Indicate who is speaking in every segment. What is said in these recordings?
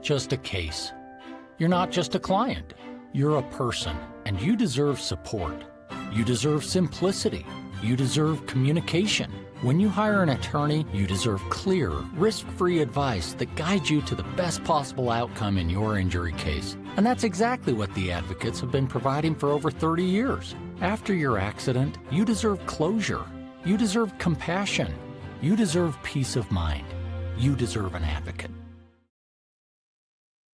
Speaker 1: not just a case. You're not just a client. You're a person, and you deserve support. You deserve simplicity. You deserve communication. When you hire an attorney, you deserve clear, risk-free advice that guides you to the best possible outcome in your injury case. And that's exactly what the advocates have been providing for over 30 years. After your accident, you deserve closure. You deserve compassion. You deserve peace of mind. You deserve an advocate.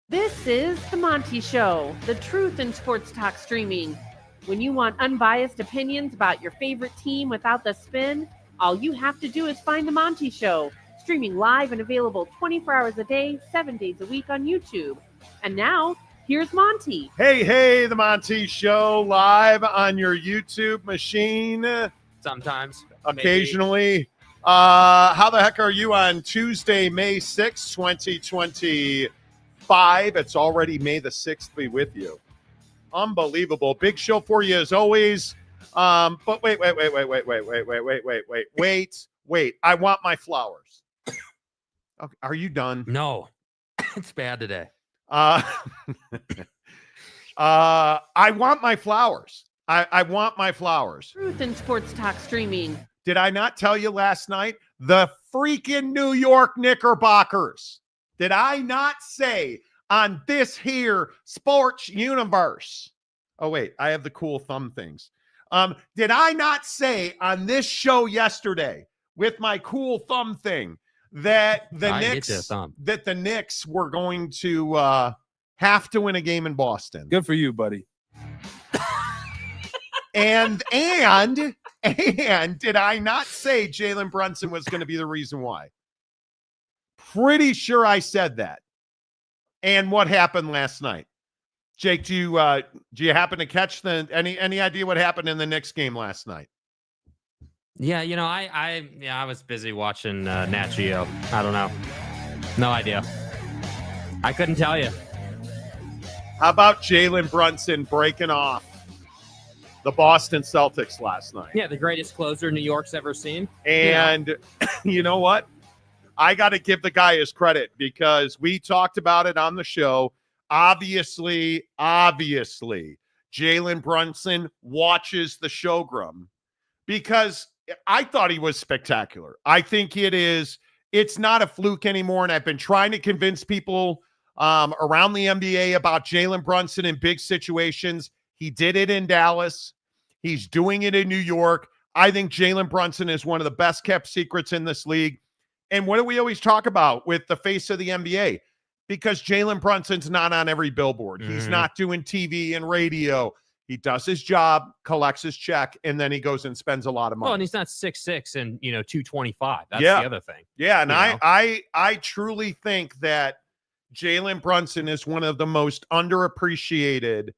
Speaker 2: This is The Monty Show, the truth in sports talk streaming. When you want unbiased opinions about your favorite team without the spin, all you have to do is find The Monty Show, streaming live and available 24 hours a day, 7 days a week on YouTube. And now, here's Monty.
Speaker 3: Hey, The Monty Show, live on your YouTube machine.
Speaker 4: Sometimes.
Speaker 3: Occasionally. Maybe. How the heck are you on Tuesday, May 6th, 2025? It's already May the 6th be with you. Unbelievable. Big show for you as always. But wait. I want my flowers. Okay, are you done?
Speaker 4: No, it's bad today.
Speaker 3: I want my flowers. I want my flowers.
Speaker 2: Truth in sports talk streaming.
Speaker 3: Did I not tell you last night? The freaking New York Knickerbockers. Did I not say on this here sports universe? Oh, wait, I have the cool thumb things. Did I not say on this show yesterday with my cool thumb thing that the Knicks were going to have to win a game in Boston?
Speaker 5: Good for you, buddy.
Speaker 3: And did I not say Jalen Brunson was going to be the reason why? Pretty sure I said that. And what happened last night? Jake, do you happen to catch any idea what happened in the Knicks game last night?
Speaker 4: Yeah, I was busy watching Nat Geo. I don't know. No idea. I couldn't tell you.
Speaker 3: How about Jalen Brunson breaking off the Boston Celtics last night?
Speaker 4: Yeah, the greatest closer New York's ever seen.
Speaker 3: And you know what? I got to give the guy his credit because we talked about it on the show. Obviously, Jalen Brunson watches the showgram because I thought he was spectacular. I think it's not a fluke anymore. And I've been trying to convince people around the NBA about Jalen Brunson in big situations. He did it in Dallas. He's doing it in New York. I think Jalen Brunson is one of the best kept secrets in this league. And what do we always talk about with the face of the NBA? Because Jalen Brunson's not on every billboard. Mm-hmm. He's not doing TV and radio. He does his job, collects his check, and then he goes and spends a lot of money.
Speaker 4: Well, and he's not 6'6" and 225. That's the other thing.
Speaker 3: Yeah, and I truly think that Jalen Brunson is one of the most underappreciated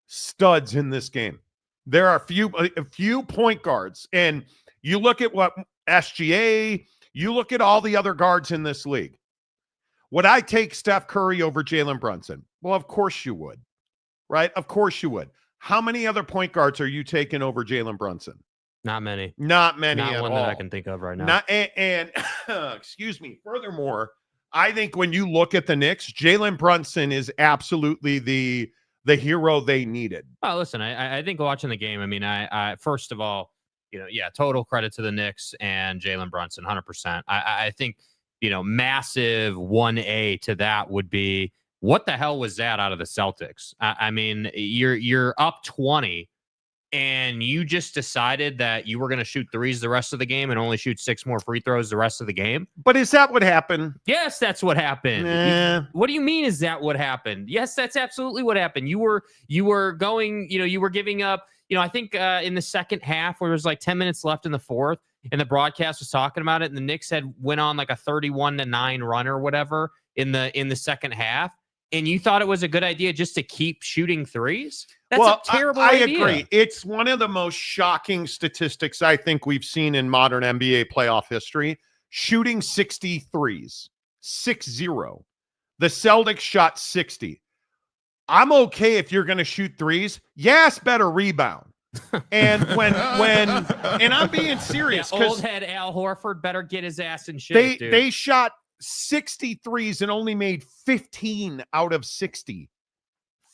Speaker 3: studs in this game. There are a few point guards, and you look at what SGA, you look at all the other guards in this league. Would I take Steph Curry over Jalen Brunson? Well, of course you would, right? Of course you would. How many other point guards are you taking over Jalen Brunson?
Speaker 4: Not many.
Speaker 3: Not many
Speaker 4: Not
Speaker 3: at
Speaker 4: one
Speaker 3: all.
Speaker 4: that I can think of right now.
Speaker 3: And excuse me. Furthermore, I think when you look at the Knicks, Jalen Brunson is absolutely the hero they needed.
Speaker 4: Oh, listen, I think watching the game, I first of all, total credit to the Knicks and Jalen Brunson, 100%. I think, massive 1A to that would be, what the hell was that out of the Celtics? You're up 20 and you just decided that you were going to shoot threes the rest of the game and only shoot 6 more free throws the rest of the game.
Speaker 3: But is that what happened?
Speaker 4: Yes, that's what happened. What do you mean is that what happened? Yes, that's absolutely what happened. You were going, you were giving up, I think in the second half where there was like 10 minutes left in the fourth and the broadcast was talking about it and the Knicks went on like a 31-9 run or whatever in the second half. And you thought it was a good idea just to keep shooting threes? That's a terrible idea.
Speaker 3: I agree. It's one of the most shocking statistics I think we've seen in modern NBA playoff history. Shooting 63s. 6-0. The Celtics shot 60. I'm okay if you're going to shoot threes. Yes, better rebound. And and I'm being serious.
Speaker 4: Old head Al Horford better get his ass in shape, dude.
Speaker 3: They shot 63s and only made 15 out of 60.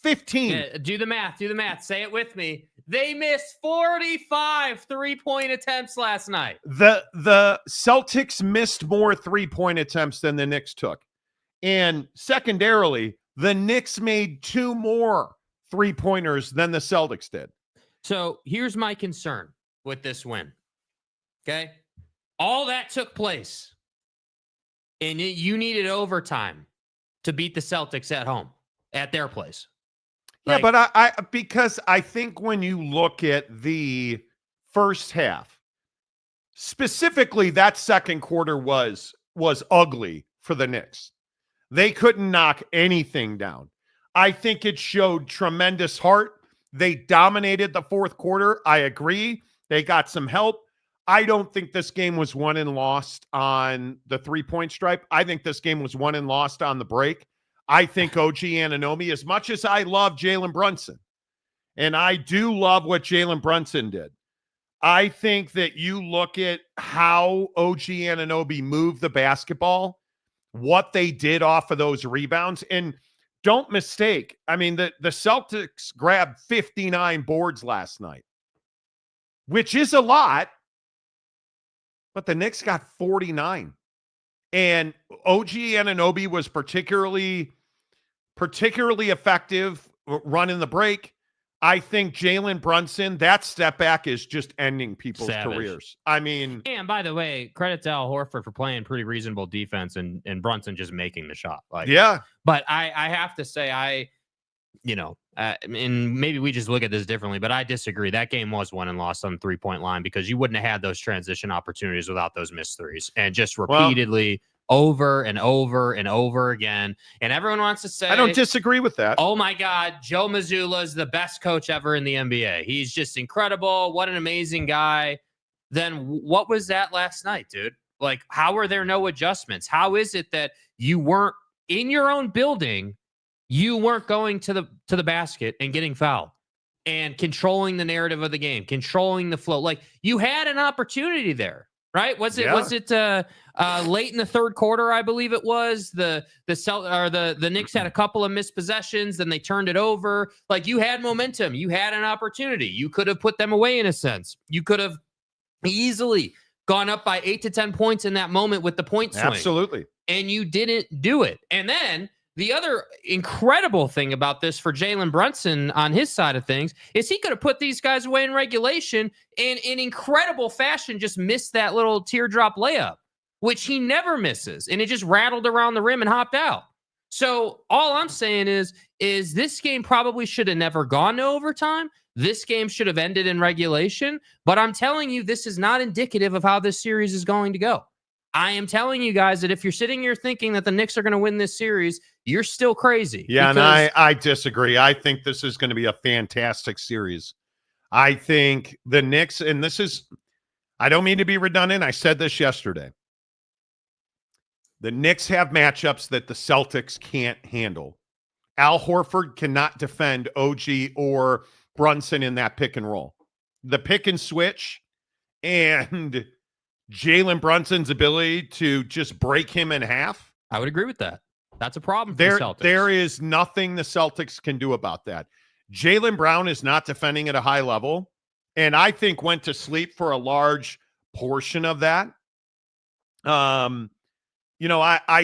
Speaker 3: 15.
Speaker 4: Yeah, do the math. Say it with me. They missed 45 three-point attempts last night.
Speaker 3: The Celtics missed more three-point attempts than the Knicks took. And secondarily, the Knicks made 2 more three-pointers than the Celtics did.
Speaker 4: So here's my concern with this win. Okay? All that took place, and you needed overtime to beat the Celtics at home, at their place.
Speaker 3: Yeah, but I because I think when you look at the first half, specifically that second quarter was ugly for the Knicks. They couldn't knock anything down. I think it showed tremendous heart. They dominated the fourth quarter. I agree. They got some help. I don't think this game was won and lost on the three-point stripe. I think this game was won and lost on the break. I think OG Anunoby, as much as I love Jalen Brunson, and I do love what Jalen Brunson did, I think that you look at how OG Anunoby moved the basketball, what they did off of those rebounds, and don't mistake, I mean, the Celtics grabbed 59 boards last night, which is a lot, but the Knicks got 49. And OG Anunoby was particularly effective running the break. I think Jalen Brunson, that step back is just ending people's careers. I mean,
Speaker 4: and by the way, credit to Al Horford for playing pretty reasonable defense and Brunson just making the shot. Like,
Speaker 3: yeah.
Speaker 4: But I have to say, and maybe we just look at this differently, but I disagree. That game was won and lost on the 3-point line because you wouldn't have had those transition opportunities without those missed threes and just repeatedly over and over and over again. And everyone wants to say,
Speaker 3: I don't disagree with that.
Speaker 4: Oh my God, Joe Mazzulla is the best coach ever in the NBA. He's just incredible. What an amazing guy. Then what was that last night, dude? Like, how are there no adjustments? How is it that you weren't in your own building? You weren't going to the basket and getting fouled and controlling the narrative of the game, controlling the flow. Like, you had an opportunity there, right? Was it late in the third quarter? I believe it was the Knicks had a couple of missed possessions, then they turned it over. Like, you had momentum, you had an opportunity. You could have put them away in a sense. You could have easily gone up by 8 to 10 points in that moment with the point swing.
Speaker 3: Absolutely.
Speaker 4: And you didn't do it. And then the other incredible thing about this for Jalen Brunson on his side of things is he could have put these guys away in regulation and in incredible fashion just missed that little teardrop layup, which he never misses. And it just rattled around the rim and hopped out. So all I'm saying is this game probably should have never gone to overtime. This game should have ended in regulation. But I'm telling you, this is not indicative of how this series is going to go. I am telling you guys that if you're sitting here thinking that the Knicks are going to win this series, you're still crazy.
Speaker 3: Yeah, and I disagree. I think this is going to be a fantastic series. I think the Knicks, and this is, I don't mean to be redundant. I said this yesterday. The Knicks have matchups that the Celtics can't handle. Al Horford cannot defend OG or Brunson in that pick and roll. The pick and switch and Jalen Brunson's ability to just break him in half.
Speaker 4: I would agree with that. That's a problem for the Celtics.
Speaker 3: There is nothing the Celtics can do about that. Jaylen Brown is not defending at a high level, and I think went to sleep for a large portion of that. I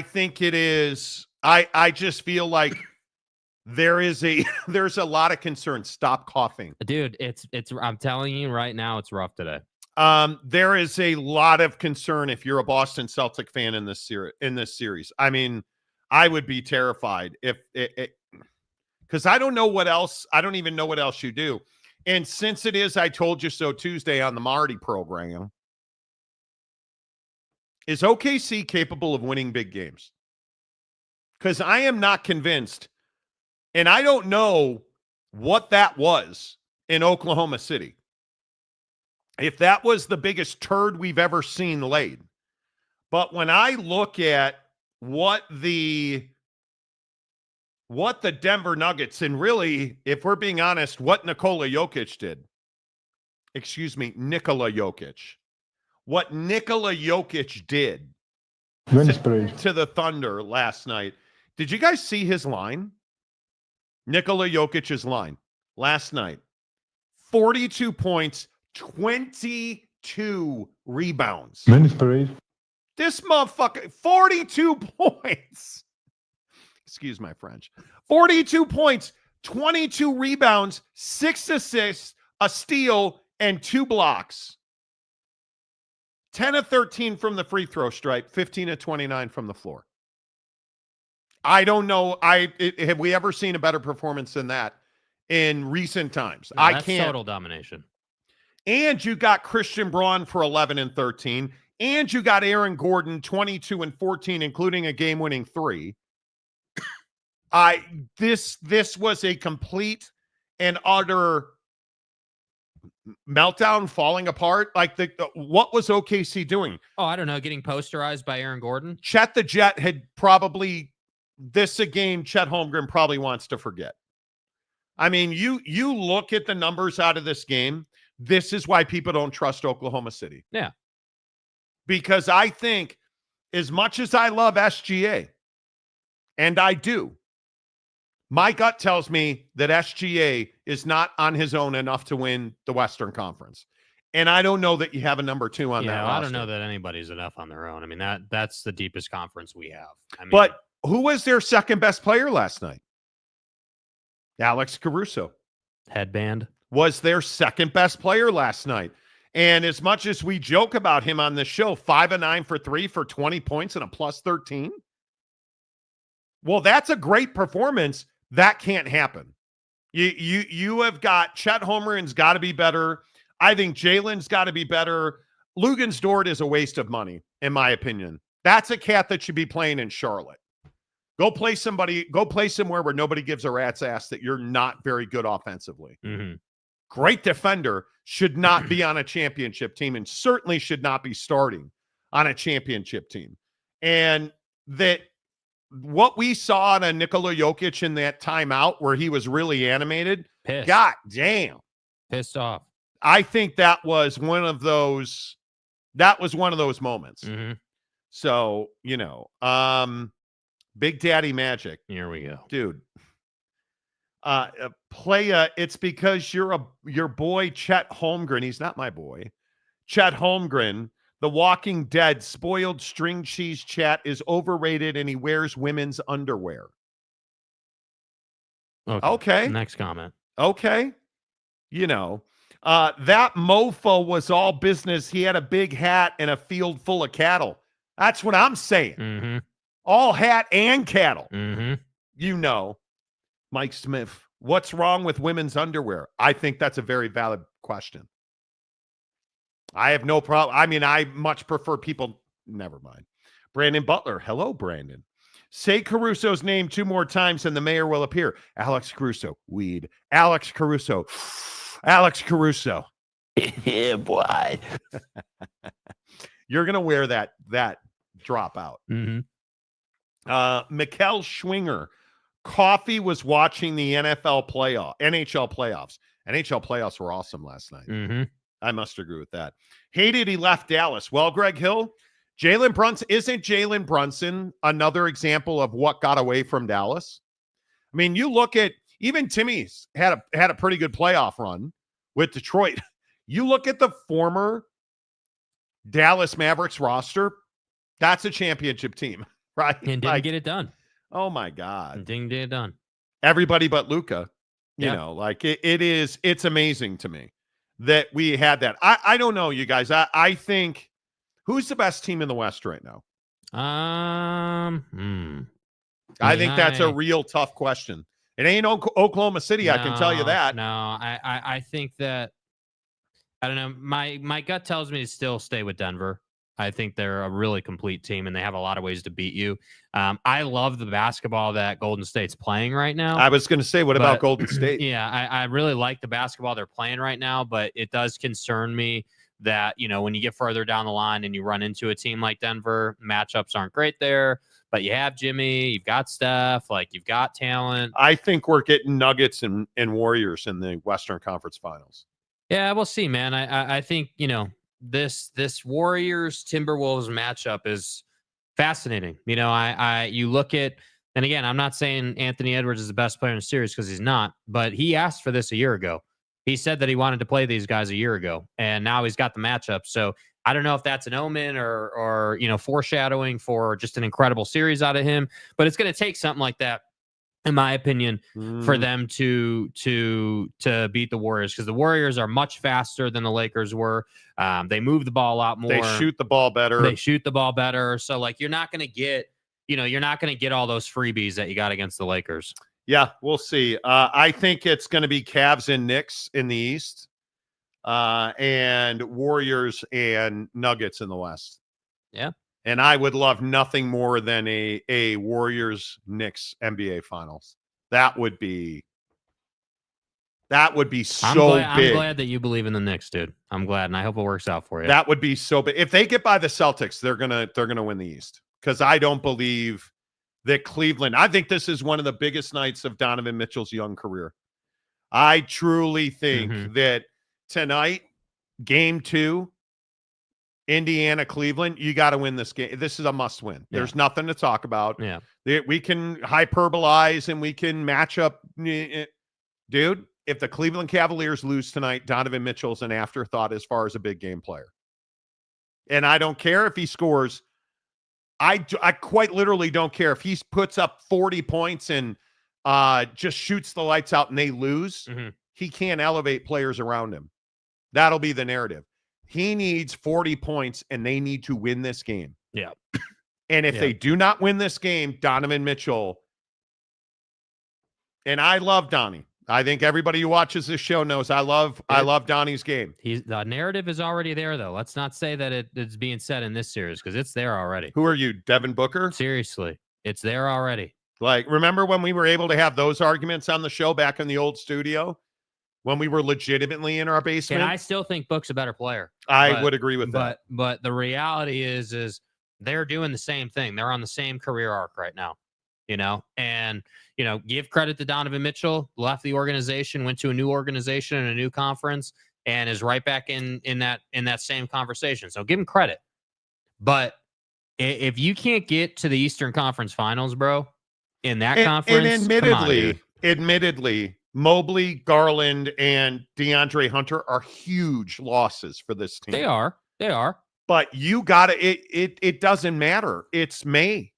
Speaker 3: think it is. I just feel like there's a lot of concern. Stop coughing,
Speaker 4: dude. It's. I'm telling you right now, it's rough today.
Speaker 3: There is a lot of concern if you're a Boston Celtic fan in this series. I mean, I would be terrified if it because I don't know what else. I don't even know what else you do. And since it is I Told You So Tuesday on the Marty program, is OKC capable of winning big games? Because I am not convinced, and I don't know what that was in Oklahoma City. If that was the biggest turd we've ever seen laid. But when I look at what the Denver Nuggets, and really, if we're being honest, what Nikola Jokic did. What Nikola Jokic did to the Thunder last night. Did you guys see his line? Nikola Jokic's line last night. 42 points, 22 rebounds. This motherfucker, 42 points. Excuse my French. 42 points, 22 rebounds, 6 assists, a steal, and 2 blocks. 10 of 13 from the free throw stripe, 15 of 29 from the floor. I don't know. Have we ever seen a better performance than that in recent times?
Speaker 4: No, that's total domination.
Speaker 3: And you got Christian Braun for 11 and 13. And you got Aaron Gordon 22 and 14, including a game-winning 3. This was a complete and utter meltdown, falling apart. Like what was OKC doing?
Speaker 4: Oh, I don't know. Getting posterized by Aaron Gordon.
Speaker 3: Chet the Jet had probably this a game Chet Holmgren probably wants to forget. I mean, you look at the numbers out of this game. This is why people don't trust Oklahoma City.
Speaker 4: Yeah.
Speaker 3: Because I think as much as I love SGA, and I do, my gut tells me that SGA is not on his own enough to win the Western Conference. And I don't know that you have a number 2 on that roster.
Speaker 4: I don't know that anybody's enough on their own. I mean, that's the deepest conference we have. I mean,
Speaker 3: but who was their second best player last night? Alex Caruso.
Speaker 4: Headband.
Speaker 3: Was their second best player last night. And as much as we joke about him on this show, 5 of 9 for 3 for 20 points and a plus 13. Well, that's a great performance. That can't happen. You have got Chet Holmgren's got to be better. I think Jalen's got to be better. Luguentz-Dort is a waste of money, in my opinion. That's a cat that should be playing in Charlotte. Go play somewhere where nobody gives a rat's ass that you're not very good offensively.
Speaker 4: Mm-hmm.
Speaker 3: Great defender, should not be on a championship team and certainly should not be starting on a championship team. And that what we saw on a Nikola Jokic in that timeout where he was really animated,
Speaker 4: Pissed.
Speaker 3: God damn.
Speaker 4: Pissed off.
Speaker 3: I think that was one of those moments.
Speaker 4: Mm-hmm.
Speaker 3: So, Big Daddy Magic.
Speaker 4: Here we go.
Speaker 3: Dude. It's because your boy Chet Holmgren. He's not my boy. Chet Holmgren, The Walking Dead, spoiled string cheese chat is overrated and he wears women's underwear. Okay.
Speaker 4: Next comment.
Speaker 3: Okay. That mofo was all business. He had a big hat and a field full of cattle. That's what I'm saying.
Speaker 4: Mm-hmm.
Speaker 3: All hat and cattle.
Speaker 4: Mm-hmm.
Speaker 3: Mike Smith, what's wrong with women's underwear? I think that's a very valid question. I have no problem. I mean, I much prefer people. Never mind. Brandon Butler. Hello, Brandon. Say Caruso's name 2 more times and the mayor will appear. Alex Caruso. Weed. Alex Caruso. Alex Caruso.
Speaker 4: Yeah, boy.
Speaker 3: You're going to wear that drop out.
Speaker 4: Mm-hmm.
Speaker 3: Mikkel Schwinger. Coffee was watching the NHL playoffs. NHL playoffs were awesome last night.
Speaker 4: Mm-hmm.
Speaker 3: I must agree with that. Hated he left Dallas. Well, Greg Hill, isn't Jalen Brunson another example of what got away from Dallas? I mean, you look at even Timmy's had a pretty good playoff run with Detroit. You look at the former Dallas Mavericks roster, that's a championship team, right?
Speaker 4: And didn't get it done.
Speaker 3: Oh my God.
Speaker 4: Didn't get it done.
Speaker 3: Everybody but Luka.
Speaker 4: Yeah.
Speaker 3: It's amazing to me that we had that. I don't know, you guys. I think who's the best team in the West right now?
Speaker 4: I
Speaker 3: think that's a real tough question. It ain't Oklahoma City, I can tell you that.
Speaker 4: No, I think that I don't know. My gut tells me to still stay with Denver. I think they're a really complete team, and they have a lot of ways to beat you. I love the basketball that Golden State's playing right now.
Speaker 3: I was going to say, what about Golden State?
Speaker 4: Yeah, I really like the basketball they're playing right now, but it does concern me that, when you get further down the line and you run into a team like Denver, matchups aren't great there, but you have Jimmy, you've got Steph, you've got talent.
Speaker 3: I think we're getting Nuggets and Warriors in the Western Conference Finals.
Speaker 4: Yeah, we'll see, man. I think, this Warriors Timberwolves matchup is Fascinating. You know, you look at, and again, I'm not saying Anthony Edwards is the best player in the series because he's not, but he asked for this a year ago. He said that he wanted to play these guys a year ago, and now he's got the matchup. So I don't know if that's an omen or you know, foreshadowing for just an incredible series out of him, but it's going to take something like that, in my opinion, for them to beat the Warriors, because the Warriors are much faster than the Lakers were. They move the ball a lot more.
Speaker 3: They shoot the ball better.
Speaker 4: So like, you're not going to get all those freebies that you got against the Lakers.
Speaker 3: Yeah, we'll see. I think it's going to be Cavs and Knicks in the East, and Warriors and Nuggets in the West.
Speaker 4: Yeah.
Speaker 3: And I would love nothing more than a Warriors Knicks NBA Finals. That would be so big.
Speaker 4: I'm glad that you believe in the Knicks, dude. I'm glad, and I hope it works out for you.
Speaker 3: That would be so big. If they get by the Celtics, they're gonna win the East, because I don't believe that Cleveland. I think this is one of the biggest nights of Donovan Mitchell's young career. I truly think that tonight, Game 2. Indiana, Cleveland, you got to win this game. This is a must win. Yeah. There's nothing to talk about.
Speaker 4: Yeah.
Speaker 3: We can hyperbolize and we can match up. Dude, if the Cleveland Cavaliers lose tonight, Donovan Mitchell's an afterthought as far as a big game player. And I don't care if he scores. I quite literally don't care if he puts up 40 points and just shoots the lights out and they lose. He can't elevate players around him. That'll be the narrative. He needs 40 points, and they need to win this game.
Speaker 4: Yeah.
Speaker 3: And if they do not win this game, Donovan Mitchell, and I love Donnie. I think everybody who watches this show knows I love Donnie's game.
Speaker 4: The narrative is already there, though. Let's not say that it's being said in this series, because it's there already.
Speaker 3: Who are you, Devin Booker?
Speaker 4: Seriously, it's there already.
Speaker 3: Like, remember when we were able to have those arguments on the show back in the old studio? When we were legitimately in our basement?
Speaker 4: And I still think Book's a better player.
Speaker 3: I would agree with that.
Speaker 4: But the reality is they're doing the same thing. They're on the same career arc right now, you know? And, you know, give credit to Donovan Mitchell, left the organization, went to a new organization and a new conference, and is right back in that same conversation. So give him credit. But if you can't get to the Eastern Conference Finals, bro, in that conference,
Speaker 3: and admittedly, Mobley, Garland, and DeAndre Hunter are huge losses for this team.
Speaker 4: They are.
Speaker 3: But you got to, it doesn't matter. It's May.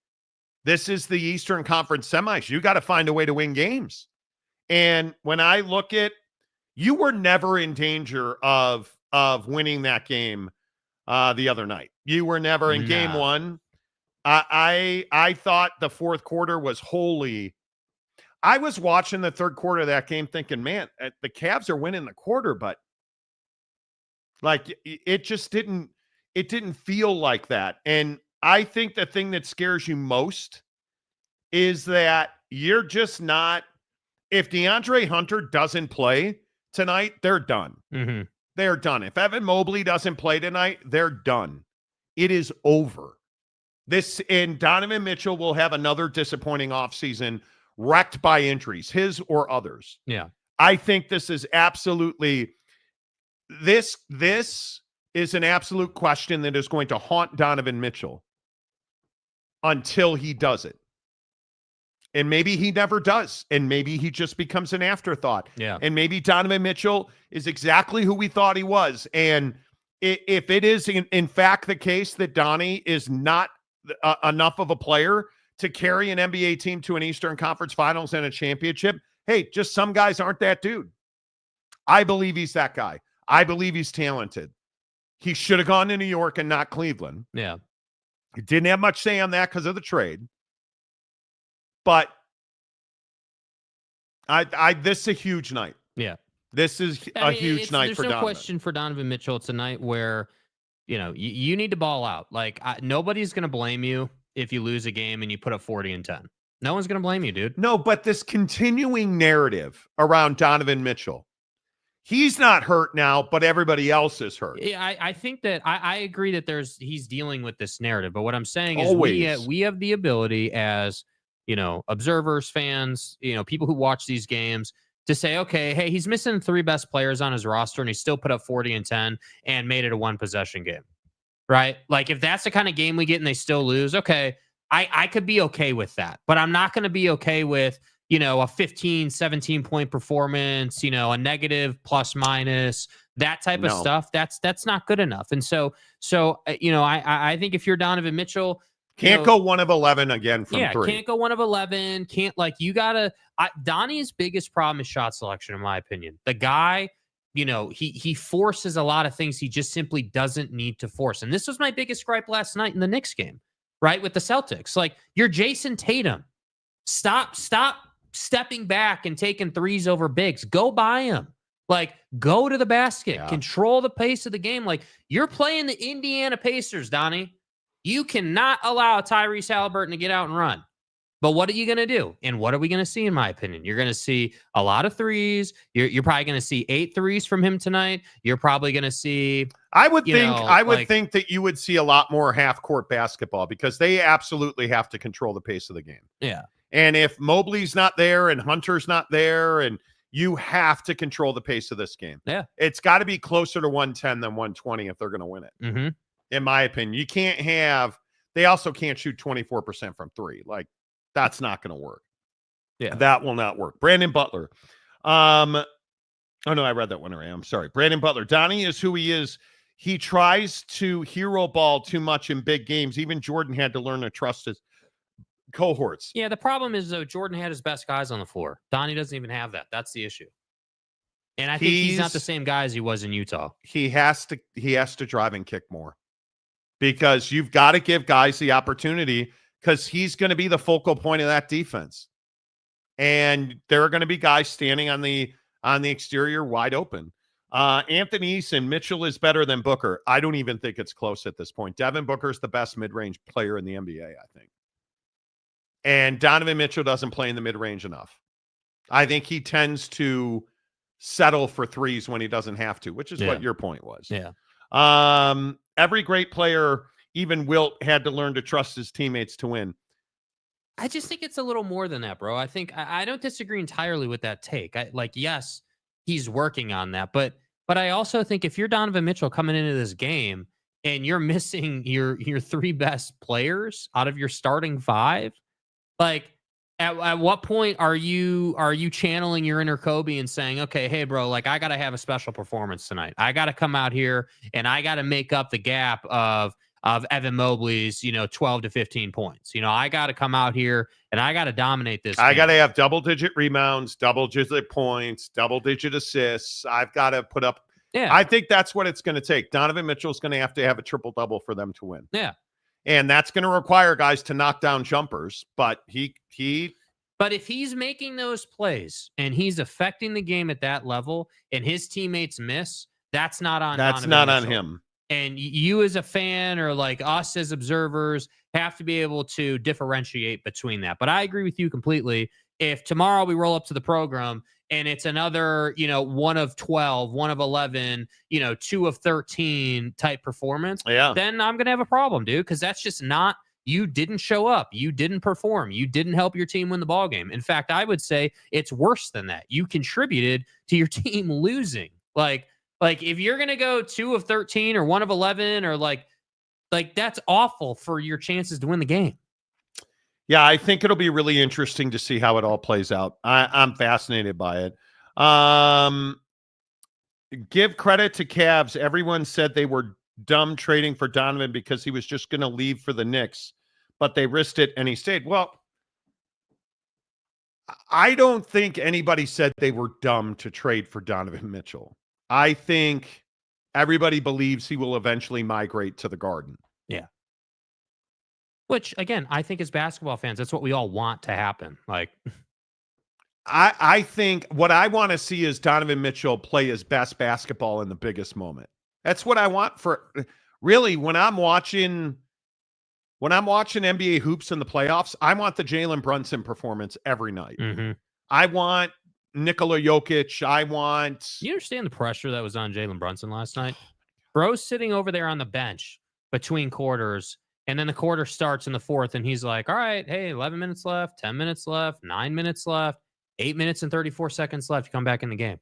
Speaker 3: This is the Eastern Conference semis. You got to find a way to win games. And when I look at, you were never in danger of winning that game the other night. You were never in game one. I thought the fourth quarter was wholly. I was watching the third quarter of that game thinking, man, the Cavs are winning the quarter, but like it just didn't feel like that. And I think the thing that scares you most is that you're just not, if DeAndre Hunter doesn't play tonight, they're done. They're done. If Evan Mobley doesn't play tonight, they're done. It is over. And Donovan Mitchell will have another disappointing offseason wrecked by injuries, his or others.
Speaker 4: Yeah.
Speaker 3: I think this is absolutely, this is an absolute question that is going to haunt Donovan Mitchell until he does it. And maybe he never does. And maybe he just becomes an afterthought.
Speaker 4: Yeah.
Speaker 3: And maybe Donovan Mitchell is exactly who we thought he was. And if it is in fact the case that Donnie is not enough of a player to carry an NBA team to an Eastern Conference Finals and a championship, hey, just some guys aren't that dude. I believe he's that guy. I believe he's talented. He should have gone to New York and not Cleveland.
Speaker 4: Yeah.
Speaker 3: He didn't have much say on that because of the trade. But this is a huge night.
Speaker 4: Yeah.
Speaker 3: This is a huge night for Donovan. There's no
Speaker 4: question for Donovan Mitchell. It's a night where, you know, you need to ball out. Like, nobody's going to blame you if you lose a game and you put up 40 and 10. No one's going to blame you, dude.
Speaker 3: No, but this continuing narrative around Donovan Mitchell, he's not hurt now, but everybody else is hurt.
Speaker 4: Yeah, I think that I agree that he's dealing with this narrative. But what I'm saying is we have the ability as, you know, observers, fans, you know, people who watch these games to say, okay, hey, he's missing 3 best players on his roster and he still put up 40 and 10 and made it a 1-possession game. right? Like if that's the kind of game we get and they still lose, okay, I could be okay with that. But I'm not going to be okay with, a 15, 17 point performance, a negative plus minus, that type of stuff. That's not good enough. And so I think if you're Donovan Mitchell,
Speaker 3: can't go 1 of 11 again from 3.
Speaker 4: Can't go 1 of 11. Can't Donnie's biggest problem is shot selection, in my opinion. The guy, he forces a lot of things he just simply doesn't need to force. And this was my biggest gripe last night in the Knicks game, right? With the Celtics. Like, you're Jason Tatum. Stop stepping back and taking threes over bigs. Go by him. Like, go to the basket. Control the pace of the game. Like, you're playing the Indiana Pacers, Donnie. You cannot allow Tyrese Halliburton to get out and run. But what are you going to do? And what are we going to see, in my opinion? You're going to see a lot of threes. You're probably going to see 8 threes from him tonight. You're probably going to see... I would
Speaker 3: think that you would see a lot more half-court basketball because they absolutely have to control the pace of the game.
Speaker 4: Yeah.
Speaker 3: And if Mobley's not there and Hunter's not there, and you have to control the pace of this game.
Speaker 4: Yeah.
Speaker 3: It's got to be closer to 110 than 120 if they're going to win it.
Speaker 4: Mm-hmm.
Speaker 3: In my opinion, you can't they also can't shoot 24% from 3. Like, that's not going to work.
Speaker 4: Yeah.
Speaker 3: That will not work. Brandon Butler. Oh no, I read that one already. I'm sorry. Brandon Butler. Donnie is who he is. He tries to hero ball too much in big games. Even Jordan had to learn to trust his cohorts.
Speaker 4: Yeah. The problem is, though, Jordan had his best guys on the floor. Donnie doesn't even have that. That's the issue. And I think he's not the same guy as he was in Utah.
Speaker 3: He has to drive and kick more. Because you've got to give guys the opportunity, because he's going to be the focal point of that defense. And there are going to be guys standing on the exterior wide open. Anthony Eason, Mitchell is better than Booker. I don't even think it's close at this point. Devin Booker's the best mid-range player in the NBA, I think. And Donovan Mitchell doesn't play in the mid-range enough. I think he tends to settle for threes when he doesn't have to, which is what your point was.
Speaker 4: Yeah.
Speaker 3: Every great player, even Wilt, had to learn to trust his teammates to win.
Speaker 4: I just think it's a little more than that, bro. I think I don't disagree entirely with that take. Yes, he's working on that, but I also think if you're Donovan Mitchell coming into this game and you're missing your 3 best players out of your starting 5, like at what point are you channeling your inner Kobe and saying, okay, hey, bro, like I got to have a special performance tonight. I got to come out here and I got to make up the gap of Evan Mobley's, 12 to 15 points. I got to come out here and I got to dominate this game.
Speaker 3: I got to have double-digit rebounds, double-digit points, double-digit assists. I've got to put up. Yeah. I think that's what it's going to take. Donovan Mitchell's going to have a triple-double for them to win.
Speaker 4: Yeah.
Speaker 3: And that's going to require guys to knock down jumpers, but
Speaker 4: But if he's making those plays and he's affecting the game at that level and his teammates miss, that's not on
Speaker 3: him.
Speaker 4: And you as a fan or like us as observers have to be able to differentiate between that. But I agree with you completely. If tomorrow we roll up to the program and it's another, 1 of 12, 1 of 11, 2 of 13 type performance, then I'm going to have a problem, dude, because that's just not, you didn't show up. You didn't perform. You didn't help your team win the ball game. In fact, I would say it's worse than that. You contributed to your team losing. Like if you're going to go 2 of 13 or 1 of 11 or like that's awful for your chances to win the game.
Speaker 3: Yeah, I think it'll be really interesting to see how it all plays out. I'm fascinated by it. Give credit to Cavs. Everyone said they were dumb trading for Donovan because he was just going to leave for the Knicks, but they risked it and he stayed. Well, I don't think anybody said they were dumb to trade for Donovan Mitchell. I think everybody believes he will eventually migrate to the Garden.
Speaker 4: Yeah. Which, again, I think as basketball fans, that's what we all want to happen. Like,
Speaker 3: I think what I want to see is Donovan Mitchell play his best basketball in the biggest moment. That's what I want for really when I'm watching NBA hoops in the playoffs. I want the Jalen Brunson performance every night.
Speaker 4: Mm-hmm.
Speaker 3: I want Nikola Jokic.
Speaker 4: You understand the pressure that was on Jalen Brunson last night? Bro's sitting over there on the bench between quarters, and then the quarter starts in the fourth, and he's like, all right, hey, 11 minutes left, 10 minutes left, 9 minutes left, 8 minutes and 34 seconds left to come back in the game.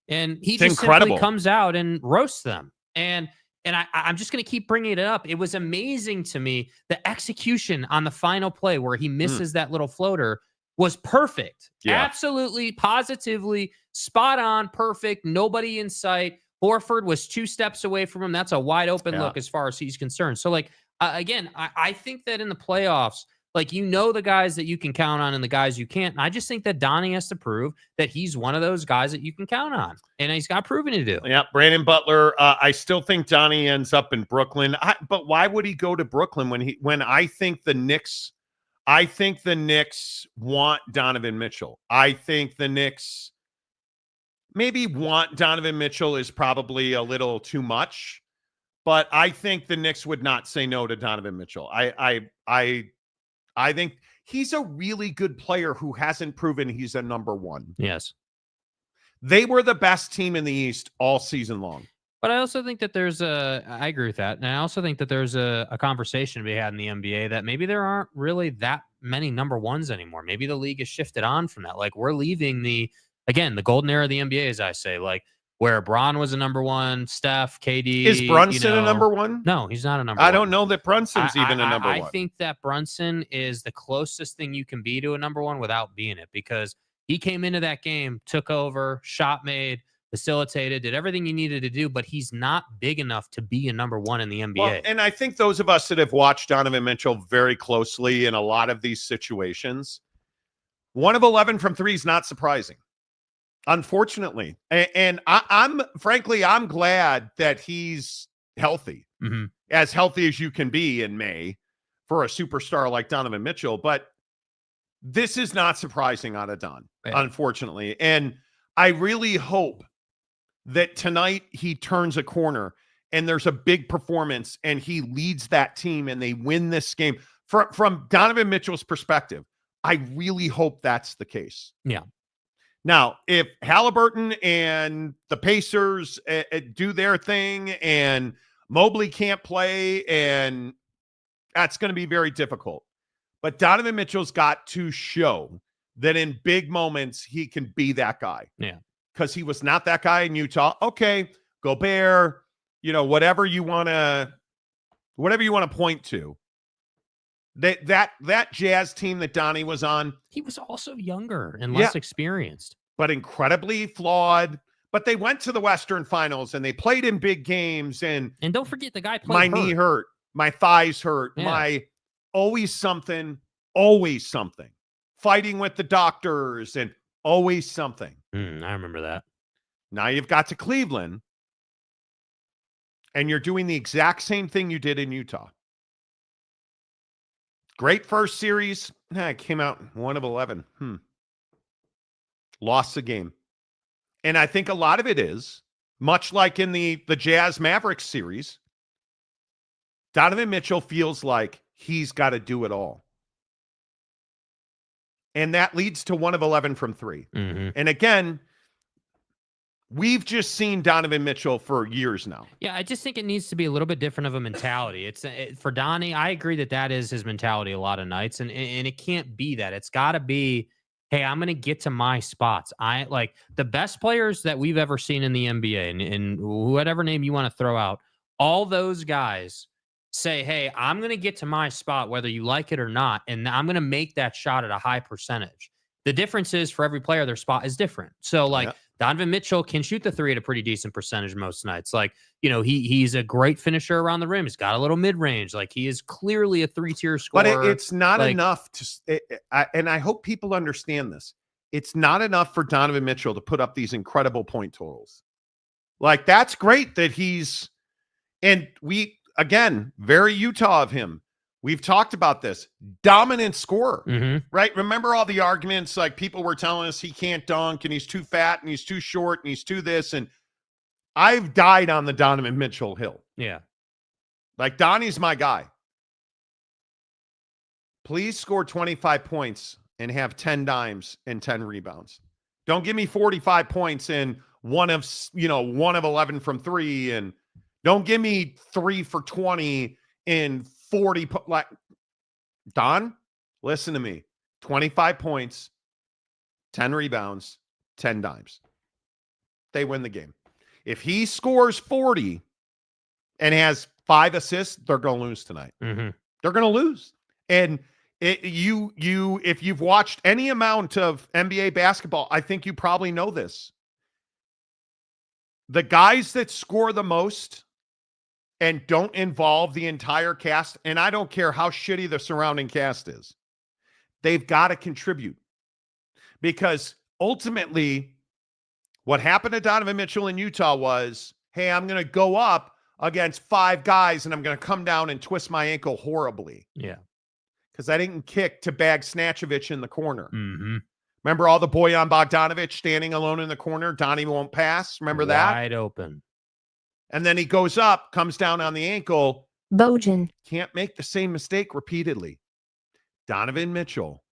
Speaker 4: And he just simply comes out and roasts them. And And I'm just going to keep bringing it up. It was amazing to me. The execution on the final play where he misses that little floater was perfect.
Speaker 3: Yeah.
Speaker 4: Absolutely, positively, spot on, perfect. Nobody in sight. Horford was 2 steps away from him. That's a wide open look as far as he's concerned. So, like, again, I think that in the playoffs, like, the guys that you can count on and the guys you can't. And I just think that Donnie has to prove that he's one of those guys that you can count on. And he's got proven to do.
Speaker 3: Yeah, Brandon Butler. I still think Donnie ends up in Brooklyn. But why would he go to Brooklyn when I think the Knicks want Donovan Mitchell. I think the Knicks maybe want Donovan Mitchell is probably a little too much, but I think the Knicks would not say no to Donovan Mitchell. I think he's a really good player who hasn't proven he's a number one.
Speaker 4: Yes.
Speaker 3: They were the best team in the East all season long.
Speaker 4: But I also think that I agree with that. And I also think that there's a conversation to be had in the NBA that maybe there aren't really that many number ones anymore. Maybe the league has shifted on from that. Like, we're leaving the golden era of the NBA, as I say, like where Bron was a number one, Steph, KD.
Speaker 3: Is Brunson a number one?
Speaker 4: No, he's not a number one.
Speaker 3: I don't know that Brunson's even a number one.
Speaker 4: I think that Brunson is the closest thing you can be to a number one without being it, because he came into that game, took over, shot made, facilitated, did everything he needed to do, but he's not big enough to be a number one in the NBA.
Speaker 3: Well, and I think those of us that have watched Donovan Mitchell very closely in a lot of these situations, 1 of 11 from 3 is not surprising, unfortunately. And I'm glad that he's healthy, as healthy as you can be in May for a superstar like Donovan Mitchell. But this is not surprising out of Don, unfortunately. And I really hope that tonight he turns a corner and there's a big performance and he leads that team and they win this game. From Donovan Mitchell's perspective, I really hope that's the case.
Speaker 4: Yeah.
Speaker 3: Now, if Halliburton and the Pacers do their thing and Mobley can't play, and that's going to be very difficult. But Donovan Mitchell's got to show that in big moments he can be that guy.
Speaker 4: Yeah.
Speaker 3: Because he was not that guy in Utah. Okay, Gobert, whatever you want to point to. That Jazz team that Donnie was on.
Speaker 4: He was also younger and less experienced.
Speaker 3: But incredibly flawed. But they went to the Western Finals and they played in big games. And
Speaker 4: don't forget, the guy played
Speaker 3: knee hurt. My thighs hurt. My always something. Fighting with the doctors and always something.
Speaker 4: I remember that.
Speaker 3: Now you've got to Cleveland and you're doing the exact same thing you did in Utah. Great first series. It came out 1 of 11. Lost the game. And I think a lot of it is, much like in the Jazz Mavericks series, Donovan Mitchell feels like he's got to do it all. And that leads to 1 of 11 from 3. And again, we've just seen Donovan Mitchell for years now.
Speaker 4: Yeah, I just think it needs to be a little bit different of a mentality. For Donnie, I agree that is his mentality a lot of nights, and it can't be that. It's got to be, hey, I'm going to get to my spots. I like the best players that we've ever seen in the NBA, and whatever name you want to throw out, all those guys say, hey, I'm going to get to my spot, whether you like it or not, and I'm going to make that shot at a high percentage. The difference is for every player, their spot is different. So, Donovan Mitchell can shoot the 3 at a pretty decent percentage most nights. Like, he's a great finisher around the rim. He's got a little mid-range. Like, he is clearly a 3-tier scorer.
Speaker 3: But it's not enough to and I hope people understand this. It's not enough for Donovan Mitchell to put up these incredible point totals. Like, that's great that he's – and again, very Utah of him. We've talked about this. Dominant scorer, right? Remember all the arguments, like people were telling us he can't dunk and he's too fat and he's too short and he's too this. And I've died on the Donovan Mitchell hill.
Speaker 4: Yeah.
Speaker 3: Like, Donnie's my guy. Please score 25 points and have 10 dimes and 10 rebounds. Don't give me 45 points and 1 of 11 from 3, and don't give me 3 for 20 in 40. Like, Don, listen to me. 25 points, 10 rebounds, 10 dimes. They win the game. If he scores 40 and has 5 assists, they're going to lose tonight.
Speaker 4: Mm-hmm.
Speaker 3: They're going to lose. And if you've watched any amount of NBA basketball, I think you probably know this. The guys that score the most and don't involve the entire cast, and I don't care how shitty the surrounding cast is, they've got to contribute. Because ultimately, what happened to Donovan Mitchell in Utah was, hey, I'm going to go up against 5 guys and I'm going to come down and twist my ankle horribly.
Speaker 4: Yeah.
Speaker 3: Because I didn't kick to bag Snatchovich in the corner.
Speaker 4: Mm-hmm.
Speaker 3: Remember all the Bojan Bogdanovic standing alone in the corner? Donnie won't pass. Remember that?
Speaker 4: Wide open.
Speaker 3: And then he goes up, comes down on the ankle.
Speaker 5: Bojan.
Speaker 3: Can't make the same mistake repeatedly. Donovan Mitchell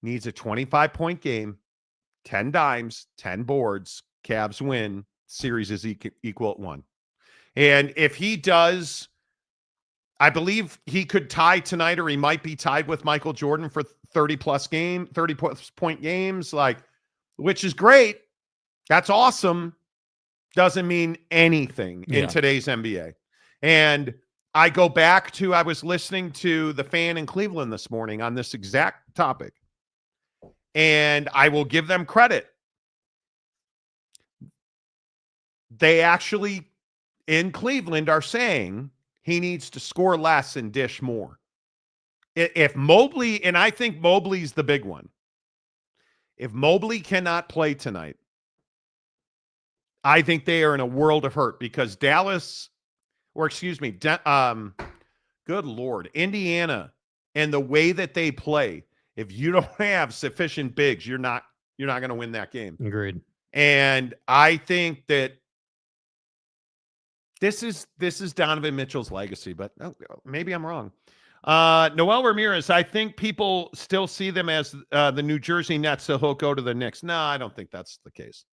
Speaker 3: needs a 25-point game, 10 dimes, 10 boards. Cavs win. Series is equal at 1. And if he does, I believe he could tie tonight, or he might be tied with Michael Jordan for 30-point games, which is great. That's awesome. Doesn't mean anything in today's NBA. And I go back to, I was listening to the fan in Cleveland this morning on this exact topic. And I will give them credit. They actually, in Cleveland, are saying he needs to score less and dish more. If Mobley, and I think Mobley's the big one. If Mobley cannot play tonight, I think they are in a world of hurt, because Dallas, or excuse me, good Lord, Indiana, and the way that they play, if you don't have sufficient bigs, you're not going to win that game.
Speaker 4: Agreed.
Speaker 3: And I think that this is Donovan Mitchell's legacy, but maybe I'm wrong. Noel Ramirez, I think people still see them as the New Jersey Nets, so he'll go to the Knicks. No, I don't think that's the case.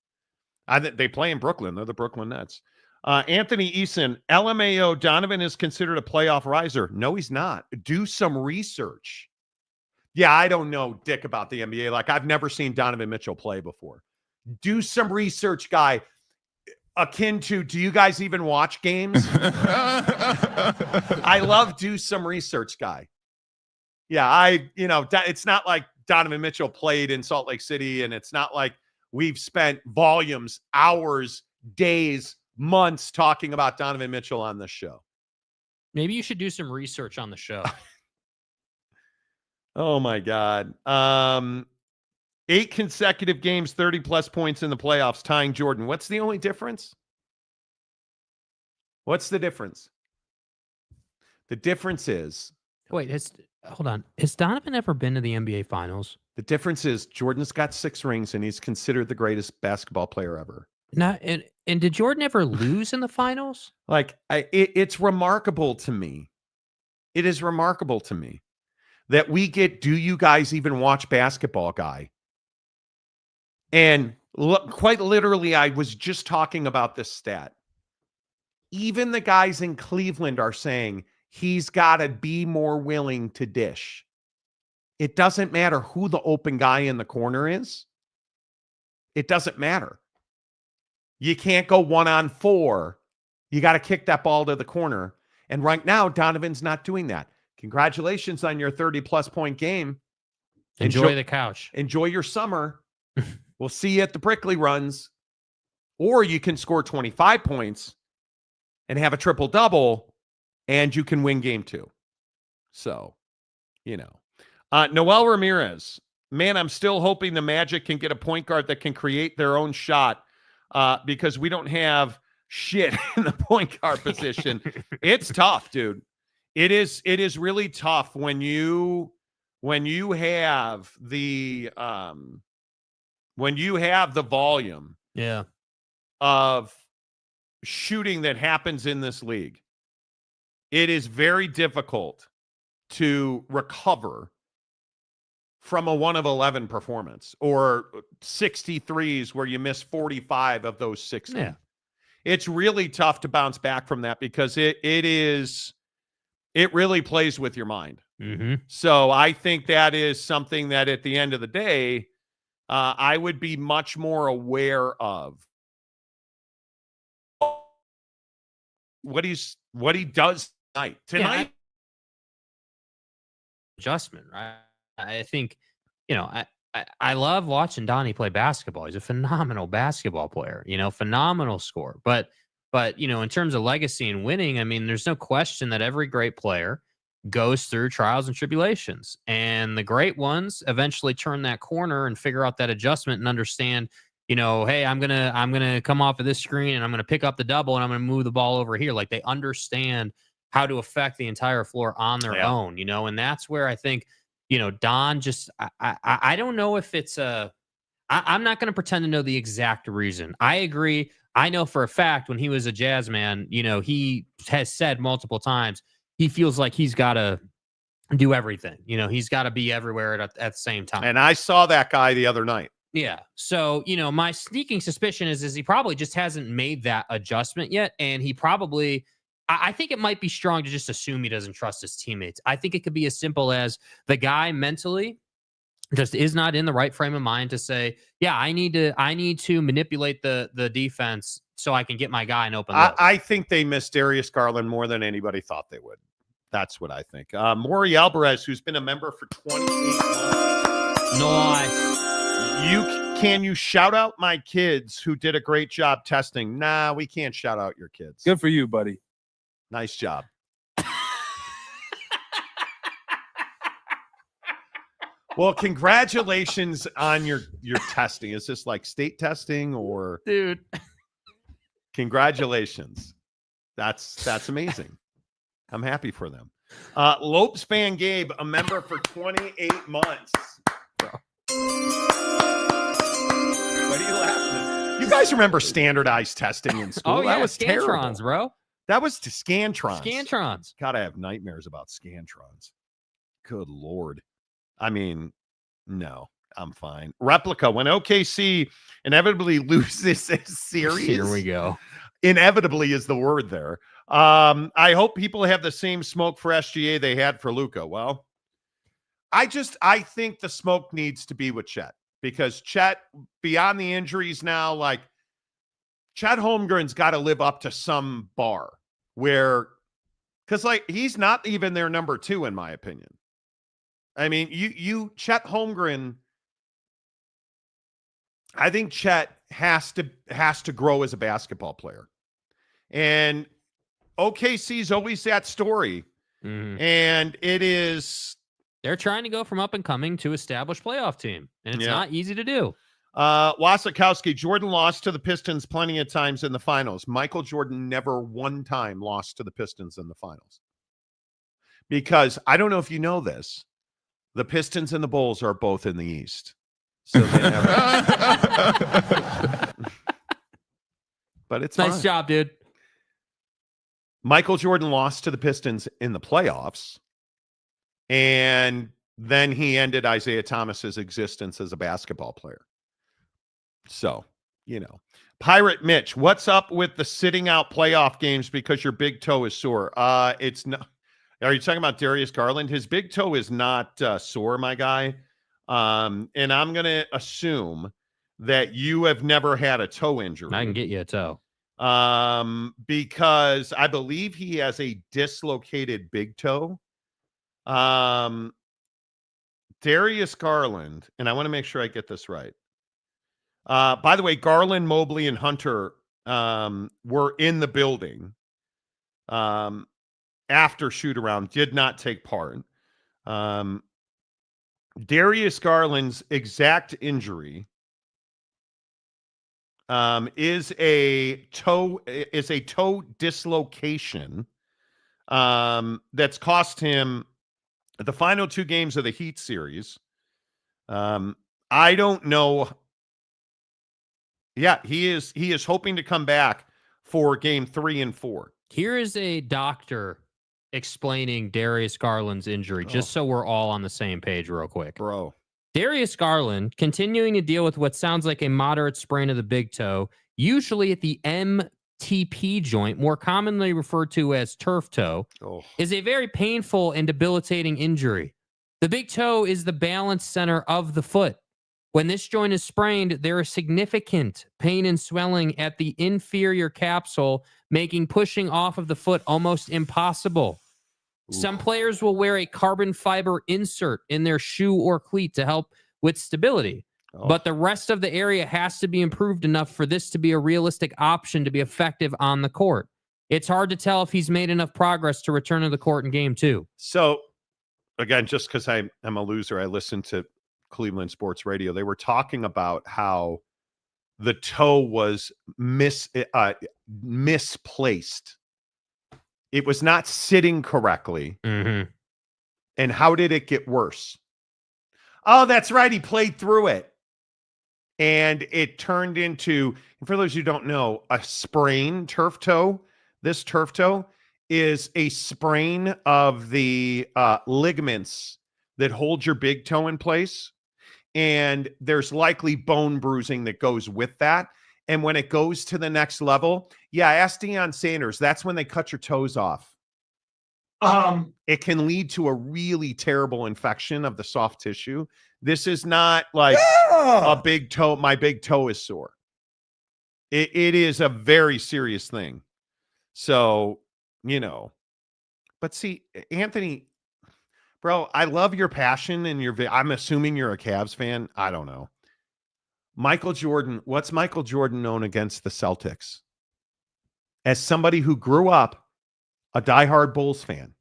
Speaker 3: They play in Brooklyn. They're the Brooklyn Nets. Anthony Eason, LMAO, Donovan is considered a playoff riser. No, he's not. Do some research. Yeah, I don't know dick about the NBA. I've never seen Donovan Mitchell play before. Do some research, guy. Akin to, do you guys even watch games? I love do some research, guy. Yeah, it's not like Donovan Mitchell played in Salt Lake City, and it's not like we've spent volumes, hours, days, months talking about Donovan Mitchell on this show.
Speaker 4: Maybe you should do some research on the show.
Speaker 3: Oh, my God. 8 consecutive games, 30-plus points in the playoffs, tying Jordan. What's the only difference? What's the difference? The difference is...
Speaker 4: Wait, hold on. Has Donovan ever been to the NBA Finals?
Speaker 3: The difference is Jordan's got 6 rings, and he's considered the greatest basketball player ever.
Speaker 4: And did Jordan ever lose in the finals?
Speaker 3: It's remarkable to me. It is remarkable to me that we get, do you guys even watch basketball, guy? And quite literally, I was just talking about this stat. Even the guys in Cleveland are saying he's got to be more willing to dish. It doesn't matter who the open guy in the corner is. It doesn't matter. You can't go 1-on-4. You got to kick that ball to the corner. And right now, Donovan's not doing that. Congratulations on your 30-plus point game.
Speaker 4: Enjoy the couch.
Speaker 3: Enjoy your summer. We'll see you at the Brickley runs. Or you can score 25 points and have a triple-double, and you can win game 2. So, Noel Ramirez, man, I'm still hoping the Magic can get a point guard that can create their own shot, because we don't have shit in the point guard position. It's tough, dude. It is really tough when you have the volume of shooting that happens in this league. It is very difficult to recover from a 1 of 11 performance, or 63s where you miss 45 of those 60.
Speaker 4: Yeah.
Speaker 3: It's really tough to bounce back from that, because it really plays with your mind.
Speaker 4: Mm-hmm.
Speaker 3: So I think that is something that at the end of the day, I would be much more aware of. what he does tonight.
Speaker 4: Adjustment, right? I think, I love watching Donnie play basketball. He's a phenomenal basketball player, phenomenal scorer. But in terms of legacy and winning, I mean, there's no question that every great player goes through trials and tribulations, and the great ones eventually turn that corner and figure out that adjustment and understand, hey, I'm gonna come off of this screen and I'm gonna pick up the double and I'm gonna move the ball over here. Like, they understand how to affect the entire floor on their own, and that's where I think, Don just, I don't know if it's I'm not going to pretend to know the exact reason. I agree. I know for a fact when he was a Jazz man, he has said multiple times, he feels like he's got to do everything. He's got to be everywhere at the same time.
Speaker 3: And I saw that guy the other night.
Speaker 4: Yeah. So, my sneaking suspicion is he probably just hasn't made that adjustment yet. And he probably, I think it might be strong to just assume he doesn't trust his teammates. I think it could be as simple as the guy mentally just is not in the right frame of mind to say, yeah, I need to manipulate the defense so I can get my guy an open look.
Speaker 3: I think they missed Darius Garland more than anybody thought they would. That's what I think. Maury Alvarez, who's been a member for 28 months.
Speaker 4: Nice.
Speaker 3: Can you shout out my kids who did a great job testing? Nah, we can't shout out your kids.
Speaker 5: Good for you, buddy.
Speaker 3: Nice job. Well, congratulations on your testing. Is this like state testing or
Speaker 4: dude?
Speaker 3: Congratulations. That's amazing. I'm happy for them. Lopes Van Gabe, a member for 28 months. What are you laughing at? You guys remember standardized testing in school?
Speaker 4: Oh, yeah,
Speaker 3: that was
Speaker 4: Scantrons,
Speaker 3: terrible.
Speaker 4: bro.
Speaker 3: That was to Scantrons.
Speaker 4: Scantrons.
Speaker 3: God, I have nightmares about Scantrons. Good Lord. I mean, no, I'm fine. Replica, when OKC inevitably loses this series.
Speaker 4: Here we go.
Speaker 3: Inevitably is the word there. I hope people have the same smoke for SGA they had for Luka. Well, I think the smoke needs to be with Chet, because Chet, beyond the injuries now, like Chet Holmgren's got to live up to some bar where, because like he's not even their number 2 in my opinion. I mean, Chet Holmgren, I think Chet has to grow as a basketball player. And OKC's always that story.
Speaker 4: Mm-hmm.
Speaker 3: And it is,
Speaker 4: they're trying to go from up and coming to established playoff team. And it's not easy to do.
Speaker 3: Wasikowski, Jordan lost to the Pistons plenty of times in the finals. Michael Jordan never one time lost to the Pistons in the finals. Because I don't know if you know this, the Pistons and the Bulls are both in the East. So they never. But it's
Speaker 4: nice
Speaker 3: fine.
Speaker 4: job, dude.
Speaker 3: Michael Jordan lost to the Pistons in the playoffs, and then he ended Isaiah Thomas's existence as a basketball player. So, Pirate Mitch, what's up with the sitting out playoff games because your big toe is sore? It's not. Are you talking about Darius Garland? His big toe is not sore, my guy. And I'm going to assume that you have never had a toe injury.
Speaker 4: I can get you a toe.
Speaker 3: Because I believe he has a dislocated big toe. Darius Garland, and I want to make sure I get this right. By the way, Garland, Mobley, and Hunter were in the building after shoot around, did not take part. Darius Garland's exact injury is a toe dislocation that's cost him the final 2 games of the Heat series. I don't know. Yeah, he is hoping to come back for game 3 and 4.
Speaker 4: Here is a doctor explaining Darius Garland's injury, just so we're all on the same page real quick.
Speaker 3: Bro.
Speaker 4: Darius Garland continuing to deal with what sounds like a moderate sprain of the big toe, usually at the MTP joint, more commonly referred to as turf toe, is a very painful and debilitating injury. The big toe is the balance center of the foot. When this joint is sprained, there is significant pain and swelling at the inferior capsule, making pushing off of the foot almost impossible. Some players will wear a carbon fiber insert in their shoe or cleat to help with stability. But the rest of the area has to be improved enough for this to be a realistic option to be effective on the court. It's hard to tell if he's made enough progress to return to the court in game 2.
Speaker 3: So, again, just because I'm a loser, I listened to Cleveland sports radio. They were talking about how the toe was misplaced. It was not sitting correctly.
Speaker 4: Mm-hmm.
Speaker 3: And how did it get worse? Oh, that's right. He played through it. And it turned into, for those who don't know, a sprain turf toe. This turf toe is a sprain of the ligaments that hold your big toe in place. And there's likely bone bruising that goes with that. And when it goes to the next level, ask Deion Sanders, that's when they cut your toes off. It can lead to a really terrible infection of the soft tissue. This is not like a big toe. My big toe is sore. It is a very serious thing. So, but see, Anthony, bro, I love your passion and I'm assuming you're a Cavs fan. I don't know. Michael Jordan, what's Michael Jordan known against the Celtics? As somebody who grew up a diehard Bulls fan,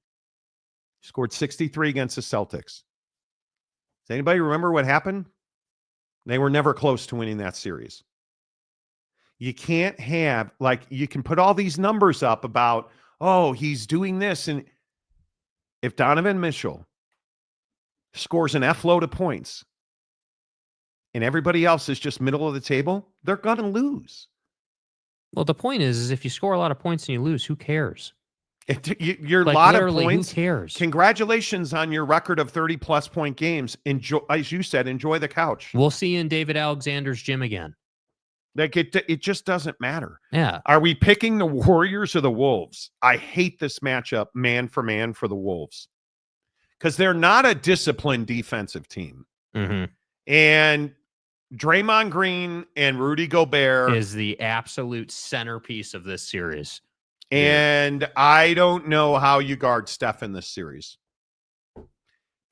Speaker 3: he scored 63 against the Celtics. Does anybody remember what happened? They were never close to winning that series. You can't have, you can put all these numbers up about, he's doing this. And if Donovan Mitchell scores an F load of points and everybody else is just middle of the table, they're going to lose.
Speaker 4: Well, the point is if you score a lot of points and you lose, who cares?
Speaker 3: You're a lot of points.
Speaker 4: Who cares?
Speaker 3: Congratulations on your record of 30-plus point games. Enjoy, as you said, enjoy the couch.
Speaker 4: We'll see you in David Alexander's gym again.
Speaker 3: It just doesn't matter.
Speaker 4: Yeah.
Speaker 3: Are we picking the Warriors or the Wolves? I hate this matchup, man for the Wolves, because they're not a disciplined defensive team.
Speaker 4: Mm-hmm.
Speaker 3: And Draymond Green and Rudy Gobert
Speaker 4: is the absolute centerpiece of this series.
Speaker 3: And I don't know how you guard Steph in this series.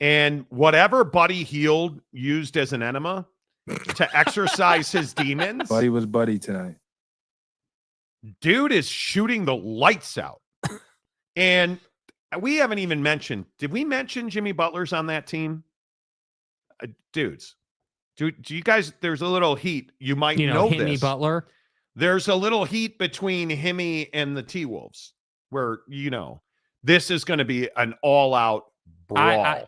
Speaker 3: And whatever Buddy Hield used as an enema to exercise his demons.
Speaker 5: Buddy was Buddy tonight.
Speaker 3: Dude is shooting the lights out. And we haven't even mentioned, did we mention Jimmy Butler's on that team? Dudes, do you guys, there's a little heat. You might know this.
Speaker 4: Jimmy Butler.
Speaker 3: There's a little heat between Himmy and the T-Wolves where, this is going to be an all-out brawl.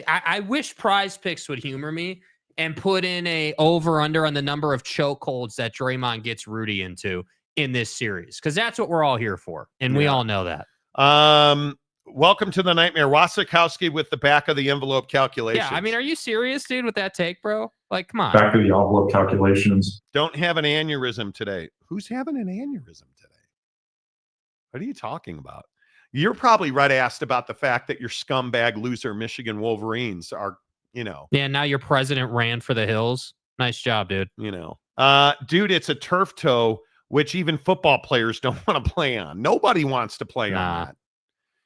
Speaker 4: I wish Prize Picks would humor me and put in a over-under on the number of chokeholds that Draymond gets Rudy into in this series, because that's what we're all here for, and we all know that.
Speaker 3: Welcome to the nightmare. Wasikowski with the back of the envelope calculation.
Speaker 4: Yeah, I mean, are you serious, dude, with that take, bro? Like, come on.
Speaker 6: Back of the envelope calculations.
Speaker 3: Don't have an aneurysm today. Who's having an aneurysm today? What are you talking about? You're probably red-assed about the fact that your scumbag loser Michigan Wolverines are,
Speaker 4: Yeah, now your president ran for the hills. Nice job, dude.
Speaker 3: Dude, it's a turf toe, which even football players don't want to play on. Nobody wants to play on that.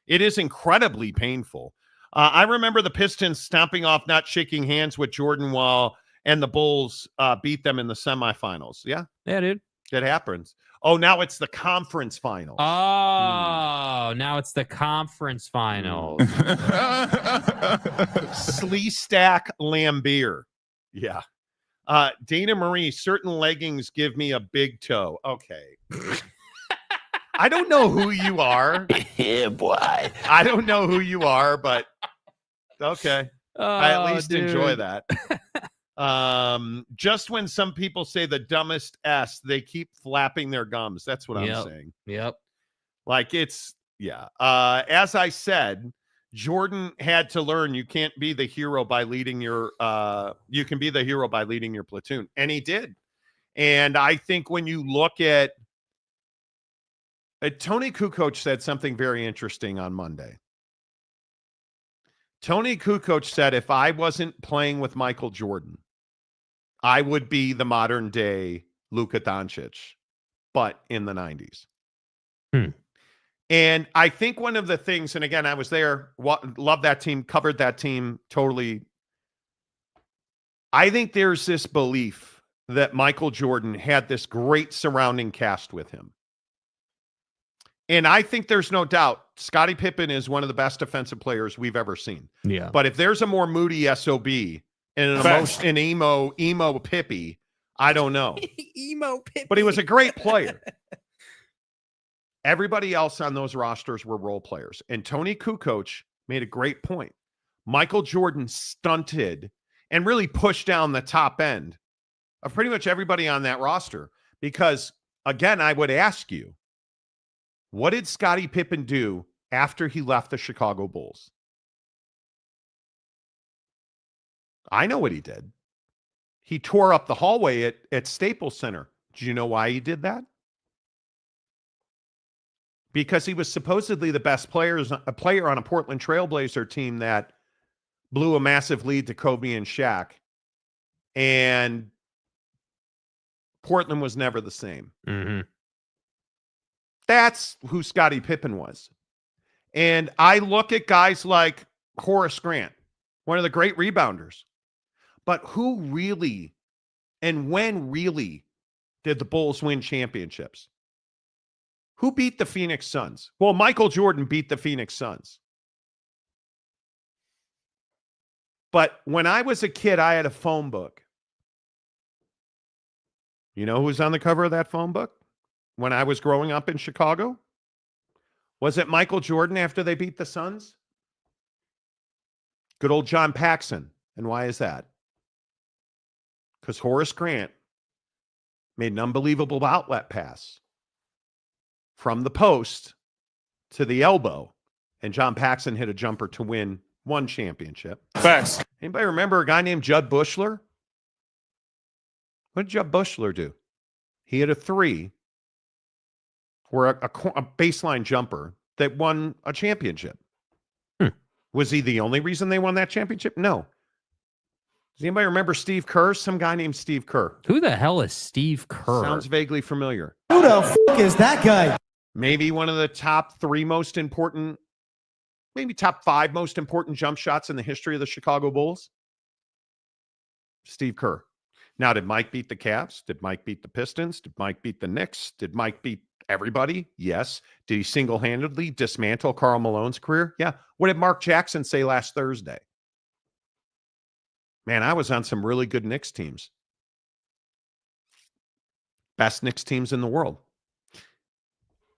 Speaker 3: It is incredibly painful. I remember the Pistons stomping off, not shaking hands with Jordan and the Bulls beat them in the semifinals. Yeah,
Speaker 4: dude.
Speaker 3: That happens. Oh, now it's the conference finals.
Speaker 4: Now it's the conference finals.
Speaker 3: Sleestack Lambeer. Yeah. Dana Marie, certain leggings give me a big toe. Okay. I don't know who you are.
Speaker 1: Yeah, boy.
Speaker 3: I don't know who you are, but okay. I at least enjoy that. Just when some people say the dumbest S, they keep flapping their gums. That's what I'm saying.
Speaker 4: Yep.
Speaker 3: As I said, Jordan had to learn you can't be the hero by leading your you can be the hero by leading your platoon. And he did. And I think when you look at Tony Kukoc said something very interesting on Monday. Tony Kukoc said, if I wasn't playing with Michael Jordan, I would be the modern day Luka Doncic, but in the 90s. And I think one of the things, and again, I was there, love that team, covered that team totally. I think there's this belief that Michael Jordan had this great surrounding cast with him. And I think there's no doubt Scottie Pippen is one of the best defensive players we've ever seen.
Speaker 4: Yeah.
Speaker 3: But if there's a more moody SOB and an emo Pippy, I don't know.
Speaker 4: Emo Pippy.
Speaker 3: But he was a great player. Everybody else on those rosters were role players. And Tony Kukoc made a great point. Michael Jordan stunted and really pushed down the top end of pretty much everybody on that roster. Because, again, I would ask you, what did Scottie Pippen do after he left the Chicago Bulls? I know what he did. He tore up the hallway at Staples Center. Do you know why he did that? Because he was supposedly the best player on a Portland Trailblazer team that blew a massive lead to Kobe and Shaq. And Portland was never the same.
Speaker 4: Mm-hmm.
Speaker 3: That's who Scottie Pippen was. And I look at guys like Horace Grant, one of the great rebounders. But who really and when really did the Bulls win championships? Who beat the Phoenix Suns? Well, Michael Jordan beat the Phoenix Suns. But when I was a kid, I had a phone book. You know who was on the cover of that phone book when I was growing up in Chicago? Was it Michael Jordan after they beat the Suns? Good old John Paxson. And why is that? Because Horace Grant made an unbelievable outlet pass from the post to the elbow, and John Paxson hit a jumper to win one championship.
Speaker 5: Facts.
Speaker 3: Anybody remember a guy named Judd Bushler? What did Judd Bushler do? He hit a three or a baseline jumper that won a championship. Was he the only reason they won that championship? No. Does anybody remember Steve Kerr? Some guy named Steve Kerr.
Speaker 4: Who the hell is Steve Kerr?
Speaker 3: Sounds vaguely familiar.
Speaker 5: Who the fuck is that guy?
Speaker 3: Maybe one of the top three most important, maybe top five most important jump shots in the history of the Chicago Bulls. Steve Kerr. Now, did Mike beat the Cavs? Did Mike beat the Pistons? Did Mike beat the Knicks? Did Mike beat everybody? Yes. Did he single-handedly dismantle Karl Malone's career? Yeah. What did Mark Jackson say last Thursday? Man, I was on some really good Knicks teams. Best Knicks teams in the world.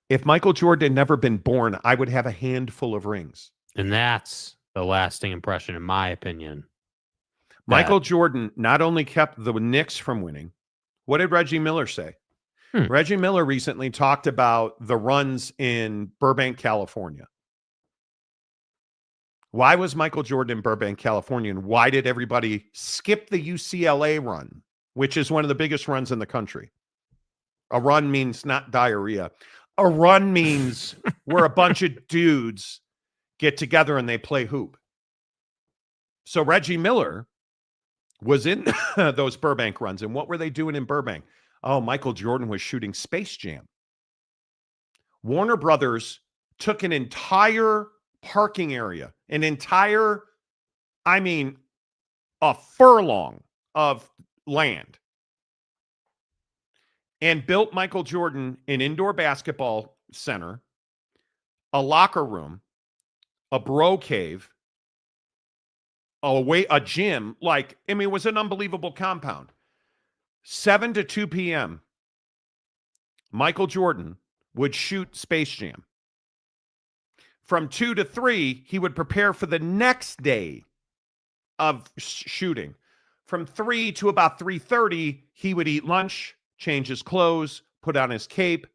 Speaker 3: If Michael Jordan had never been born, I would have a handful of rings.
Speaker 4: And that's the lasting impression, in my opinion.
Speaker 3: Michael Jordan not only kept the Knicks from winning. What did Reggie Miller say? Reggie Miller recently talked about the runs in Burbank, California. Why was Michael Jordan in Burbank, California? And why did everybody skip the UCLA run, which is one of the biggest runs in the country? A run means not diarrhea. A run means where a bunch of dudes get together and they play hoop. So Reggie Miller was in those Burbank runs. And what were they doing in Burbank? Oh, Michael Jordan was shooting Space Jam. Warner Brothers took an entire parking area, a furlong of land, and built Michael Jordan an indoor basketball center, a locker room, a bro cave, a gym. It was an unbelievable compound. 7 to 2 p.m., Michael Jordan would shoot Space Jam. From 2 to 3, he would prepare for the next day of shooting. From 3 to about 3:30, he would eat lunch, change his clothes, put on his cape.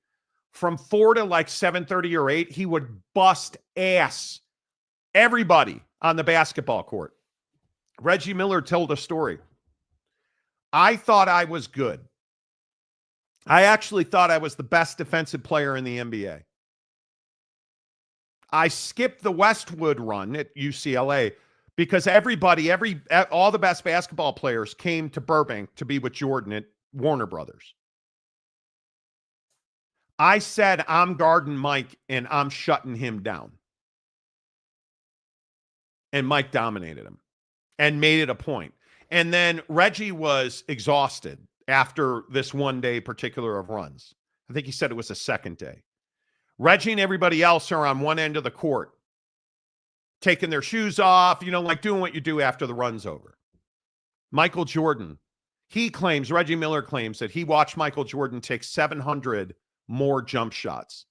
Speaker 3: From 4 to 7:30 or 8, he would bust ass everybody on the basketball court. Reggie Miller told a story. I thought I was good. I actually thought I was the best defensive player in the NBA. I skipped the Westwood run at UCLA, because all the best basketball players came to Burbank to be with Jordan at Warner Brothers. I said, I'm guarding Mike and I'm shutting him down. And Mike dominated him and made it a point. And then Reggie was exhausted after this one day particular of runs. I think he said it was the second day. Reggie and everybody else are on one end of the court, taking their shoes off, like doing what you do after the run's over. Michael Jordan, Reggie Miller claims that he watched Michael Jordan take 700 more jump shots.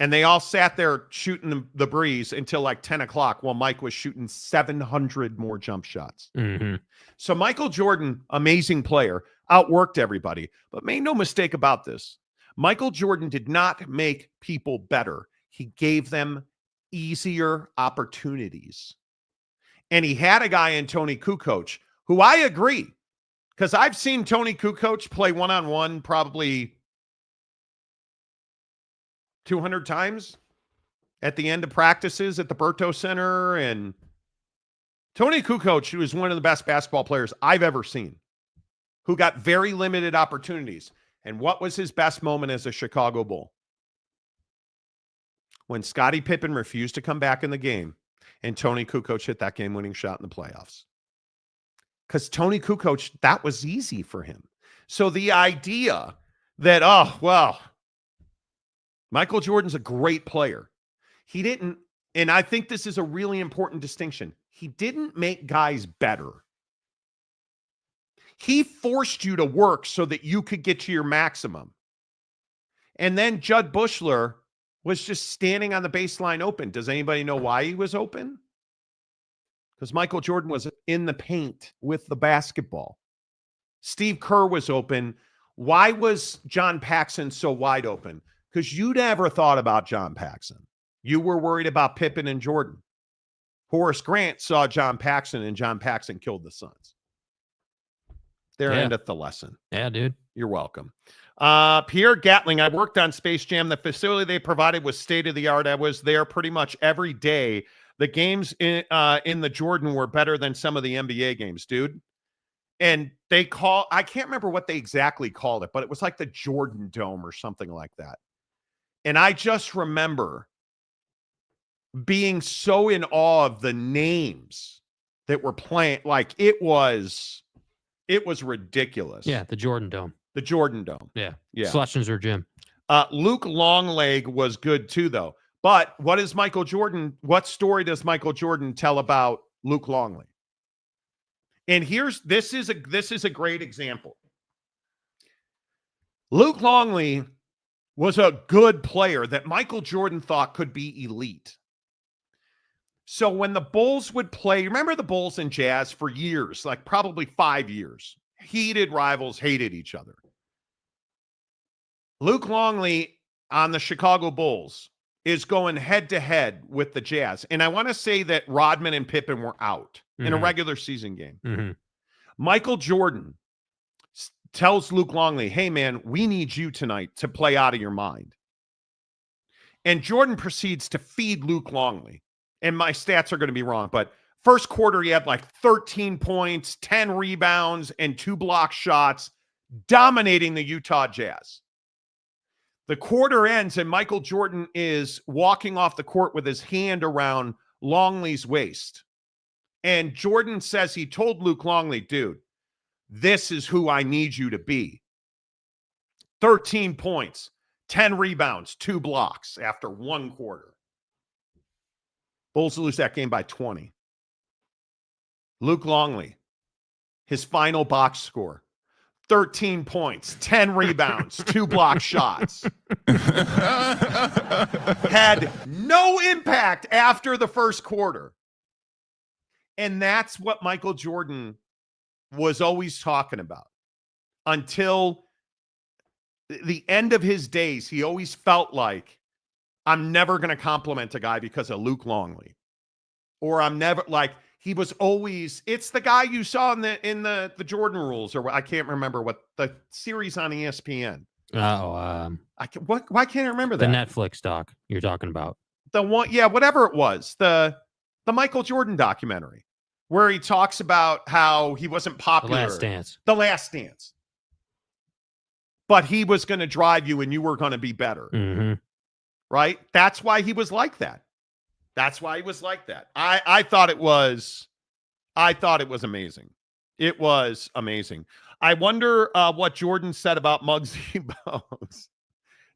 Speaker 3: And they all sat there shooting the breeze until like 10 o'clock while Mike was shooting 700 more jump shots.
Speaker 4: Mm-hmm.
Speaker 3: So Michael Jordan, amazing player, outworked everybody. But make no mistake about this. Michael Jordan did not make people better. He gave them easier opportunities. And he had a guy in Tony Kukoc, who I agree, because I've seen Tony Kukoc play one-on-one probably 200 times at the end of practices at the Berto Center. And Tony Kukoc, who is one of the best basketball players I've ever seen, who got very limited opportunities. And what was his best moment as a Chicago Bull? When Scottie Pippen refused to come back in the game and Tony Kukoc hit that game-winning shot in the playoffs. Because Tony Kukoc, that was easy for him. So the idea that, Michael Jordan's a great player. He didn't, and I think this is a really important distinction, he didn't make guys better. He forced you to work so that you could get to your maximum. And then Judd Bushler was just standing on the baseline open. Does anybody know why he was open? Because Michael Jordan was in the paint with the basketball. Steve Kerr was open. Why was John Paxson so wide open? Because you never thought about John Paxson. You were worried about Pippen and Jordan. Horace Grant saw John Paxson, and John Paxson killed the Suns. There endeth the lesson.
Speaker 4: Yeah, dude.
Speaker 3: You're welcome. Pierre Gatling, I worked on Space Jam. The facility they provided was state-of-the-art. I was there pretty much every day. The games in the Jordan were better than some of the NBA games, dude. And I can't remember what they exactly called it, but it was like the Jordan Dome or something like that. And I just remember being so in awe of the names that were playing. Like it was ridiculous.
Speaker 4: Yeah, the Jordan Dome.
Speaker 3: The Jordan Dome.
Speaker 4: Yeah.
Speaker 3: Yeah.
Speaker 4: Schlessinger's gym.
Speaker 3: Luke Longleg was good too, though. But what story does Michael Jordan tell about Luke Longley? And this is a great example. Luke Longley was a good player that Michael Jordan thought could be elite. So when the Bulls would play, remember the Bulls and Jazz for years, like probably 5 years, heated rivals, hated each other. Luke Longley on the Chicago Bulls is going head-to-head with the Jazz. And I want to say that Rodman and Pippen were out in a regular season game.
Speaker 4: Mm-hmm.
Speaker 3: Michael Jordan tells Luke Longley, hey, man, we need you tonight to play out of your mind. And Jordan proceeds to feed Luke Longley. And my stats are going to be wrong, but first quarter, he had like 13 points, 10 rebounds, and 2 block shots, dominating the Utah Jazz. The quarter ends, and Michael Jordan is walking off the court with his hand around Longley's waist. And Jordan says he told Luke Longley, dude, this is who I need you to be. 13 points, 10 rebounds, 2 blocks after 1 quarter. Bulls lose that game by 20. Luke Longley, his final box score, 13 points, 10 rebounds, 2 block shots. Had no impact after the first quarter. And that's what Michael Jordan was always talking about. Until the end of his days, he always felt like, I'm never going to compliment a guy because of Luke Longley. Or I'm never, like, he was always, it's the guy you saw in the Jordan Rules, or I can't remember what the series on ESPN. Why can't I remember that?
Speaker 4: The Netflix doc you're talking about.
Speaker 3: The one, yeah, whatever it was. The The Michael Jordan documentary, where he talks about how he wasn't popular. The Last Dance. But he was going to drive you and you were going to be better.
Speaker 4: Mm-hmm.
Speaker 3: Right? That's why he was like that. I thought it was amazing. It was amazing. I wonder what Jordan said about Muggsy Bogues.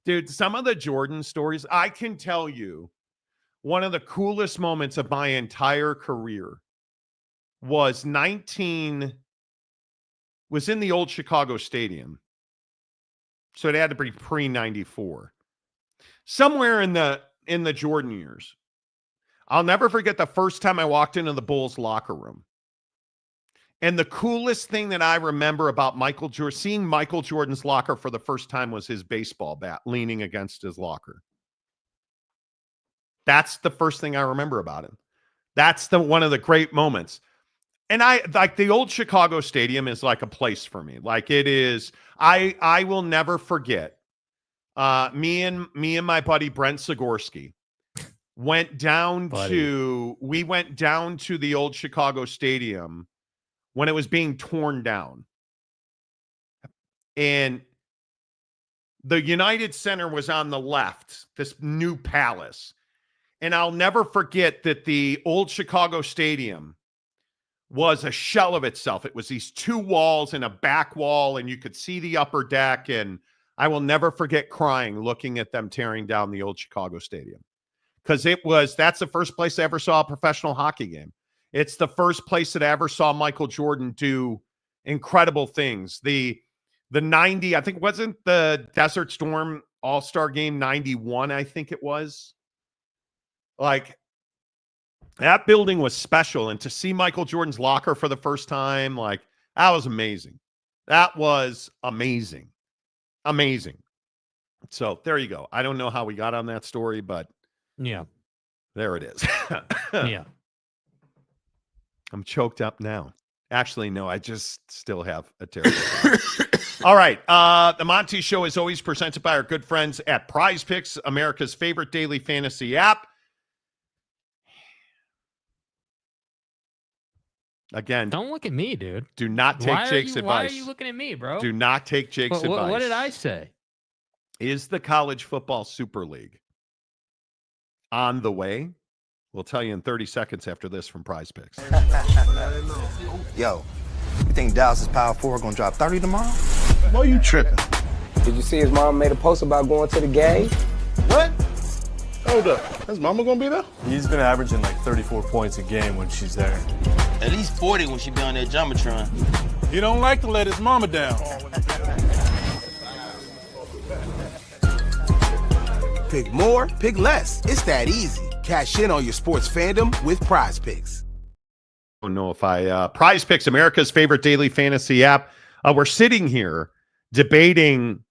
Speaker 3: Dude, some of the Jordan stories, I can tell you, one of the coolest moments of my entire career was in the old Chicago Stadium. So it had to be pre-94. Somewhere in the Jordan years. I'll never forget the first time I walked into the Bulls locker room. And the coolest thing that I remember about seeing Michael Jordan's locker for the first time was his baseball bat leaning against his locker. That's the first thing I remember about him. That's one of the great moments. And the old Chicago Stadium is like a place for me. Like it is, I will never forget. Me and my buddy Brent Zagorski went down to the old Chicago Stadium when it was being torn down. And the United Center was on the left, this new palace. And I'll never forget that the old Chicago Stadium was a shell of itself. It was these two walls and a back wall, and you could see the upper deck. And I will never forget crying looking at them tearing down the old Chicago Stadium. Because that's the first place I ever saw a professional hockey game. It's the first place that I ever saw Michael Jordan do incredible things. The 90, I think, wasn't the Desert Storm All-Star Game 91, I think it was. Like, that building was special. And to see Michael Jordan's locker for the first time, like, that was amazing. That was amazing. Amazing. So there you go. I don't know how we got on that story, but
Speaker 4: yeah,
Speaker 3: there it is.
Speaker 4: Yeah.
Speaker 3: I'm choked up now. Actually, no, I just still have a terrible time. All right. The Monty Show is always presented by our good friends at Prize Picks, America's favorite daily fantasy app. Again,
Speaker 4: don't look at me, dude.
Speaker 3: Do not take Jake's advice.
Speaker 4: Why are you looking at me, bro?
Speaker 3: Do not take Jake's advice.
Speaker 4: What did I say?
Speaker 3: Is the College Football Super League on the way? We'll tell you in 30 seconds after this from Prize Picks.
Speaker 7: Yo, you think Dallas' Power 4 gonna drop 30 tomorrow?
Speaker 8: Why you tripping?
Speaker 9: Did you see his mom made a post about going to the game?
Speaker 8: What? Hold up. His mama gonna be there?
Speaker 10: He's been averaging like 34 points a game when she's there.
Speaker 11: At least 40 when she be on that Jumbotron.
Speaker 8: He don't like to let his mama down.
Speaker 7: Pick more, pick less. It's that easy. Cash in on your sports fandom with Prize Picks.
Speaker 3: I don't know if Prize Picks, America's favorite daily fantasy app. We're sitting here debating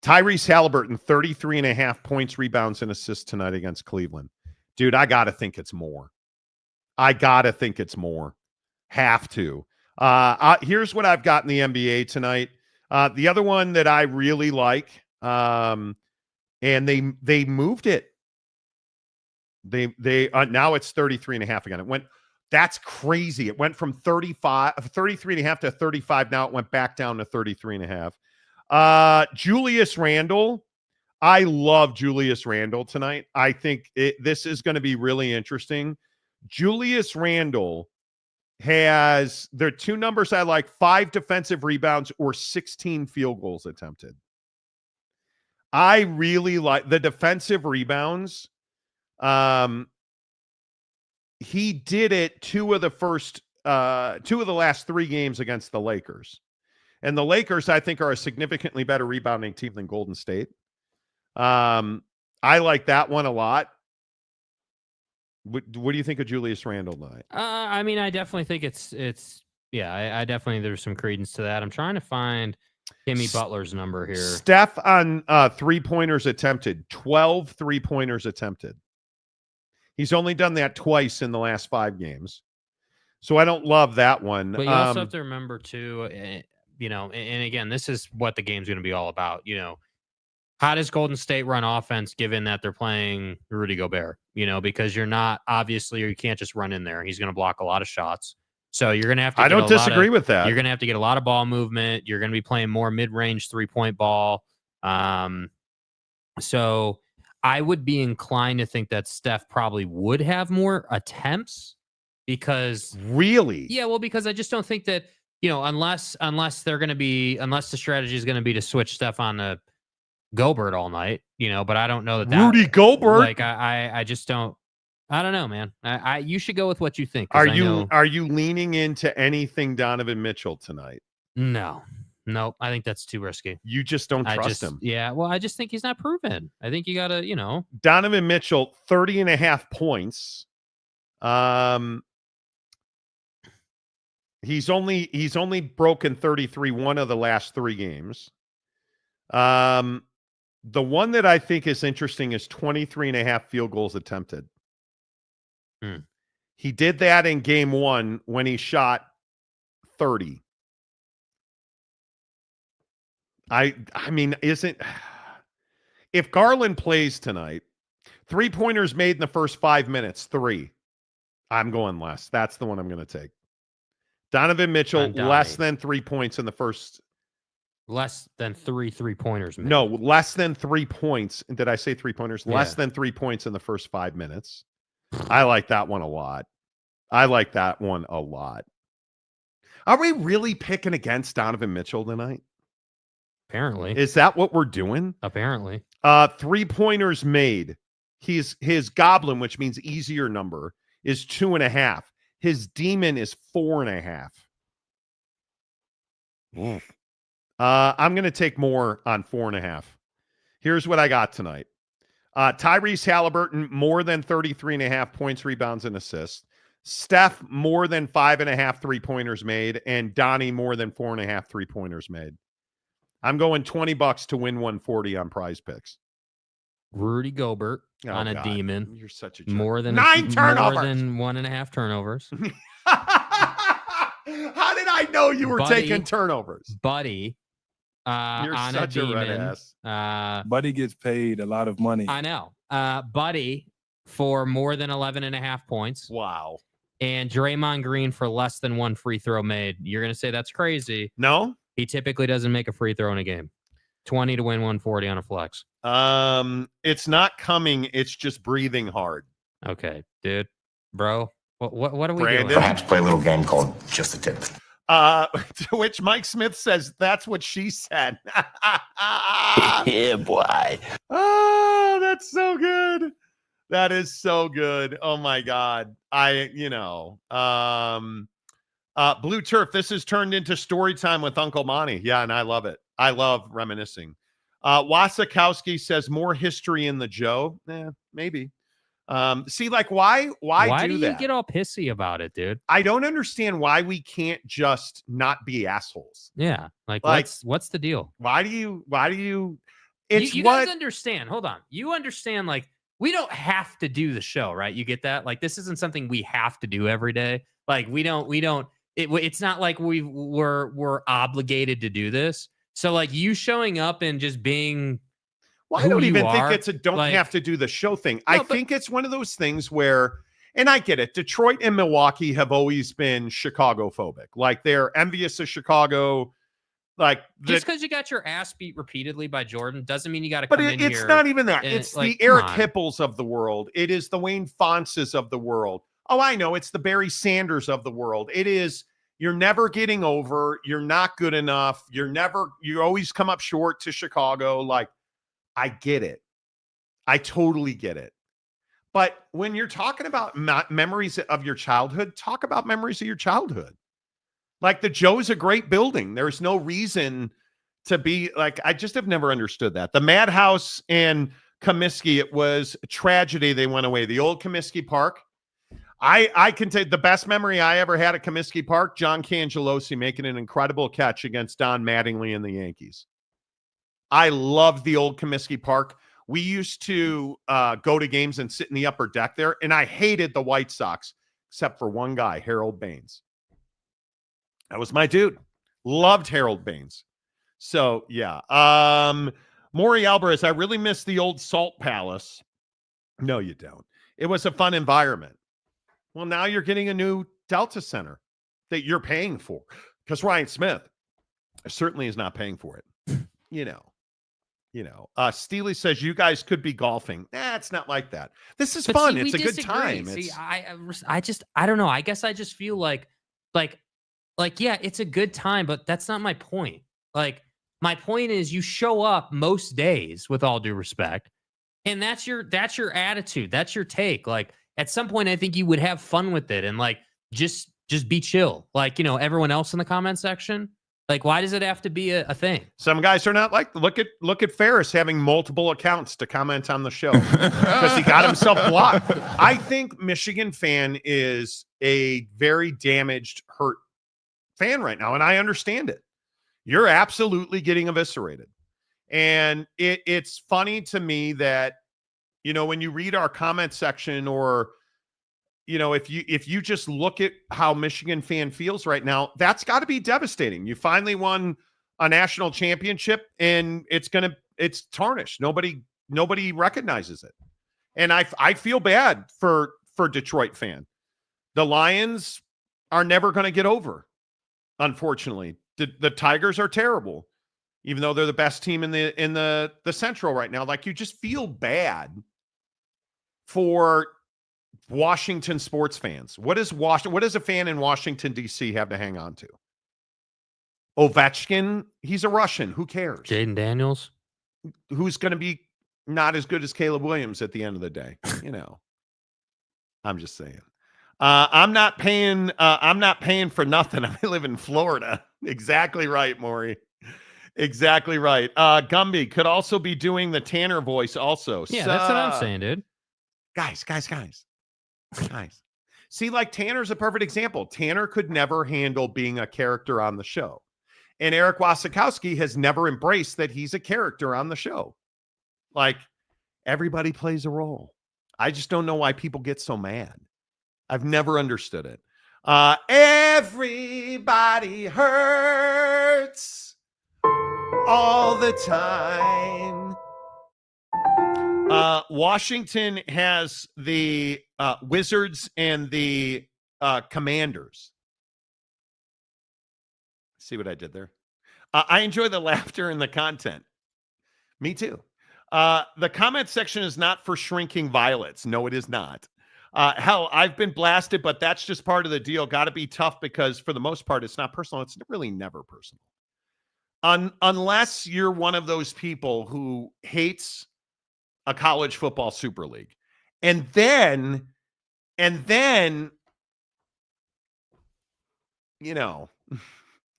Speaker 3: Tyrese Halliburton, 33.5 points, rebounds, and assists tonight against Cleveland. Dude, I got to think it's more. Have to. Here's what I've got in the NBA tonight. The other one that I really like, and they moved it. They now it's 33.5 again. That's crazy. It went from 33.5 to 35. Now it went back down to 33.5. Julius Randle. I love Julius Randle tonight. I think this is going to be really interesting. Julius Randle has their two numbers I like: 5 defensive rebounds or 16 field goals attempted. I really like the defensive rebounds. He did it two of the last 3 games against the Lakers. And the Lakers, I think, are a significantly better rebounding team than Golden State. I like that one a lot. What do you think of Julius Randle tonight?
Speaker 4: I mean, I definitely think it's I definitely, there's some credence to that. I'm trying to find Jimmy Butler's number here.
Speaker 3: Steph on 3-pointers attempted, 12 3-pointers attempted. He's only done that twice in the last 5 games. So I don't love that one.
Speaker 4: But you also have to remember too, and again, this is what the game's going to be all about. how does Golden State run offense given that they're playing Rudy Gobert? Because you're not, obviously, or you can't just run in there. He's going to block a lot of shots. So you're going to have to
Speaker 3: I don't disagree with that.
Speaker 4: You're going to have to get a lot of ball movement. You're going to be playing more mid-range three-point ball. So I would be inclined to think that Steph probably would have more attempts because
Speaker 3: really,
Speaker 4: because I just don't think that, unless the strategy is going to be to switch Steph on to Gobert all night, but I don't know that
Speaker 3: Rudy Gobert.
Speaker 4: Like I just don't. I don't know, man. You should go with what you think.
Speaker 3: Are you leaning into anything Donovan Mitchell tonight?
Speaker 4: No. Nope. I think that's too risky.
Speaker 3: You just don't trust him.
Speaker 4: Yeah. Well, I just think he's not proven. I think you got to,
Speaker 3: Donovan Mitchell, 30.5 points. He's only broken 33 one of the last 3 games. The one that I think is interesting is 23.5 field goals attempted. He did that in game 1 when he shot 30. I mean, if Garland plays tonight, 3-pointers made in the first 5 minutes, 3. I'm going less. That's the one I'm going to take. Donovan Mitchell, less than 3 points in the first.
Speaker 4: Less than 3-3-pointers.
Speaker 3: No, less than 3 points. Did I say 3-pointers? Yeah. Less than 3 points in the first 5 minutes. I like that one a lot. Are we really picking against Donovan Mitchell tonight?
Speaker 4: Apparently.
Speaker 3: Is that what we're doing?
Speaker 4: Apparently.
Speaker 3: 3-pointers made. His goblin, which means easier number, is 2.5. His demon is 4.5. I'm going to take more on 4.5. Here's what I got tonight. Tyrese Halliburton, more than 33.5 points, rebounds, and assists. Steph, more than 5.5 3-pointers made. And Donnie, more than 4.5 3-pointers made. I'm going $20 to win 140 on Prize Picks.
Speaker 4: Rudy Gobert on a demon.
Speaker 3: You're such a jerk.
Speaker 4: More than
Speaker 3: 9 turnovers.
Speaker 4: More than 1.5 turnovers.
Speaker 3: How did I know you were taking turnovers?
Speaker 4: Buddy.
Speaker 3: You're
Speaker 4: on
Speaker 3: such
Speaker 4: a demon.
Speaker 3: Red ass.
Speaker 10: Buddy gets paid a lot of money.
Speaker 4: I know. Buddy for more than 11.5 points.
Speaker 3: Wow.
Speaker 4: And Draymond Green for less than 1 free throw made. You're going to say that's crazy.
Speaker 3: No.
Speaker 4: He typically doesn't make a free throw in a game. 20 to win 140 on a flex.
Speaker 3: It's not coming. It's just breathing hard.
Speaker 4: Okay, dude. Bro, what are we doing?
Speaker 12: Perhaps play a little game called Just a Tip.
Speaker 3: To which Mike Smith says, that's what she said.
Speaker 12: Yeah, boy.
Speaker 3: Oh, that's so good. That is so good. Oh my God. Blue Turf, this has turned into story time with Uncle Monty. Yeah, and I love it. I love reminiscing. Wasikowski says more history in the Joe. Maybe. See, like, why do
Speaker 4: you
Speaker 3: that?
Speaker 4: Get all pissy about it, dude?
Speaker 3: I don't understand why we can't just not be assholes.
Speaker 4: Yeah. Like what's the deal?
Speaker 3: Why do you
Speaker 4: you guys understand? Hold on. You understand, like, we don't have to do the show, right? You get that? Like, this isn't something we have to do every day. Like, it's not like we're obligated to do this. So, like, you showing up and just being
Speaker 3: Well, I don't even think it's a don't have to do the show thing. I think it's one of those things where, and I get it, Detroit and Milwaukee have always been Chicago phobic. Like, they're envious of Chicago. Like,
Speaker 4: just because you got your ass beat repeatedly by Jordan doesn't mean you got to come in here.
Speaker 3: But it's not even that. It's the Eric Hipples of the world. It is the Wayne Fonses of the world. Oh, I know. It's the Barry Sanders of the world. It is, you're never getting over. You're not good enough. You always come up short to Chicago. Like, I get it. I totally get it. But when you're talking about memories of your childhood, talk about memories of your childhood. Like, the Joe's a great building. There's no reason to be like, I just have never understood that. The Madhouse and Comiskey, it was a tragedy they went away. The old Comiskey Park. I can take the best memory I ever had at Comiskey Park, John Cangelosi making an incredible catch against Don Mattingly and the Yankees. I loved the old Comiskey Park. We used to go to games and sit in the upper deck there, and I hated the White Sox, except for one guy, Harold Baines. That was my dude. Loved Harold Baines. So, yeah. Maury Alvarez, I really miss the old Salt Palace. No, you don't. It was a fun environment. Well, now you're getting a new Delta Center that you're paying for because Ryan Smith certainly is not paying for it. Steely says you guys could be golfing. It's not like that. This is fun. It's a good time.
Speaker 4: See, I don't know. I guess I just feel like, yeah, it's a good time, but that's not my point. Like, my point is you show up most days, with all due respect, and that's your attitude. That's your take. Like, at some point, I think you would have fun with it and like just be chill. Like, everyone else in the comment section. Like, why does it have to be a thing?
Speaker 3: Some guys are not like, look at Ferris having multiple accounts to comment on the show because he got himself blocked. I think Michigan fan is a very damaged, hurt fan right now, and I understand it. You're absolutely getting eviscerated. And it's funny to me that, when you read our comment section or, if you just look at how Michigan fan feels right now, that's got to be devastating. You finally won a national championship and it's tarnished. Nobody recognizes it. And I feel bad for Detroit fan. The Lions are never going to get over, unfortunately. The Tigers are terrible, even though they're the best team in the Central right now. Like, you just feel bad for Washington sports fans. What does a fan in Washington, D.C. have to hang on to? Ovechkin, he's a Russian. Who cares?
Speaker 4: Jaden Daniels,
Speaker 3: who's going to be not as good as Caleb Williams at the end of the day. I'm just saying. I'm not paying for nothing. I live in Florida. Exactly right, Maury. Exactly right. Gumby could also be doing the Tanner voice also.
Speaker 4: Yeah, that's what I'm saying, dude.
Speaker 3: Guys. See, like, Tanner's a perfect example. Tanner could never handle being a character on the show. And Eric Wasikowski has never embraced that he's a character on the show. Like, everybody plays a role. I just don't know why people get so mad. I've never understood it. Everybody hurts all the time. Washington has the Wizards and the Commanders. See what I did there? I enjoy the laughter and the content. Me too. The comment section is not for shrinking violets. No, it is not. Hell, I've been blasted, but that's just part of the deal. Got to be tough because for the most part, it's not personal. It's really never personal. Unless you're one of those people who hates a college football Super League. And then,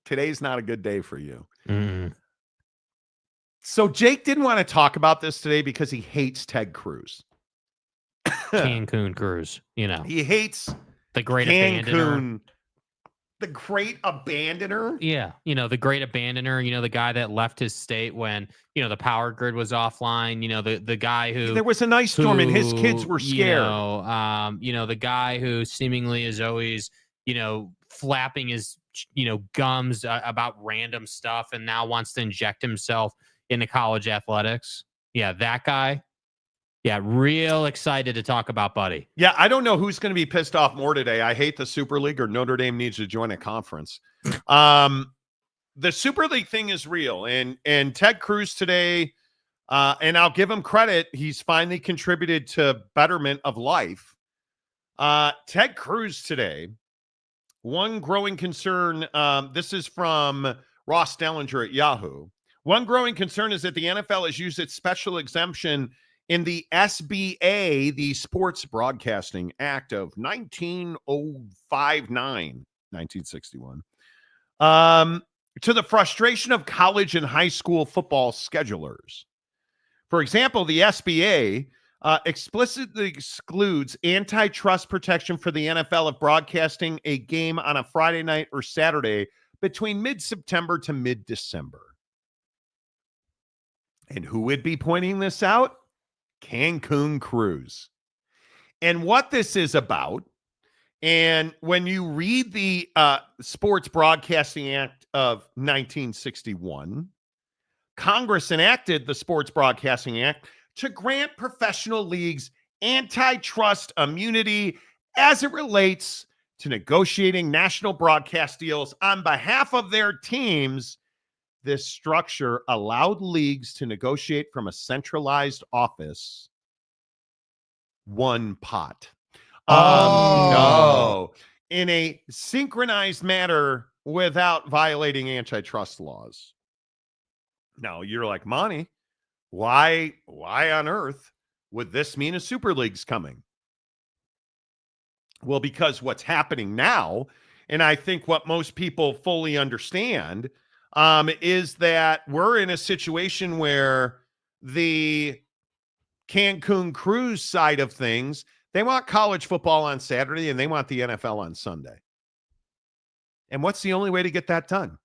Speaker 3: today's not a good day for you.
Speaker 4: Mm.
Speaker 3: So Jake didn't want to talk about this today because he hates Ted Cruz.
Speaker 4: Cancun Cruz,
Speaker 3: He hates
Speaker 4: the great
Speaker 3: Cancun,
Speaker 4: abandoner.
Speaker 3: the great abandoner.
Speaker 4: Yeah, the great abandoner. The guy that left his state when the power grid was offline. The guy who
Speaker 3: there was an ice storm and his kids were scared.
Speaker 4: The guy who seemingly is always flapping his gums about random stuff and now wants to inject himself into college athletics. Yeah, that guy. Yeah, real excited to talk about Buddy.
Speaker 3: Yeah, I don't know who's going to be pissed off more today. I hate the Super League or Notre Dame needs to join a conference. The Super League thing is real. And Ted Cruz today, and I'll give him credit, he's finally contributed to betterment of life. Ted Cruz today, one growing concern, this is from Ross Dellinger at Yahoo. One growing concern is that the NFL has used its special exemption in the SBA, the Sports Broadcasting Act of 1961, to the frustration of college and high school football schedulers. For example, the SBA explicitly excludes antitrust protection for the NFL of broadcasting a game on a Friday night or Saturday between mid-September to mid-December. And who would be pointing this out? Cancun Cruz. And what this is about, and when you read the Sports Broadcasting Act of 1961, Congress enacted the Sports Broadcasting Act to grant professional leagues antitrust immunity as it relates to negotiating national broadcast deals on behalf of their teams. This structure allowed leagues to negotiate from a centralized office, one pot. No, in a synchronized manner without violating antitrust laws. Now you're like, Monty, why on earth would this mean a Super League's coming? Well, because what's happening now, and I think what most people fully understand, is that we're in a situation where the Cancun cruise side of things, they want college football on Saturday and they want the NFL on Sunday. And what's the only way to get that done?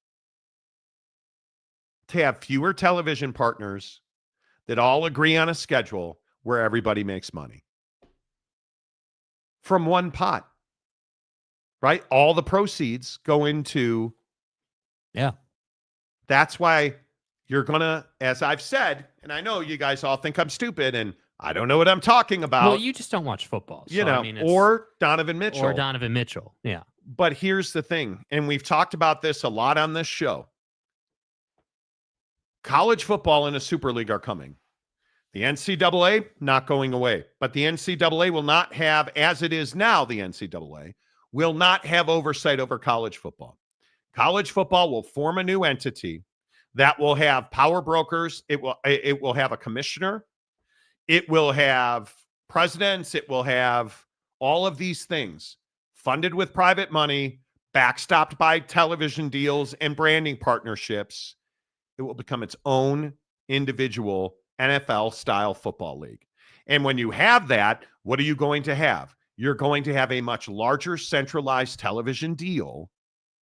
Speaker 3: To have fewer television partners that all agree on a schedule where everybody makes money from one pot, right? All the proceeds go into, that's why you're gonna, as I've said, and I know you guys all think I'm stupid and I don't know what I'm talking about.
Speaker 4: Well, you just don't watch football. So, I mean,
Speaker 3: or Donovan Mitchell.
Speaker 4: Yeah.
Speaker 3: But here's the thing, and we've talked about this a lot on this show. College football and a Super League are coming. The NCAA not going away, but the NCAA will not have, as it is now, the NCAA will not have oversight over college football. College football will form a new entity that will have power brokers. It will have a commissioner. It will have presidents. It will have all of these things funded with private money, backstopped by television deals and branding partnerships. It will become its own individual NFL-style football league. And when you have that, what are you going to have? You're going to have a much larger centralized television deal,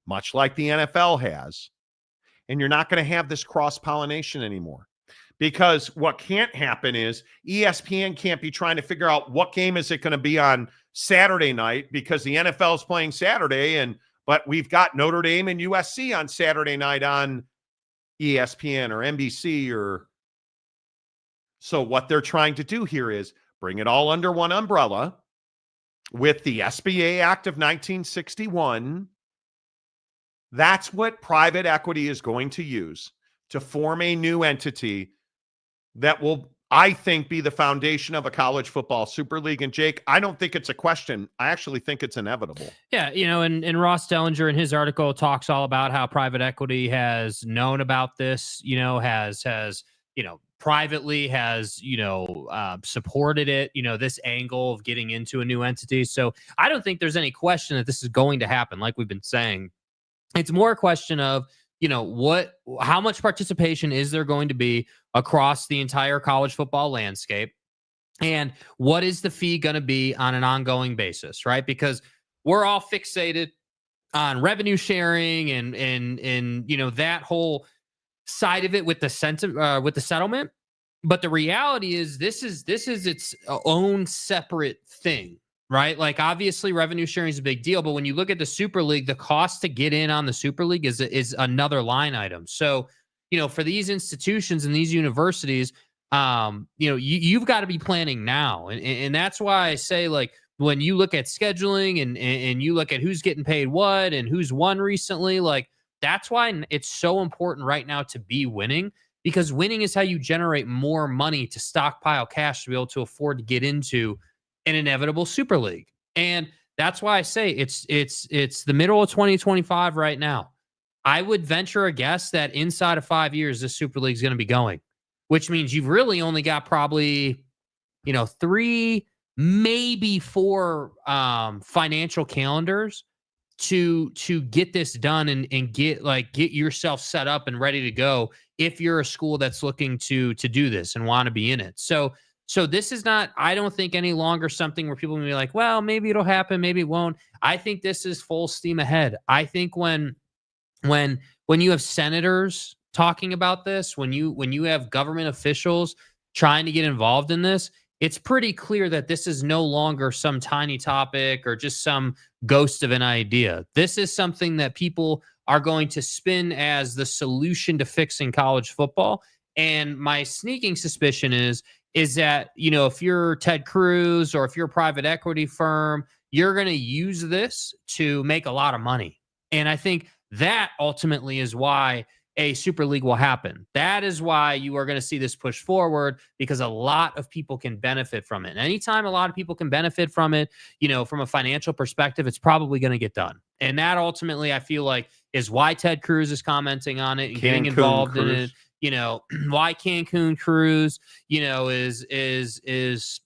Speaker 3: much like the NFL has. And you're not going to have this cross-pollination anymore. Because what can't happen is ESPN can't be trying to figure out what game is it going to be on Saturday night because the NFL is playing Saturday, but we've got Notre Dame and USC on Saturday night on ESPN or NBC So what they're trying to do here is bring it all under one umbrella with the SBA Act of 1961. That's what private equity is going to use to form a new entity that will, I think, be the foundation of a college football Super League. And Jake, I don't think it's a question. I actually think it's inevitable.
Speaker 4: Yeah, and Ross Dellinger in his article talks all about how private equity has known about this, has privately has, supported it, this angle of getting into a new entity. So I don't think there's any question that this is going to happen. Like we've been saying, it's more a question of, how much participation is there going to be across the entire college football landscape? And what is the fee going to be on an ongoing basis, right? Because we're all fixated on revenue sharing and that whole side of it with the settlement. But the reality is this is its own separate thing, right? Like obviously revenue sharing is a big deal, but when you look at the Super League, the cost to get in on the Super League is another line item. So, for these institutions and these universities, you've got to be planning now. And that's why I say, like, when you look at scheduling and you look at who's getting paid what and who's won recently, like, that's why it's so important right now to be winning, because winning is how you generate more money to stockpile cash to be able to afford to get into an inevitable Super League. And that's why I say it's the middle of 2025 right now. I would venture a guess that inside of 5 years, this Super League is going to be going, which means you've really only got probably, 3, maybe 4 financial calendars to get this done and get yourself set up and ready to go if you're a school that's looking to do this and want to be in it. So this is not, I don't think, any longer something where people will be like, well, maybe it'll happen, maybe it won't. I think this is full steam ahead. I think when you have senators talking about this, when you have government officials trying to get involved in this, it's pretty clear that this is no longer some tiny topic or just some ghost of an idea. This is something that people are going to spin as the solution to fixing college football. And my sneaking suspicion is that, if you're Ted Cruz or if you're a private equity firm, you're going to use this to make a lot of money. And I think that ultimately is why a Super League will happen. That is why you are going to see this push forward, because a lot of people can benefit from it. And anytime a lot of people can benefit from it, from a financial perspective, it's probably going to get done. And that ultimately, I feel like, is why Ted Cruz is commenting on it and getting involved in it. Why Cancun Cruz, is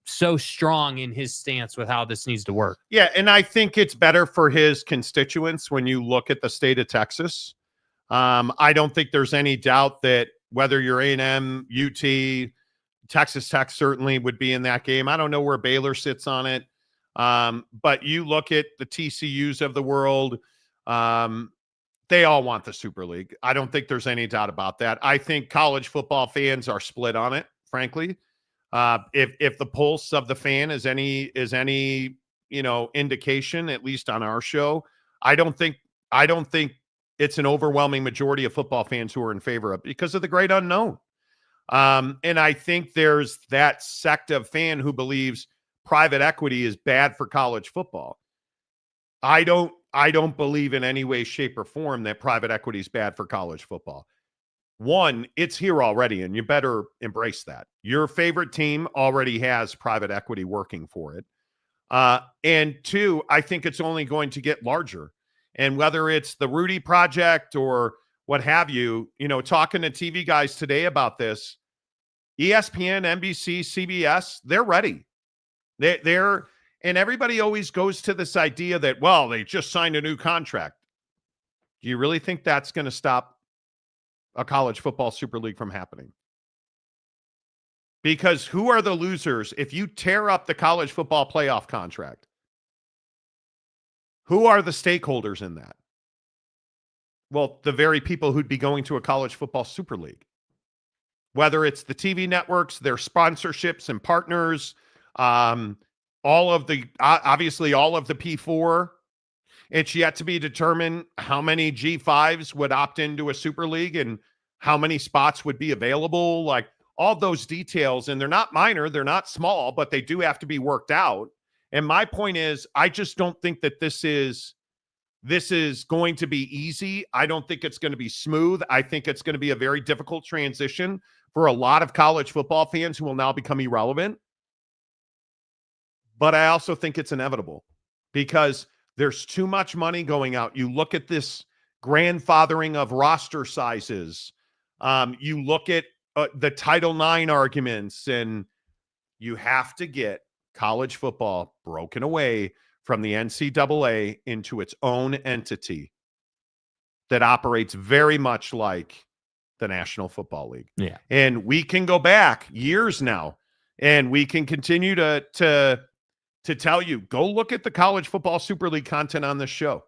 Speaker 4: so strong in his stance with how this needs to work.
Speaker 3: Yeah, and I think it's better for his constituents when you look at the state of Texas. I don't think there's any doubt that whether you're A&M, UT, Texas Tech certainly would be in that game. I don't know where Baylor sits on it. But you look at the TCUs of the world, they all want the Super League. I don't think there's any doubt about that. I think college football fans are split on it, frankly. If the pulse of the fan is any indication, at least on our show, I don't think it's an overwhelming majority of football fans who are in favor of it because of the great unknown. And I think there's that sect of fan who believes private equity is bad for college football. I don't believe in any way, shape, or form that private equity is bad for college football. One, it's here already, and you better embrace that. Your favorite team already has private equity working for it. And two, I think it's only going to get larger. And whether it's the Rudy Project or what have you, talking to TV guys today about this, ESPN, NBC, CBS, they're ready. They're and everybody always goes to this idea that, well, they just signed a new contract. Do you really think that's going to stop a college football Super League from happening? Because who are the losers if you tear up the college football playoff contract? Who are the stakeholders in that? Well, the very people who'd be going to a college football Super League. Whether it's the TV networks, their sponsorships and partners, obviously all of the P4. It's yet to be determined how many G5s would opt into a Super League and how many spots would be available. Like all those details, and they're not minor, they're not small, but they do have to be worked out. And my point is, I just don't think that this is going to be easy. I don't think it's going to be smooth. I think it's going to be a very difficult transition for a lot of college football fans who will now become irrelevant. But I also think it's inevitable because there's too much money going out. You look at this grandfathering of roster sizes. You look at the Title IX arguments, and you have to get college football broken away from the NCAA into its own entity that operates very much like the National Football League.
Speaker 4: Yeah.
Speaker 3: And we can go back years now, and we can continue to tell you, go look at the College Football Super League content on this show.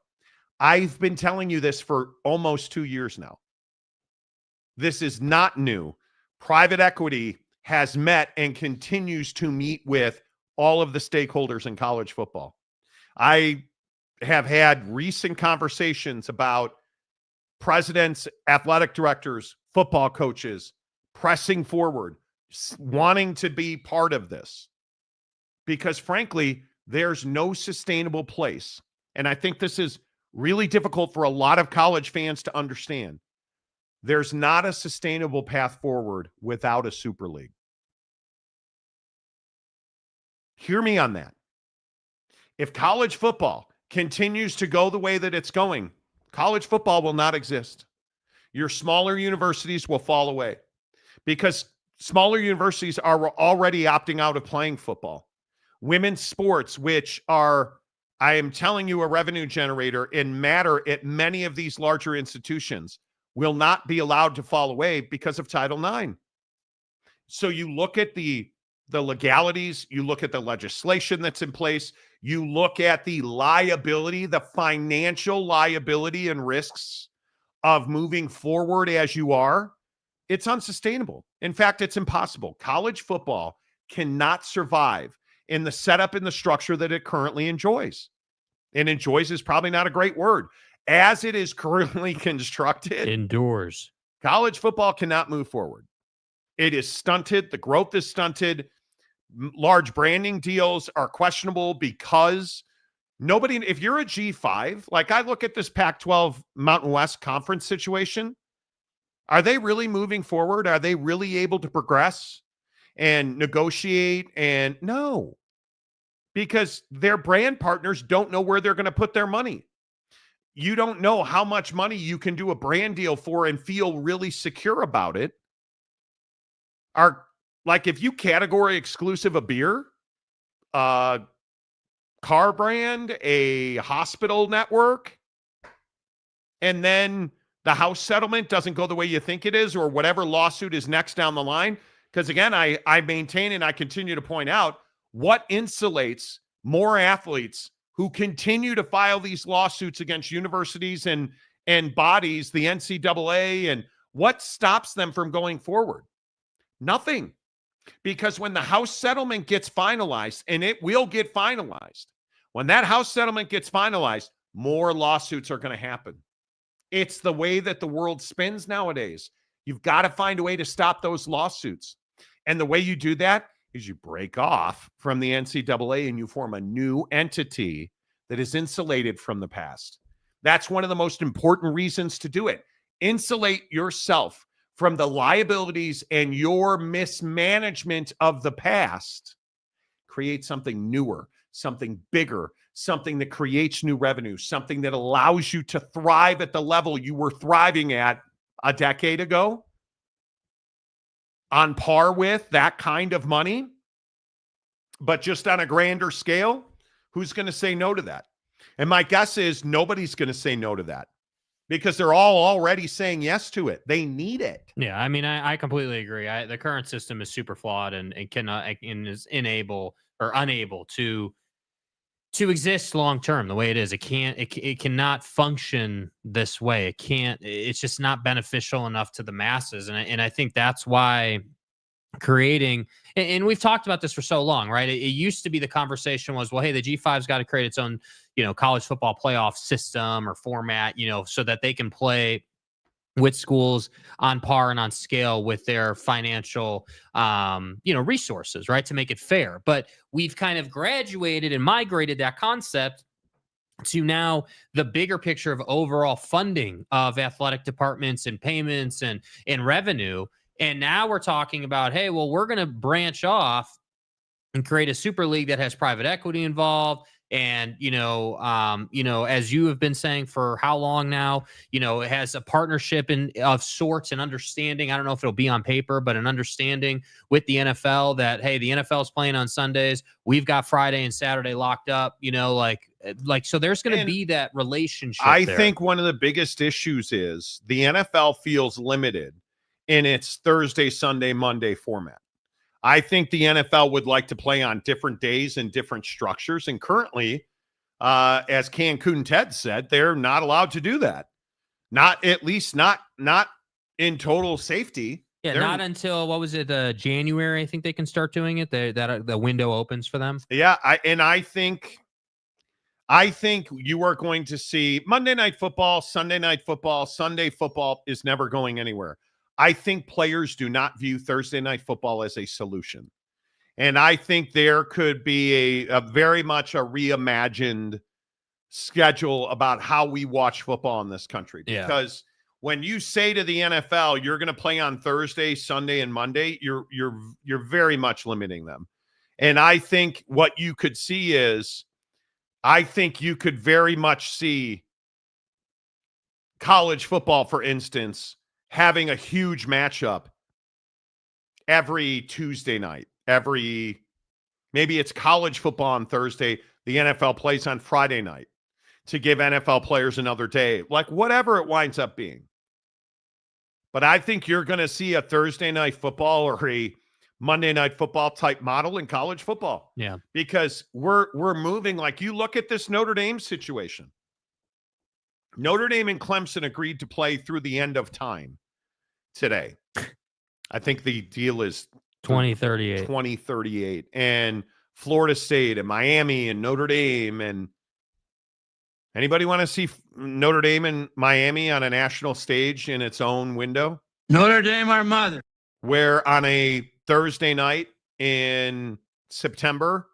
Speaker 3: I've been telling you this for almost 2 years now. This is not new. Private equity has met and continues to meet with all of the stakeholders in college football. I have had recent conversations about presidents, athletic directors, football coaches pressing forward, wanting to be part of this. Because frankly, there's no sustainable place. And I think this is really difficult for a lot of college fans to understand. There's not a sustainable path forward without a Super League. Hear me on that. If college football continues to go the way that it's going, college football will not exist. Your smaller universities will fall away because smaller universities are already opting out of playing football. Women's sports, which are, I am telling you, a revenue generator and matter at many of these larger institutions, will not be allowed to fall away because of Title IX. So you look at the legalities, you look at the legislation that's in place, you look at the liability, the financial liability and risks of moving forward as you are, it's unsustainable. In fact, it's impossible. College football cannot survive in the setup and the structure that it currently enjoys. And enjoys is probably not a great word. As it is currently constructed.
Speaker 4: Endures.
Speaker 3: College football cannot move forward. It is stunted. The growth is stunted. Large branding deals are questionable because nobody, if you're a G5, like I look at this Pac-12 Mountain West conference situation, are they really moving forward? Are they really able to progress and negotiate? And no, because their brand partners don't know where they're going to put their money. You don't know how much money you can do a brand deal for and feel really secure about it. Like if you category exclusive a beer, car brand, a hospital network, and then the house settlement doesn't go the way you think it is, or whatever lawsuit is next down the line. Because again, I maintain and I continue to point out what insulates more athletes who continue to file these lawsuits against universities and bodies, the NCAA, and what stops them from going forward? Nothing. Because when the house settlement gets finalized, and it will get finalized, when that house settlement gets finalized, more lawsuits are going to happen. It's the way that the world spins nowadays. You've got to find a way to stop those lawsuits. And the way you do that is you break off from the NCAA and you form a new entity that is insulated from the past. That's one of the most important reasons to do it. Insulate yourself from the liabilities and your mismanagement of the past. Create something newer, something bigger, something that creates new revenue, something that allows you to thrive at the level you were thriving at a decade ago, on par with that kind of money, but just on a grander scale. Who's going to say no to that? And my guess is nobody's going to say no to that because they're all already saying yes to it. They need it.
Speaker 4: Yeah, I mean, I completely agree. The current system is super flawed and cannot and is unable to exist long term the way it is. It cannot function this way. It's just not beneficial enough to the masses. And I think that's why creating, and we've talked about this for so long, right? It used to be the conversation was, well, hey, the G5's got to create its own, college football playoff system or format, so that they can play with schools on par and on scale with their financial, resources, right? To make it fair. But we've kind of graduated and migrated that concept to now the bigger picture of overall funding of athletic departments and payments and revenue. And now we're talking about, hey, well, we're going to branch off and create a super league that has private equity involved. And, as you have been saying for how long now, it has a partnership of sorts and understanding. I don't know if it'll be on paper, but an understanding with the NFL that, hey, the NFL is playing on Sundays. We've got Friday and Saturday locked up, so there's going to be that relationship.
Speaker 3: I think one of the biggest issues is the NFL feels limited in its Thursday, Sunday, Monday format. I think the NFL would like to play on different days and different structures. And currently, as Cancun Ted said, they're not allowed to do that. Not in total safety.
Speaker 4: Yeah, not until, what was it, January, I think they can start doing it. The window opens for them.
Speaker 3: Yeah, I think you are going to see Monday Night Football, Sunday Night Football, Sunday football is never going anywhere. I think players do not view Thursday Night Football as a solution. And I think there could be a very much a reimagined schedule about how we watch football in this country. Because when you say to the NFL, you're going to play on Thursday, Sunday, and Monday, you're very much limiting them. And I think what you could see is, I think you could very much see college football, for instance, having a huge matchup every Tuesday night. Maybe it's college football on Thursday. The NFL plays on Friday night to give NFL players another day, like whatever it winds up being. But I think you're going to see a Thursday night football or a Monday night football type model in college football.
Speaker 4: Yeah.
Speaker 3: Because we're moving, like you look at this Notre Dame situation. Notre Dame and Clemson agreed to play through the end of time today. I think the deal is 2038. And Florida State and Miami and Notre Dame. And anybody want to see Notre Dame and Miami on a national stage in its own window?
Speaker 13: Notre Dame, our mother.
Speaker 3: Where on a Thursday night in September,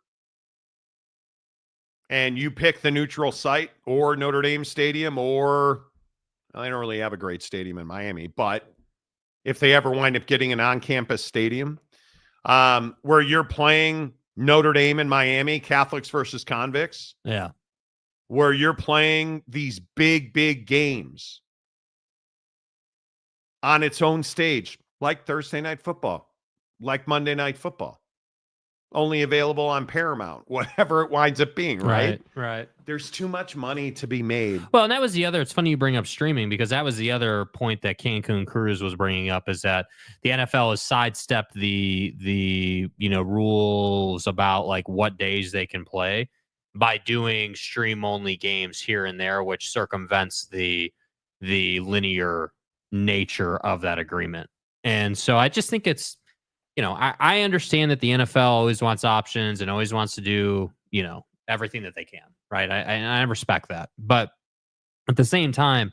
Speaker 3: and you pick the neutral site or Notre Dame Stadium, or well, they don't really have a great stadium in Miami, but if they ever wind up getting an on-campus stadium, where you're playing Notre Dame in Miami, Catholics versus convicts.
Speaker 4: Yeah.
Speaker 3: Where you're playing these big, big games on its own stage, like Thursday Night Football, like Monday Night Football, only available on Paramount, whatever it winds up being, right?
Speaker 4: Right.
Speaker 3: There's too much money to be made.
Speaker 4: Well, and that was the other, it's funny you bring up streaming, because that was the other point that Cancun Cruz was bringing up, is that the NFL has sidestepped the rules about like what days they can play by doing stream only games here and there, which circumvents the linear nature of that agreement. And so I just think it's, I understand that the NFL always wants options and always wants to do, everything that they can, right? I respect that. But at the same time,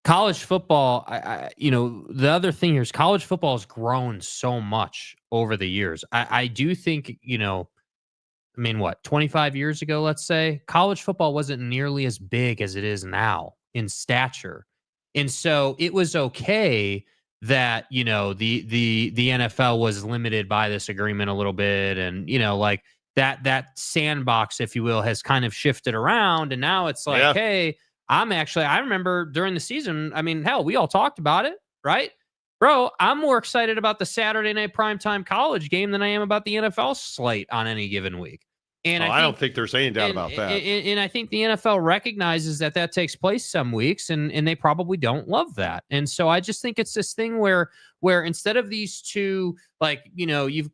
Speaker 4: college football, the other thing here is college football has grown so much over the years. I do think, 25 years ago, let's say, college football wasn't nearly as big as it is now in stature. And so it was okay that, the NFL was limited by this agreement a little bit. And, that sandbox, if you will, has kind of shifted around. And now it's like, hey, I remember during the season, hell, we all talked about it, right? Bro, I'm more excited about the Saturday night primetime college game than I am about the NFL slate on any given week. And I don't
Speaker 3: think there's any doubt about that.
Speaker 4: And I think the NFL recognizes that takes place some weeks, and they probably don't love that. And so I just think it's this thing where instead of these two, like, you've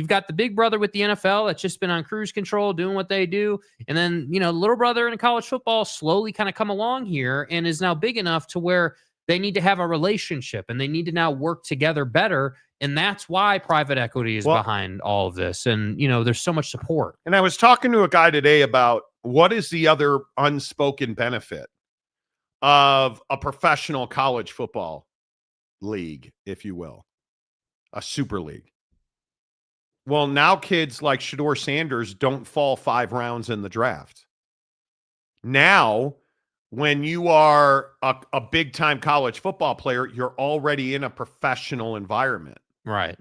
Speaker 4: got the big brother with the NFL that's just been on cruise control doing what they do, and then little brother in college football slowly kind of come along here and is now big enough to where they need to have a relationship and they need to now work together better. And that's why private equity is behind all of this. And, there's so much support.
Speaker 3: And I was talking to a guy today about what is the other unspoken benefit of a professional college football league, if you will, a super league. Well, now kids like Shedeur Sanders don't fall 5 rounds in the draft. Now, when you are a big-time college football player, you're already in a professional environment.
Speaker 4: Right.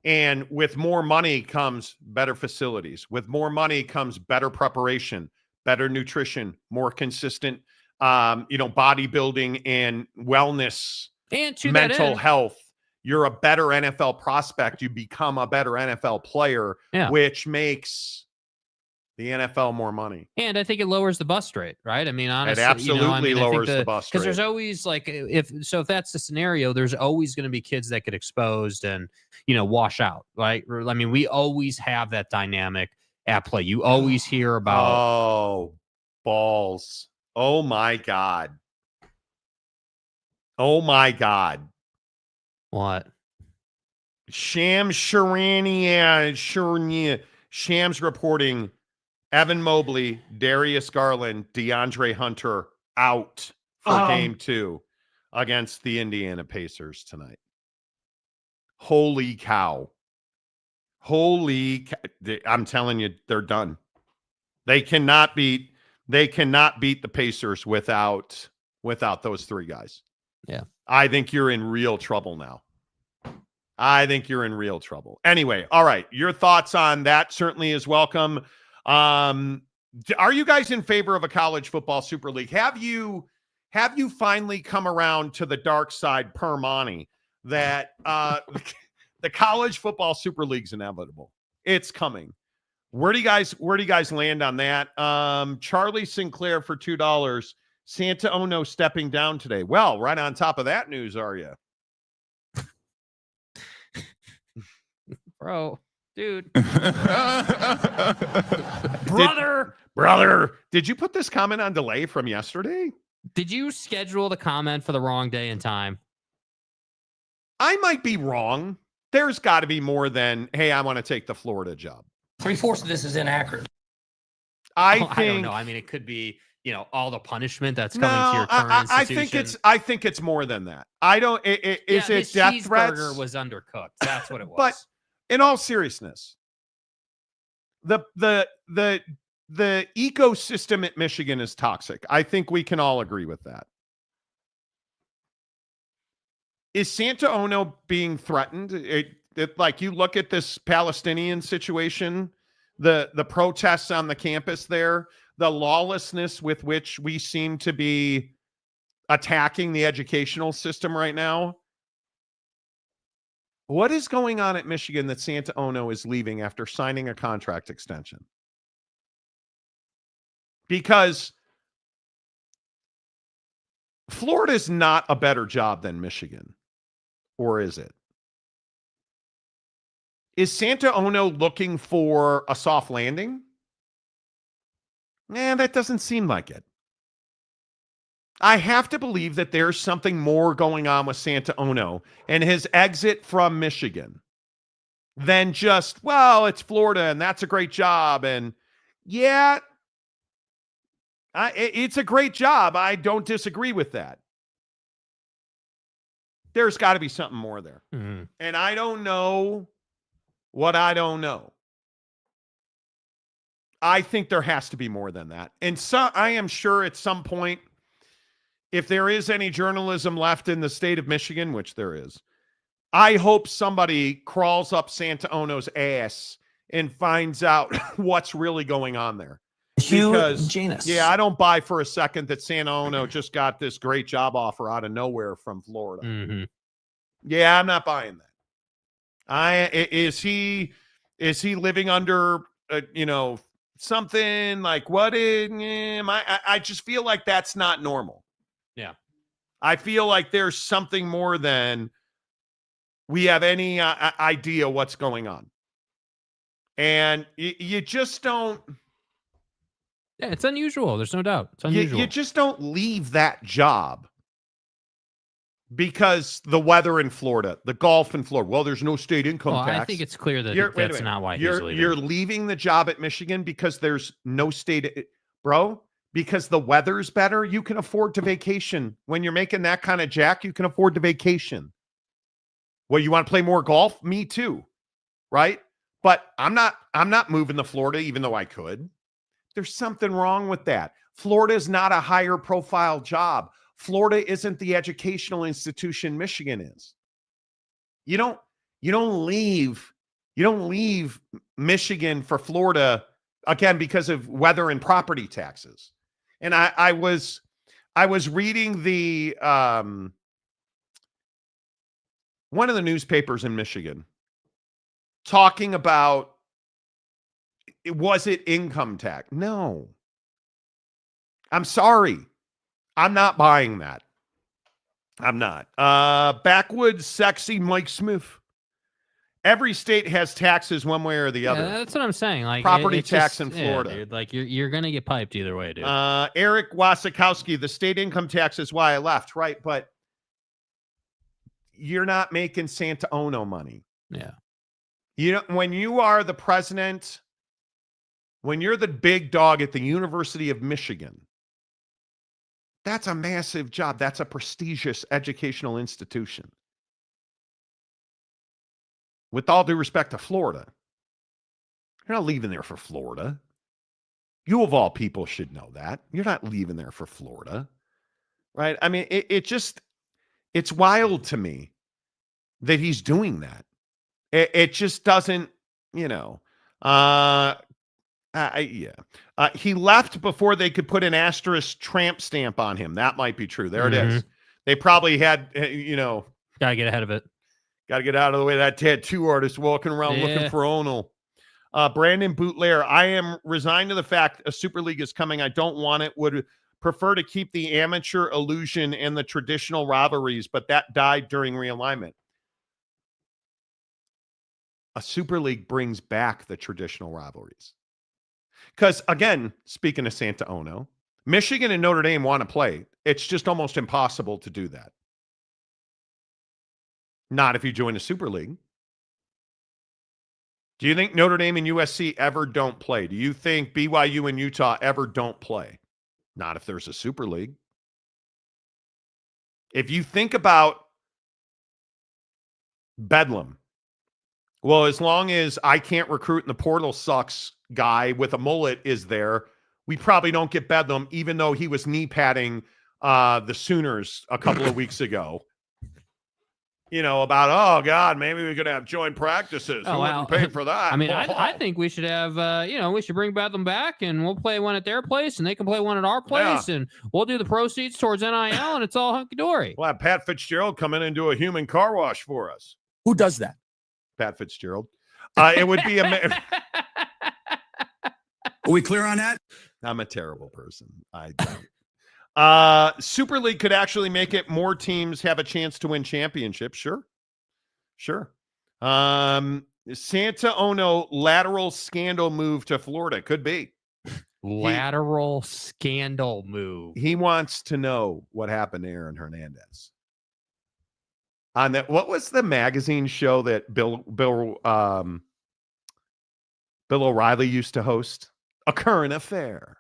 Speaker 3: And with more money comes better facilities. With more money comes better preparation, better nutrition, more consistent, bodybuilding and wellness,
Speaker 4: and to
Speaker 3: mental health. You're a better NFL prospect. You become a better NFL player, which makes the NFL more money.
Speaker 4: And I think it lowers the bust rate, right? Honestly,
Speaker 3: it absolutely lowers the bust rate.
Speaker 4: Because there's always if that's the scenario, there's always going to be kids that get exposed and, wash out, right? We always have that dynamic at play. You always hear about.
Speaker 3: Oh, balls. Oh my God. Oh my God.
Speaker 4: What?
Speaker 3: Shams reporting Evan Mobley, Darius Garland, DeAndre Hunter out for game 2 against the Indiana Pacers tonight. Holy cow. I'm telling you, they're done. They cannot beat the Pacers without those 3 guys.
Speaker 4: Yeah.
Speaker 3: I think you're in real trouble now. Anyway, all right. Your thoughts on that certainly is welcome. Are you guys in favor of a college football super league? Have you finally come around to the dark side, per Monty, that the college football super league's inevitable? It's coming. Where do you guys land on that? Charlie Sinclair for $2. Santa Ono stepping down today. Well, right on top of that news, are you?
Speaker 4: Bro, dude.
Speaker 3: Brother, did you put this comment on delay from yesterday?
Speaker 4: Did you schedule the comment for the wrong day and time?
Speaker 3: I might be wrong. There's got to be more than, hey, I want to take the Florida job.
Speaker 13: 3/4 of this is inaccurate.
Speaker 4: I don't know. It could be all the punishment that's coming to your current institution.
Speaker 3: I think it's more than that. I don't. Is it death threats?
Speaker 4: Cheeseburger was undercooked. That's what it was.
Speaker 3: But in all seriousness, the ecosystem at Michigan is toxic. I think we can all agree with that. Is Santa Ono being threatened? Like you look at this Palestinian situation, the protests on the campus there, the lawlessness with which we seem to be attacking the educational system right now. What is going on at Michigan that Santa Ono is leaving after signing a contract extension? Because Florida is not a better job than Michigan. Or is it? Is Santa Ono looking for a soft landing? That doesn't seem like it. I have to believe that there's something more going on with Santa Ono and his exit from Michigan than just, well, it's Florida and that's a great job. And yeah, it's a great job. I don't disagree with that. There's got to be something more there.
Speaker 4: Mm-hmm.
Speaker 3: And I don't know what I don't know. I think there has to be more than that. And so I am sure at some point, if there is any journalism left in the state of Michigan, which there is, I hope somebody crawls up Santa Ono's ass and finds out what's really going on there. Because,
Speaker 5: Janus.
Speaker 3: yeah, I don't buy for a second that Santa Ono just got this great job offer out of nowhere from Florida.
Speaker 4: Mm-hmm.
Speaker 3: Yeah, I'm not buying that. Is he living under something like what? I just feel like that's not normal.
Speaker 4: Yeah,
Speaker 3: I feel like there's something more than we have any idea what's going on, and you just don't.
Speaker 4: Yeah, it's unusual. There's no doubt. It's unusual.
Speaker 3: You just don't leave that job because the weather in Florida, the golf in Florida. Well, there's no state income tax.
Speaker 4: I think it's clear that that's not why he's leaving.
Speaker 3: You're leaving the job at Michigan because there's no state, bro. Because the weather's better, you can afford to vacation. When you're making that kind of jack, you can afford to vacation. Well, you want to play more golf? Me too, right? But I'm not moving to Florida, even though I could. There's something wrong with that. Florida is not a higher profile job. Florida isn't the educational institution Michigan is. You don't leave Michigan for Florida again because of weather and property taxes. And I was reading the one of the newspapers in Michigan talking about, was it income tax? No. I'm sorry. I'm not buying that. I'm not. Backwoods, sexy Mike Smith. Every state has taxes one way or the other.
Speaker 4: That's what I'm saying. Like
Speaker 3: property tax in Florida.
Speaker 4: Yeah, dude, like you're gonna get piped either way, dude.
Speaker 3: Eric Wasikowski, the state income tax is why I left, right? But you're not making Santa Ono money.
Speaker 4: Yeah.
Speaker 3: When you are the president, when you're the big dog at the University of Michigan, that's a massive job. That's a prestigious educational institution. With all due respect to Florida, you're not leaving there for Florida. You of all people should know that. You're not leaving there for Florida, right? I mean, it's wild to me that he's doing that. It just doesn't, he left before they could put an asterisk tramp stamp on him. That might be true. There it is. They probably had,
Speaker 4: gotta get ahead of it.
Speaker 3: Got to get out of the way of that tattoo artist walking around looking for Ono. Brandon Bootlair, I am resigned to the fact a Super League is coming. I don't want it. Would prefer to keep the amateur illusion and the traditional rivalries, but that died during realignment. A Super League brings back the traditional rivalries. Because, again, speaking of Santa Ono, Michigan and Notre Dame want to play. It's just almost impossible to do that. Not if you join a Super League. Do you think Notre Dame and USC ever don't play? Do you think BYU and Utah ever don't play? Not if there's a Super League. If you think about Bedlam, well, as long as I can't recruit and the portal sucks guy with a mullet is there, we probably don't get Bedlam, even though he was knee padding the Sooners a couple of weeks ago. About, oh, God, maybe we could have joint practices. Who wouldn't pay for that?
Speaker 4: I mean, I think we should have, we should bring Bedlam back, and we'll play one at their place, and they can play one at our place, and we'll do the proceeds towards NIL, and it's all hunky-dory.
Speaker 3: We'll have Pat Fitzgerald come in and do a human car wash for us.
Speaker 5: Who does that?
Speaker 3: Pat Fitzgerald. It would be
Speaker 5: Are we clear on that?
Speaker 3: I'm a terrible person. Super League could actually make it more teams have a chance to win championships. Sure. Santa Ono lateral scandal move to Florida. Could be.
Speaker 4: Lateral scandal move.
Speaker 3: He wants to know what happened to Aaron Hernandez. On that, what was the magazine show that Bill O'Reilly used to host? A Current Affair.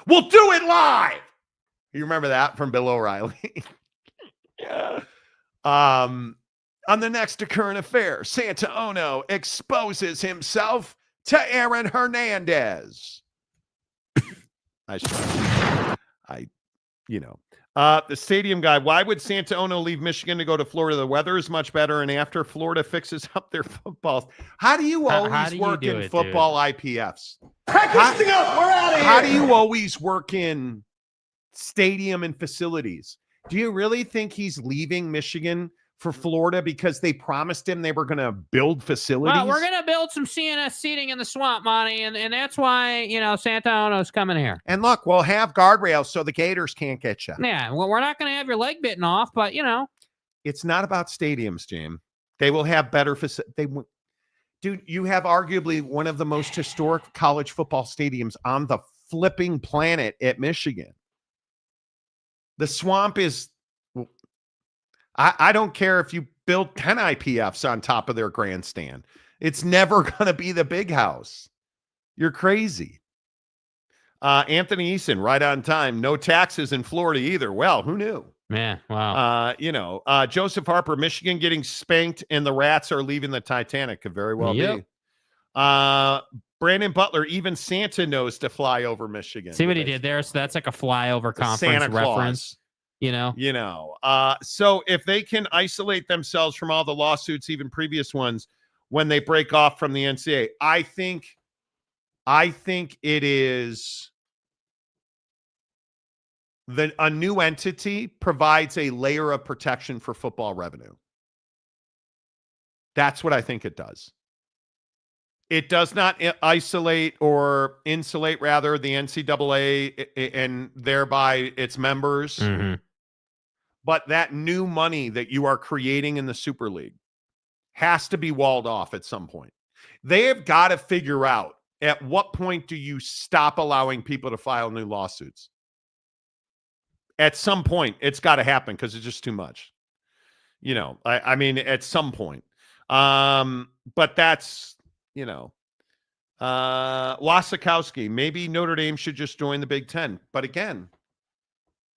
Speaker 3: We'll do it live. You remember that from Bill O'Reilly? Yeah. On the next A Current Affair, Santa Ono exposes himself to Aaron Hernandez. The stadium guy. Why would Santa Ono leave Michigan to go to Florida? The weather is much better, and after Florida fixes up their footballs, how do you always work in football IPFs?
Speaker 5: Practicing up. We're out of here.
Speaker 3: How do you always work in stadium and facilities? Do you really think he's leaving Michigan for Florida because they promised him they were going to build facilities?
Speaker 4: Well, we're going to build some CNS seating in the swamp, Monty, and that's why, Santa Ono's coming here.
Speaker 3: And look, we'll have guardrails so the Gators can't get you.
Speaker 4: Yeah, well, we're not going to have your leg bitten off, but,
Speaker 3: It's not about stadiums, James. They will have better facilities. Dude, you have arguably one of the most historic college football stadiums on the flipping planet at Michigan. The swamp is... I don't care if you build 10 IPFs on top of their grandstand. It's never going to be the big house. You're crazy. Anthony Eason, right on time. No taxes in Florida either. Well, who knew?
Speaker 4: Yeah, wow.
Speaker 3: Joseph Harper, Michigan getting spanked and the Rats are leaving the Titanic. Could very well be. Brandon Butler, even Santa knows to fly over Michigan.
Speaker 4: See what he did there? So that's like a flyover conference
Speaker 3: Santa
Speaker 4: reference.
Speaker 3: So if they can isolate themselves from all the lawsuits, even previous ones, when they break off from the NCAA, I think it is a new entity provides a layer of protection for football revenue. That's what I think it does. It does not isolate or insulate, rather, the NCAA and thereby its members.
Speaker 4: Mm-hmm.
Speaker 3: But that new money that you are creating in the Super League has to be walled off at some point. They have got to figure out at what point do you stop allowing people to file new lawsuits. At some point, it's got to happen because it's just too much. I mean, at some point. But that's, Wasikowski, maybe Notre Dame should just join the Big Ten. But again,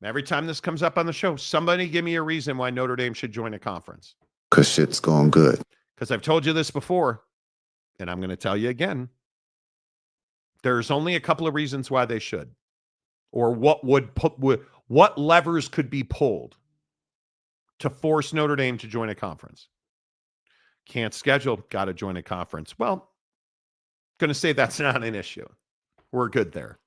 Speaker 3: every time this comes up on the show, somebody give me a reason why Notre Dame should join a conference.
Speaker 13: Because shit's going good.
Speaker 3: Because I've told you this before, and I'm going to tell you again. There's only a couple of reasons why they should. Or what levers could be pulled to force Notre Dame to join a conference. Can't schedule, got to join a conference. Well, going to say that's not an issue. We're good there.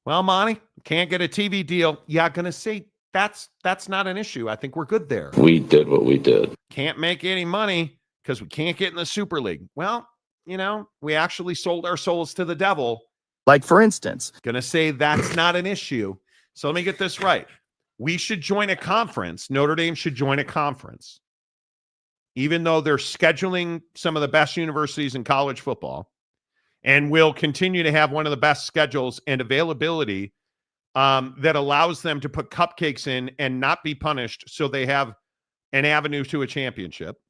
Speaker 3: Well, Monty, can't get a TV deal. Yeah, going to say that's not an issue. I think we're good there.
Speaker 14: We did what we did.
Speaker 3: Can't make any money because we can't get in the Super League. Well, we actually sold our souls to the devil.
Speaker 5: Like, for instance.
Speaker 3: Going to say that's not an issue. So let me get this right. We should join a conference. Notre Dame should join a conference. Even though they're scheduling some of the best universities in college football and will continue to have one of the best schedules and availability that allows them to put cupcakes in and not be punished so they have an avenue to a championship.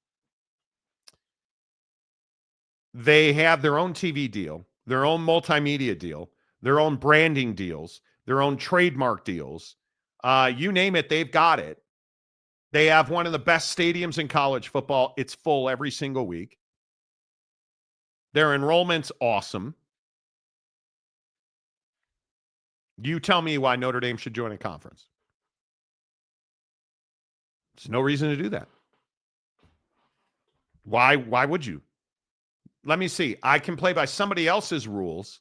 Speaker 3: They have their own TV deal, their own multimedia deal, their own branding deals. their own trademark deals. You name it, they've got it. They have one of the best stadiums in college football. It's full every single week. Their enrollment's awesome. You tell me why Notre Dame should join a conference. There's no reason to do that. Why would you? Let me see. I can play by somebody else's rules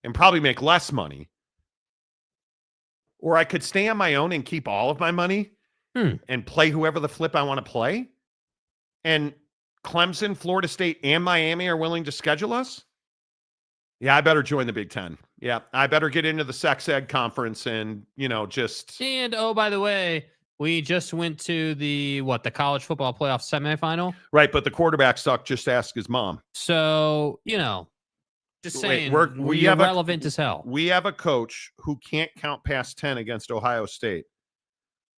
Speaker 3: and probably make less money. Or I could stay on my own and keep all of my money and play whoever the flip I want to play. And Clemson, Florida State, and Miami are willing to schedule us. Yeah, I better join the Big Ten. Yeah, I better get into the sex ed conference and, just.
Speaker 4: And, oh, by the way, we just went to the college football playoff semifinal.
Speaker 3: Right, but the quarterback sucked. Just ask his mom.
Speaker 4: So, just saying, we're relevant as hell.
Speaker 3: We have a coach who can't count past 10 against Ohio State.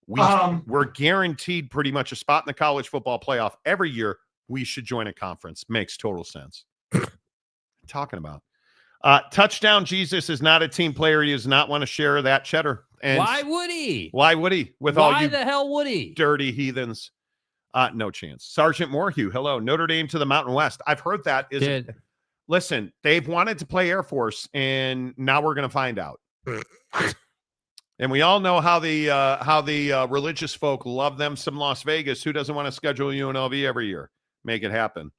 Speaker 3: We're guaranteed pretty much a spot in the college football playoff every year. We should join a conference. Makes total sense. Talking about. Touchdown Jesus is not a team player. He does not want to share that cheddar. And
Speaker 4: why would he?
Speaker 3: Why
Speaker 4: the hell would he?
Speaker 3: Dirty heathens. No chance. Sergeant Morhew, hello. Notre Dame to the Mountain West. I've heard that. Listen, they've wanted to play Air Force, and now we're going to find out. And we all know how the religious folk love them some Las Vegas. Who doesn't want to schedule UNLV every year? Make it happen.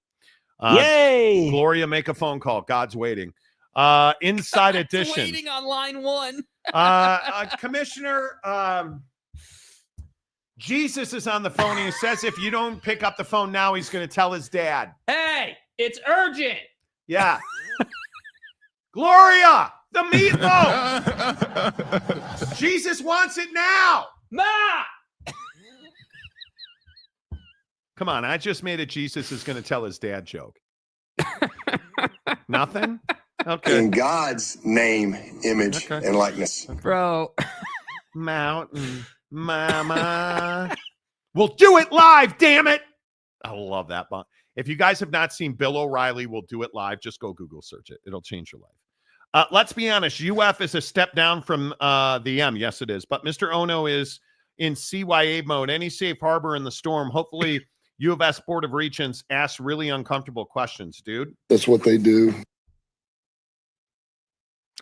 Speaker 5: Yay!
Speaker 3: Gloria, make a phone call. God's waiting. Inside Edition.
Speaker 4: Waiting on line 1.
Speaker 3: Commissioner, Jesus is on the phone. He says if you don't pick up the phone now, he's going to tell his dad.
Speaker 4: Hey, it's urgent.
Speaker 3: Yeah. Gloria, the meatloaf. Jesus wants it now.
Speaker 4: Ma!
Speaker 3: Come on, I just made a Jesus is going to tell his dad joke. Nothing? Okay.
Speaker 13: In God's name, image, and likeness.
Speaker 4: Bro.
Speaker 3: Mountain Mama. We'll do it live, damn it. I love that. If you guys have not seen Bill O'Reilly, We'll Do It Live, just go Google search it. It'll change your life. Let's be honest. UF is a step down from the M. Yes, it is. But Mr. Ono is in CYA mode. Any safe harbor in the storm. Hopefully, U of S Board of Regents asks really uncomfortable questions, dude.
Speaker 13: That's what they do.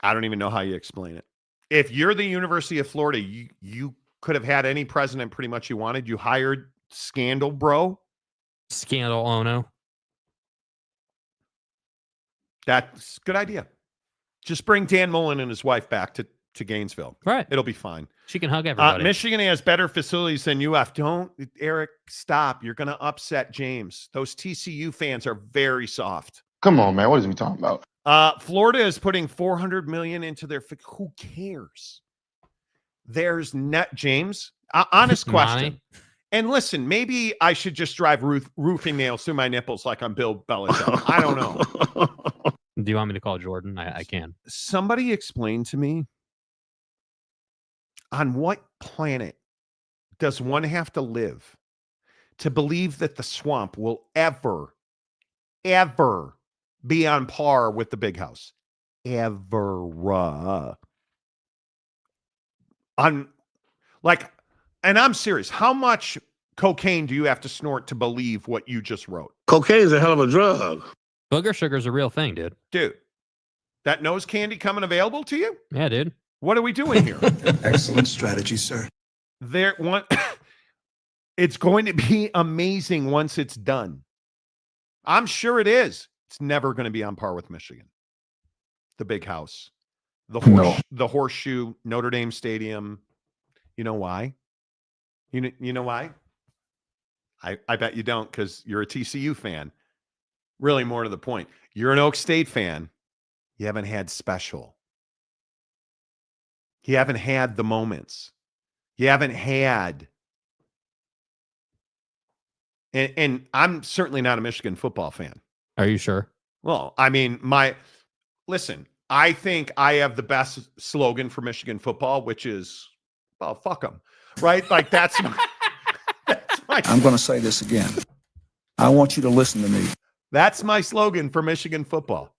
Speaker 3: I don't even know how you explain it. If you're the University of Florida, you could have had any president pretty much you wanted. You hired Scandal Bro.
Speaker 4: Scandal Ono.
Speaker 3: That's a good idea. Just bring Dan Mullen and his wife back to Gainesville.
Speaker 4: Right.
Speaker 3: It'll be fine.
Speaker 4: She can hug everybody.
Speaker 3: Michigan has better facilities than UF. Don't, Eric, stop. You're going to upset James. Those TCU fans are very soft.
Speaker 8: Come on, man. What is we talking about?
Speaker 3: Florida is putting $400 million into their. Who cares? There's net James. Honest question.
Speaker 4: Money.
Speaker 3: And listen, maybe I should just drive roofing nails through my nipples like I'm Bill Belichick. I don't know.
Speaker 4: Do you want me to call Jordan? I can.
Speaker 3: Somebody explain to me, on what planet does one have to live to believe that the swamp will ever be on par with the big house? Ever. And I'm serious. How much cocaine do you have to snort to believe what you just wrote?
Speaker 8: Cocaine is a hell of a drug.
Speaker 4: Booger sugar's a real thing, dude.
Speaker 3: Dude, that nose candy coming available to you?
Speaker 4: Yeah, dude.
Speaker 3: What are we doing here?
Speaker 13: Excellent strategy, sir.
Speaker 3: It's going to be amazing once it's done. I'm sure it is. It's never going to be on par with Michigan. The big house. The horseshoe, Notre Dame Stadium. You know why? You know why? I bet you don't, because you're a TCU fan. Really, more to the point, you're an Oak State fan. You haven't had special. You haven't had the moments. You haven't had. And I'm certainly not a Michigan football fan.
Speaker 4: Are you sure?
Speaker 3: Well, I mean, listen, I think I have the best slogan for Michigan football, which is, well, fuck them. Right? Like that's my
Speaker 5: I'm going to say this again. I want you to listen to me.
Speaker 3: That's my slogan for Michigan football.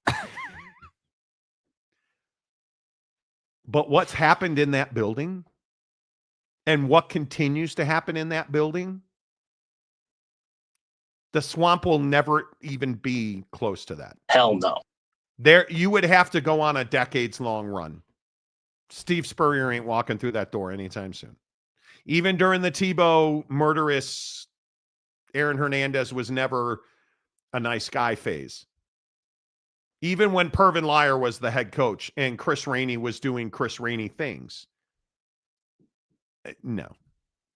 Speaker 3: But what's happened in that building and what continues to happen in that building, the Swamp will never even be close to that.
Speaker 12: Hell no.
Speaker 3: There, you would have to go on a decades-long run. Steve Spurrier ain't walking through that door anytime soon. Even during the Tebow murderous, Aaron Hernandez was never a nice guy phase. Even when Pervin Lyer was the head coach and Chris Rainey was doing Chris Rainey things. No.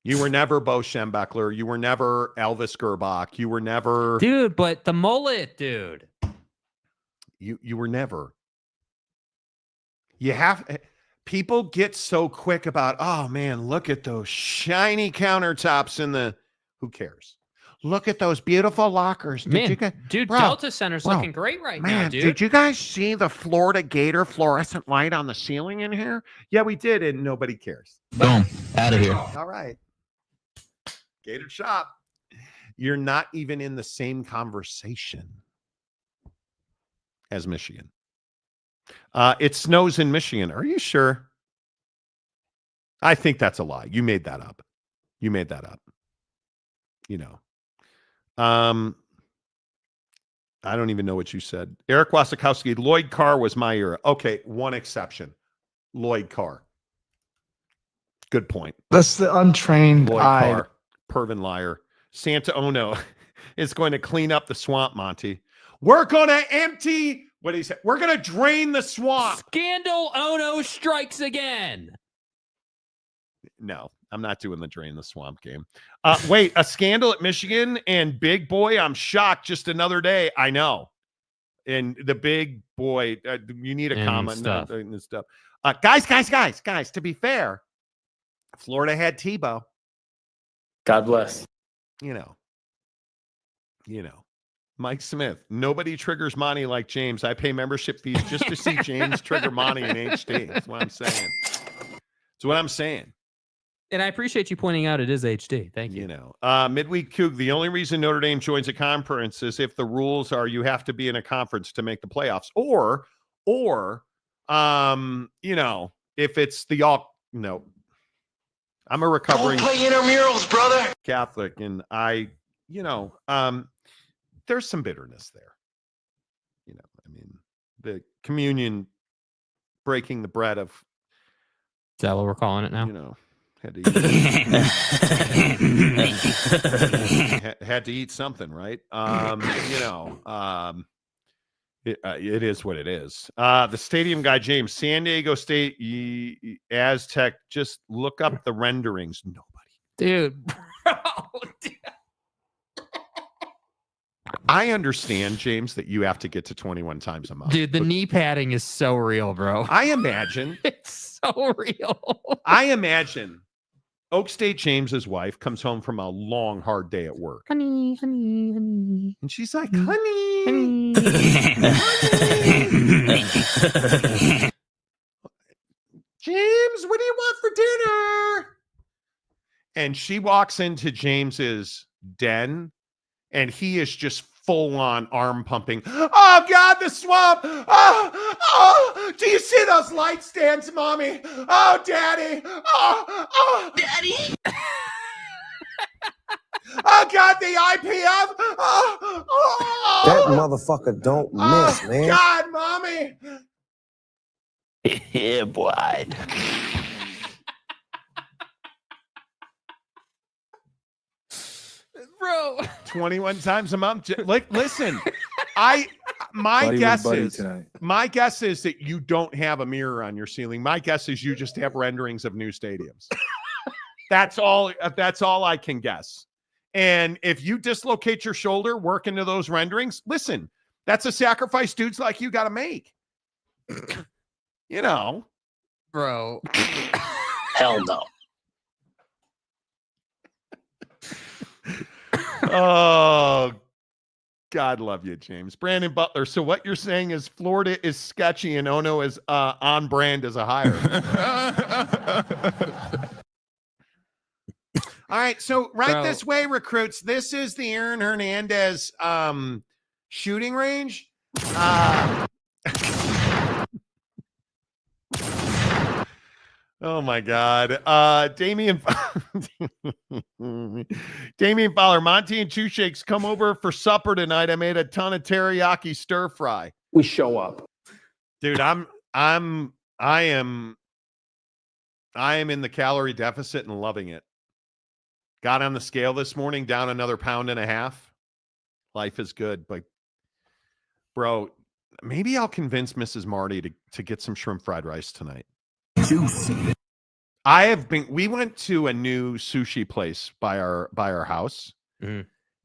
Speaker 3: You were never Bo Schembechler. You were never Elvis Gerbach. You were never...
Speaker 4: Dude, but the mullet, dude.
Speaker 3: You were never. You have... People get so quick about, oh, man, look at those shiny countertops in the... Who cares? Look at those beautiful lockers.
Speaker 4: Dude, Delta Center's looking great right now, dude.
Speaker 3: Did you guys see the Florida Gator fluorescent light on the ceiling in here? Yeah, we did, and nobody cares.
Speaker 12: Boom. Out of here.
Speaker 3: All right. Gator shop. You're not even in the same conversation as Michigan. It snows in Michigan. Are you sure? I think that's a lie. You made that up. You made that up. You know. I don't even know what you said. Eric Wasikowski, Lloyd Carr was my era. Okay, one exception. Lloyd Carr. Good point.
Speaker 14: That's the untrained
Speaker 3: Lloyd
Speaker 14: eye.
Speaker 3: Carr, Pervin Lyer. Santa Ono is going to clean up the swamp, Monty. We're going to empty, what he said, we're going to drain the swamp.
Speaker 4: Scandal Ono strikes again.
Speaker 3: No, I'm not doing the drain the swamp game. Wait, a scandal at Michigan and Big Boy? I'm shocked. Just another day. I know. And the Big Boy, you need a
Speaker 4: and
Speaker 3: comment.
Speaker 4: Stuff.
Speaker 3: And stuff. Guys, to be fair, Florida had Tebow.
Speaker 12: God bless.
Speaker 3: You know. Mike Smith. Nobody triggers Monty like James. I pay membership fees just to see James trigger Monty in HD. That's what I'm saying. That's what I'm saying.
Speaker 4: And I appreciate you pointing out it is HD. Thank you.
Speaker 3: You know, midweek Coug, the only reason Notre Dame joins a conference is if the rules are you have to be in a conference to make the playoffs, or you know, if it's the all. No, I'm a recovering
Speaker 12: Don't play intramurals, brother.
Speaker 3: Catholic, and there's some bitterness there. You know, I mean, the communion, breaking the bread of.
Speaker 4: Is that what we're calling it now?
Speaker 3: You know. Had to eat, had to eat something, right? It is what it is. The stadium guy, James, San Diego State, Aztec, just look up the renderings. Nobody.
Speaker 4: Dude.
Speaker 3: I understand, James, that you have to get to 21 times a month.
Speaker 4: Dude, the knee padding is so real, bro.
Speaker 3: I imagine.
Speaker 4: It's so real.
Speaker 3: I imagine Oak State James's wife comes home from a long, hard day at work.
Speaker 4: Honey.
Speaker 3: And she's like, honey. James, what do you want for dinner? And she walks into James's den, and he is just full on arm pumping. Oh God, the swamp. Oh, do you see those light stands, mommy? Oh, daddy. Oh, daddy. Oh God, the IPF.
Speaker 9: That motherfucker don't miss, man.
Speaker 3: God, mommy.
Speaker 12: Yeah, boy.
Speaker 4: Bro,
Speaker 3: 21 times a month. Like, listen, my guess is that you don't have a mirror on your ceiling. My guess is you just have renderings of new stadiums. That's all I can guess. And if you dislocate your shoulder, work into those renderings, listen, that's a sacrifice dudes like you got to make. You know,
Speaker 4: bro.
Speaker 12: Hell no.
Speaker 3: Oh, God love you, James. Brandon Butler. So what you're saying is Florida is sketchy and Ono is on brand as a hire. All right. So this way, recruits. This is the Aaron Hernandez shooting range. Oh my God. Damian Fowler, Monty and Two Shakes, come over for supper tonight. I made a ton of teriyaki stir fry.
Speaker 12: We show up.
Speaker 3: Dude, I am in the calorie deficit and loving it. Got on the scale this morning, down another 1.5 pounds. Life is good, but bro, maybe I'll convince Mrs. Marty to get some shrimp fried rice tonight.
Speaker 5: Juicy.
Speaker 3: We went to a new sushi place by our house,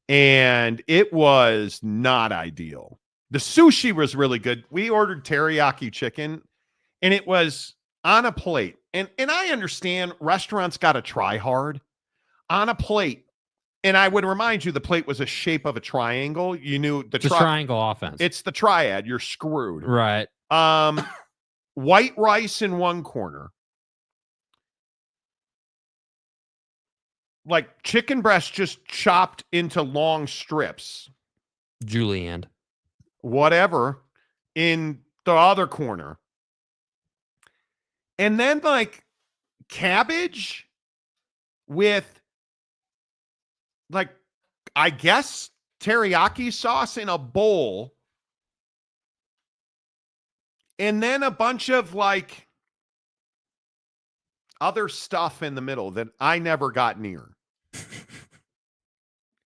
Speaker 3: and it was not ideal. The sushi was really good. We ordered teriyaki chicken, and it was on a plate. And I understand restaurants got to try hard on a plate. And I would remind you, the plate was a shape of a triangle. You knew the
Speaker 4: triangle offense.
Speaker 3: It's the triad. You're screwed.
Speaker 4: Right.
Speaker 3: White rice in one corner. Like chicken breast just chopped into long strips.
Speaker 4: Julienne.
Speaker 3: Whatever. In the other corner. And then like cabbage with like, I guess, teriyaki sauce in a bowl. And then a bunch of like other stuff in the middle that I never got near.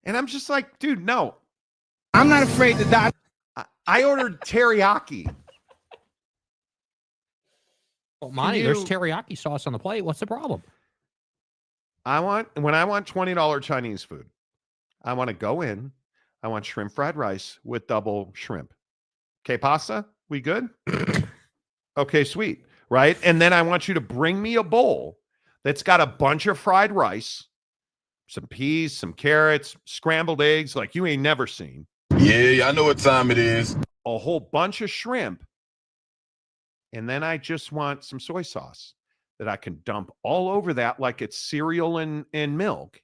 Speaker 3: And I'm just like, dude, no.
Speaker 7: I'm not afraid to die.
Speaker 3: I ordered teriyaki.
Speaker 4: Well, Monty, there's teriyaki sauce on the plate. What's the problem?
Speaker 3: When I want $20 Chinese food, I want to go in. I want shrimp fried rice with double shrimp. Okay, pasta? We good? Okay, sweet. Right? And then I want you to bring me a bowl that's got a bunch of fried rice, some peas, some carrots, scrambled eggs like you ain't never seen.
Speaker 8: Yeah, I know what time it is.
Speaker 3: A whole bunch of shrimp. And then I just want some soy sauce that I can dump all over that like it's cereal and milk.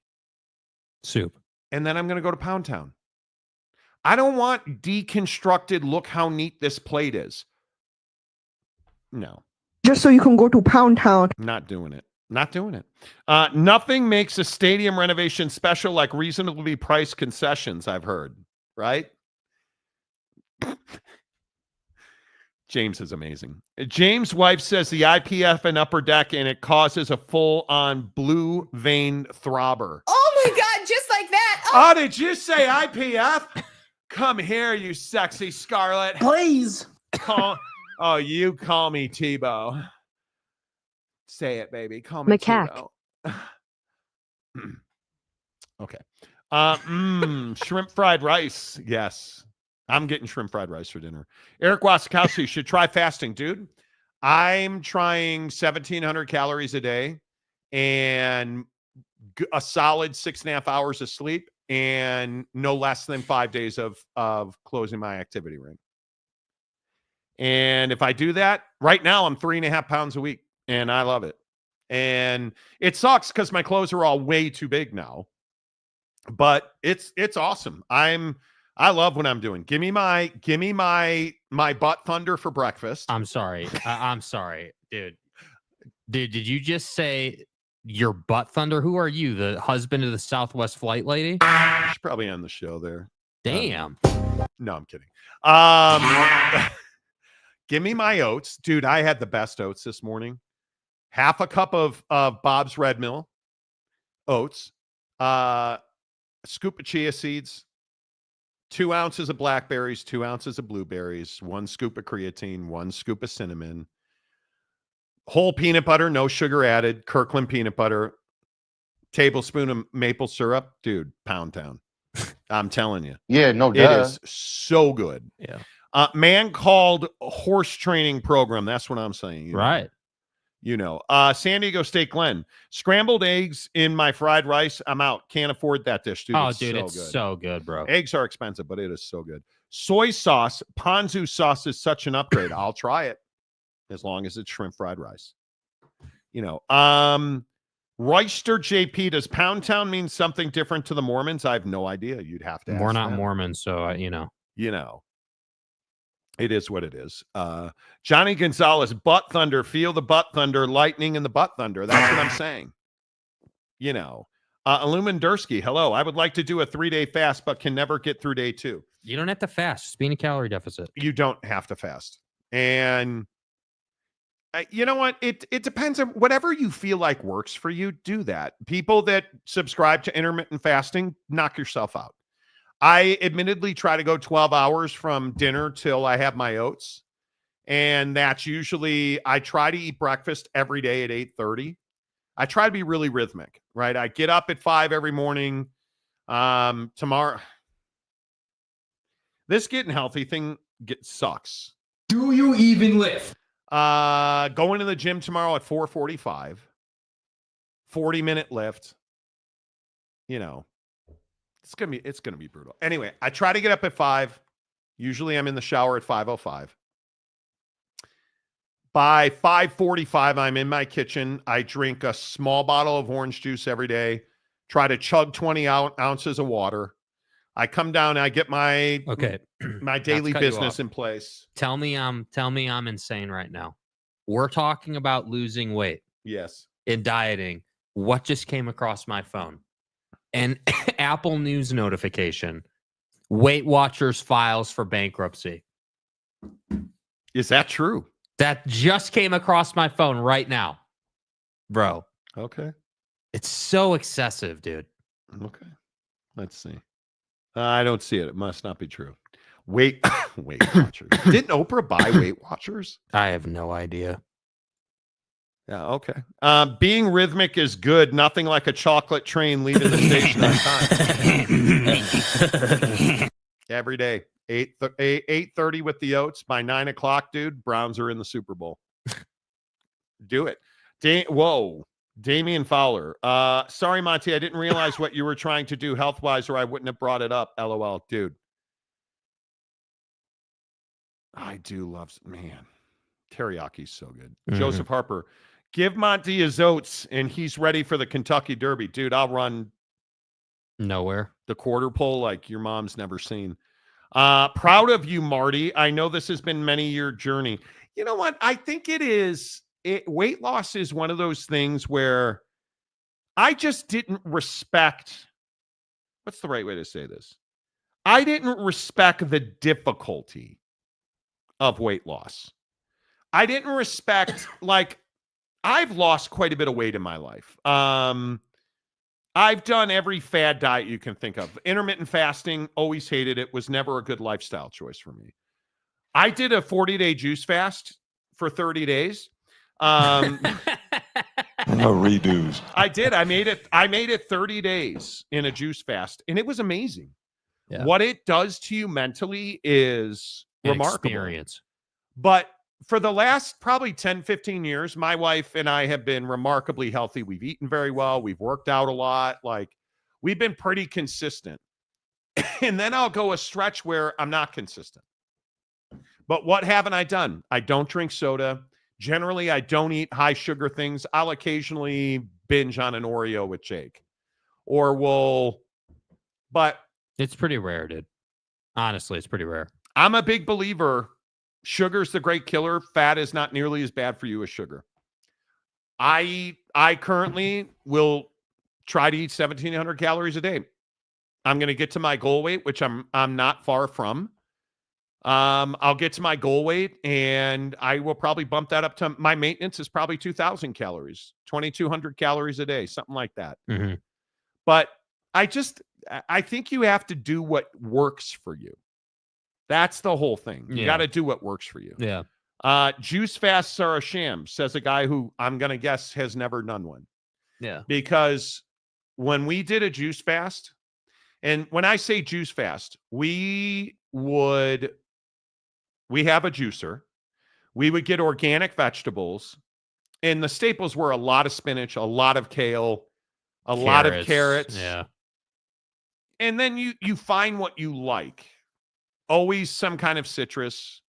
Speaker 4: Soup.
Speaker 3: And then I'm going to go to Pound Town. I don't want deconstructed, look how neat this plate is. No.
Speaker 14: Just so you can go to Pound Town.
Speaker 3: Not doing it. Not doing it. Nothing makes a stadium renovation special like reasonably priced concessions, I've heard. Right? James is amazing. James' wife says the IPF and upper deck, and it causes a full-on blue vein throbber.
Speaker 15: Oh my God, just like that.
Speaker 3: Oh, did you say IPF? Come here, you sexy Scarlet.
Speaker 15: Please.
Speaker 3: You call me Tebow. Say it, baby. Call me
Speaker 16: Macaque.
Speaker 3: Tebow. Okay. Shrimp fried rice. Yes. I'm getting shrimp fried rice for dinner. Eric Wasikowski should try fasting, dude. I'm trying 1,700 calories a day and a solid 6.5 hours of sleep and no less than 5 days of closing my activity ring. And if I do that, right now I'm 3.5 pounds a week and I love it. And it sucks because my clothes are all way too big now, but it's awesome. I love what I'm doing. Give me my butt thunder for breakfast.
Speaker 4: I'm sorry. I'm sorry, dude. Did you just say your butt thunder? Who are you? The husband of the Southwest flight lady?
Speaker 3: She's probably on the show there.
Speaker 4: Damn.
Speaker 3: No, I'm kidding. Give me my oats. Dude, I had the best oats this morning. Half a cup of Bob's Red Mill oats, a scoop of chia seeds, 2 ounces of blackberries, 2 ounces of blueberries, 1 scoop of creatine, 1 scoop of cinnamon, whole peanut butter, no sugar added, Kirkland peanut butter, tablespoon of maple syrup. Dude, Pound Town. I'm telling you.
Speaker 8: Yeah, no
Speaker 3: It
Speaker 8: doubt.
Speaker 3: is so good.
Speaker 4: Yeah.
Speaker 3: Man called horse training program. That's what I'm saying.
Speaker 4: Right.
Speaker 3: San Diego State Glen. Scrambled eggs in my fried rice. I'm out. Can't afford that dish, dude.
Speaker 4: It's so good, bro.
Speaker 3: Eggs are expensive, but it is so good. Soy sauce, ponzu sauce is such an upgrade. I'll try it as long as it's shrimp fried rice. Royster JP, does Pound Town mean something different to the Mormons? I have no idea. You'd have to ask
Speaker 4: We're not
Speaker 3: them.
Speaker 4: Mormons, so
Speaker 3: You know. It is what it is. Johnny Gonzalez, butt thunder, feel the butt thunder, lightning in the butt thunder. That's what I'm saying. You know, Illumindursky, hello. I would like to do a 3-day fast, but can never get through day 2.
Speaker 4: You don't have to fast. Just be in a calorie deficit.
Speaker 3: You don't have to fast. And you know what? It depends on whatever you feel like works for you. Do that. People that subscribe to intermittent fasting, knock yourself out. I admittedly try to go 12 hours from dinner till I have my oats. And that's usually, I try to eat breakfast every day at 8:30. I try to be really rhythmic, right? I get up at 5 every morning. Tomorrow, this getting healthy thing sucks.
Speaker 16: Do you even lift?
Speaker 3: Going to the gym tomorrow at 4:45. 40-minute lift. You know. It's gonna be brutal. Anyway, I try to get up at 5. Usually I'm in the shower at 5:05. By 5:45, I'm in my kitchen. I drink a small bottle of orange juice every day. Try to chug 20 ounces of water. I come down, I get my my daily business in place.
Speaker 4: Tell me I'm insane right now. We're talking about losing weight.
Speaker 3: Yes.
Speaker 4: And dieting. What just came across my phone? An Apple News notification. Weight Watchers files for bankruptcy.
Speaker 3: Is that true?
Speaker 4: That just came across my phone right now. Bro.
Speaker 3: Okay.
Speaker 4: It's so excessive, dude.
Speaker 3: Okay. Let's see. I don't see it. It must not be true. Weight Watchers. Didn't Oprah buy Weight Watchers?
Speaker 4: I have no idea.
Speaker 3: Yeah, okay. Being rhythmic is good. Nothing like a chocolate train leaving the station on time. Every day. 8:30 with the oats. By 9 o'clock, dude, Browns are in the Super Bowl. Do it. Damian Fowler. Sorry, Monty, I didn't realize what you were trying to do health-wise, or I wouldn't have brought it up. LOL. Dude. I do love, man. Teriyaki's so good.
Speaker 4: Mm-hmm.
Speaker 3: Joseph Harper. Give Monty his oats, and he's ready for the Kentucky Derby. Dude, I'll run
Speaker 4: nowhere.
Speaker 3: The quarter pole like your mom's never seen. Proud of you, Marty. I know this has been many-year journey. You know what? I think it is. Weight loss is one of those things where I just didn't respect. What's the right way to say this? I didn't respect the difficulty of weight loss. I didn't respect, like, I've lost quite a bit of weight in my life. I've done every fad diet you can think of. Intermittent fasting, always hated it, was never a good lifestyle choice for me. I did a 40-day juice fast for 30 days.
Speaker 10: No redos.
Speaker 3: I did. I made it 30 days in a juice fast, and it was amazing.
Speaker 4: Yeah.
Speaker 3: What it does to you mentally is remarkable.
Speaker 4: Experience.
Speaker 3: But for the last probably 10, 15 years, my wife and I have been remarkably healthy. We've eaten very well. We've worked out a lot. Like, we've been pretty consistent. And then I'll go a stretch where I'm not consistent. But what haven't I done? I don't drink soda. Generally, I don't eat high sugar things. I'll occasionally binge on an Oreo with Jake. But
Speaker 4: it's pretty rare, dude. Honestly, it's pretty rare.
Speaker 3: I'm a big believer. Sugar's the great killer. Fat is not nearly as bad for you as sugar. I currently will try to eat 1,700 calories a day. I'm going to get to my goal weight, which I'm not far from. I'll get to my goal weight, and I will probably bump that up to my maintenance is probably 2,000 calories, 2,200 calories a day, something like that.
Speaker 4: Mm-hmm.
Speaker 3: But I think you have to do what works for you. That's the whole thing. You got to do what works for you.
Speaker 4: Yeah.
Speaker 3: Juice fasts are a sham, says a guy who I'm going to guess has never done one.
Speaker 4: Yeah.
Speaker 3: Because when we did a juice fast, and when I say juice fast, we have a juicer. We would get organic vegetables, and the staples were a lot of spinach, a lot of kale, a lot of carrots.
Speaker 4: Yeah.
Speaker 3: And then you find what you like. Always some kind of citrus.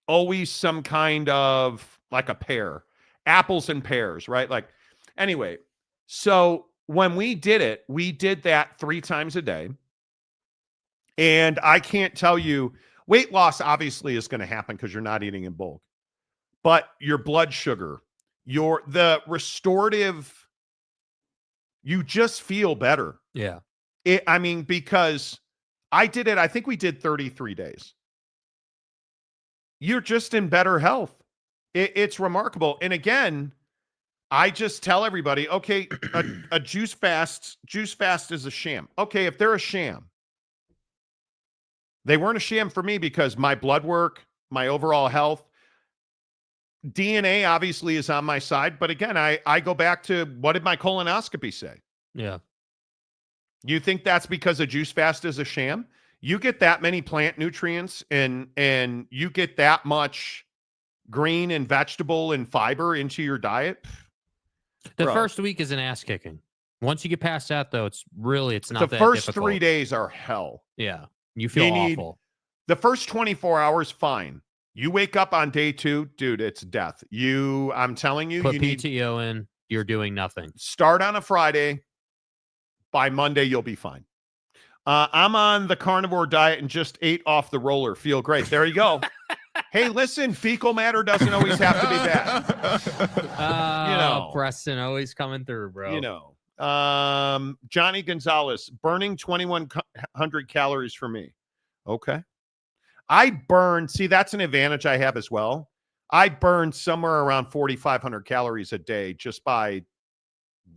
Speaker 3: Always some kind of, like, a pear. Apples and pears, right? Like, anyway, so when we did it, we did that 3 times a day. And I can't tell you, weight loss obviously is going to happen because you're not eating in bulk. But your blood sugar, the restorative, you just feel better.
Speaker 4: Yeah.
Speaker 3: Because I did it, I think we did 33 days. You're just in better health. It's remarkable. And again, I just tell everybody, okay, a juice fast is a sham. Okay, if they're a sham, they weren't a sham for me because my blood work, my overall health, DNA obviously is on my side. But again, I go back to what did my colonoscopy say?
Speaker 4: Yeah.
Speaker 3: You think that's because a juice fast is a sham? You get that many plant nutrients and you get that much green and vegetable and fiber into your diet.
Speaker 4: The first week is an ass kicking. Once you get past that, though, it's not that
Speaker 3: the first
Speaker 4: difficult.
Speaker 3: 3 days are hell.
Speaker 4: Yeah. You feel awful.
Speaker 3: The first 24 hours, fine. You wake up on day 2, dude, it's death. I'm telling you,
Speaker 4: put
Speaker 3: you
Speaker 4: PTO in, you're doing nothing.
Speaker 3: Start on a Friday. By Monday, you'll be fine. I'm on the carnivore diet and just ate off the roller. Feel great. There you go. Hey, listen, fecal matter doesn't always have to be bad.
Speaker 4: Preston always coming through, bro.
Speaker 3: Johnny Gonzalez, burning 2,100 calories for me. Okay. See, that's an advantage I have as well. I burn somewhere around 4,500 calories a day just by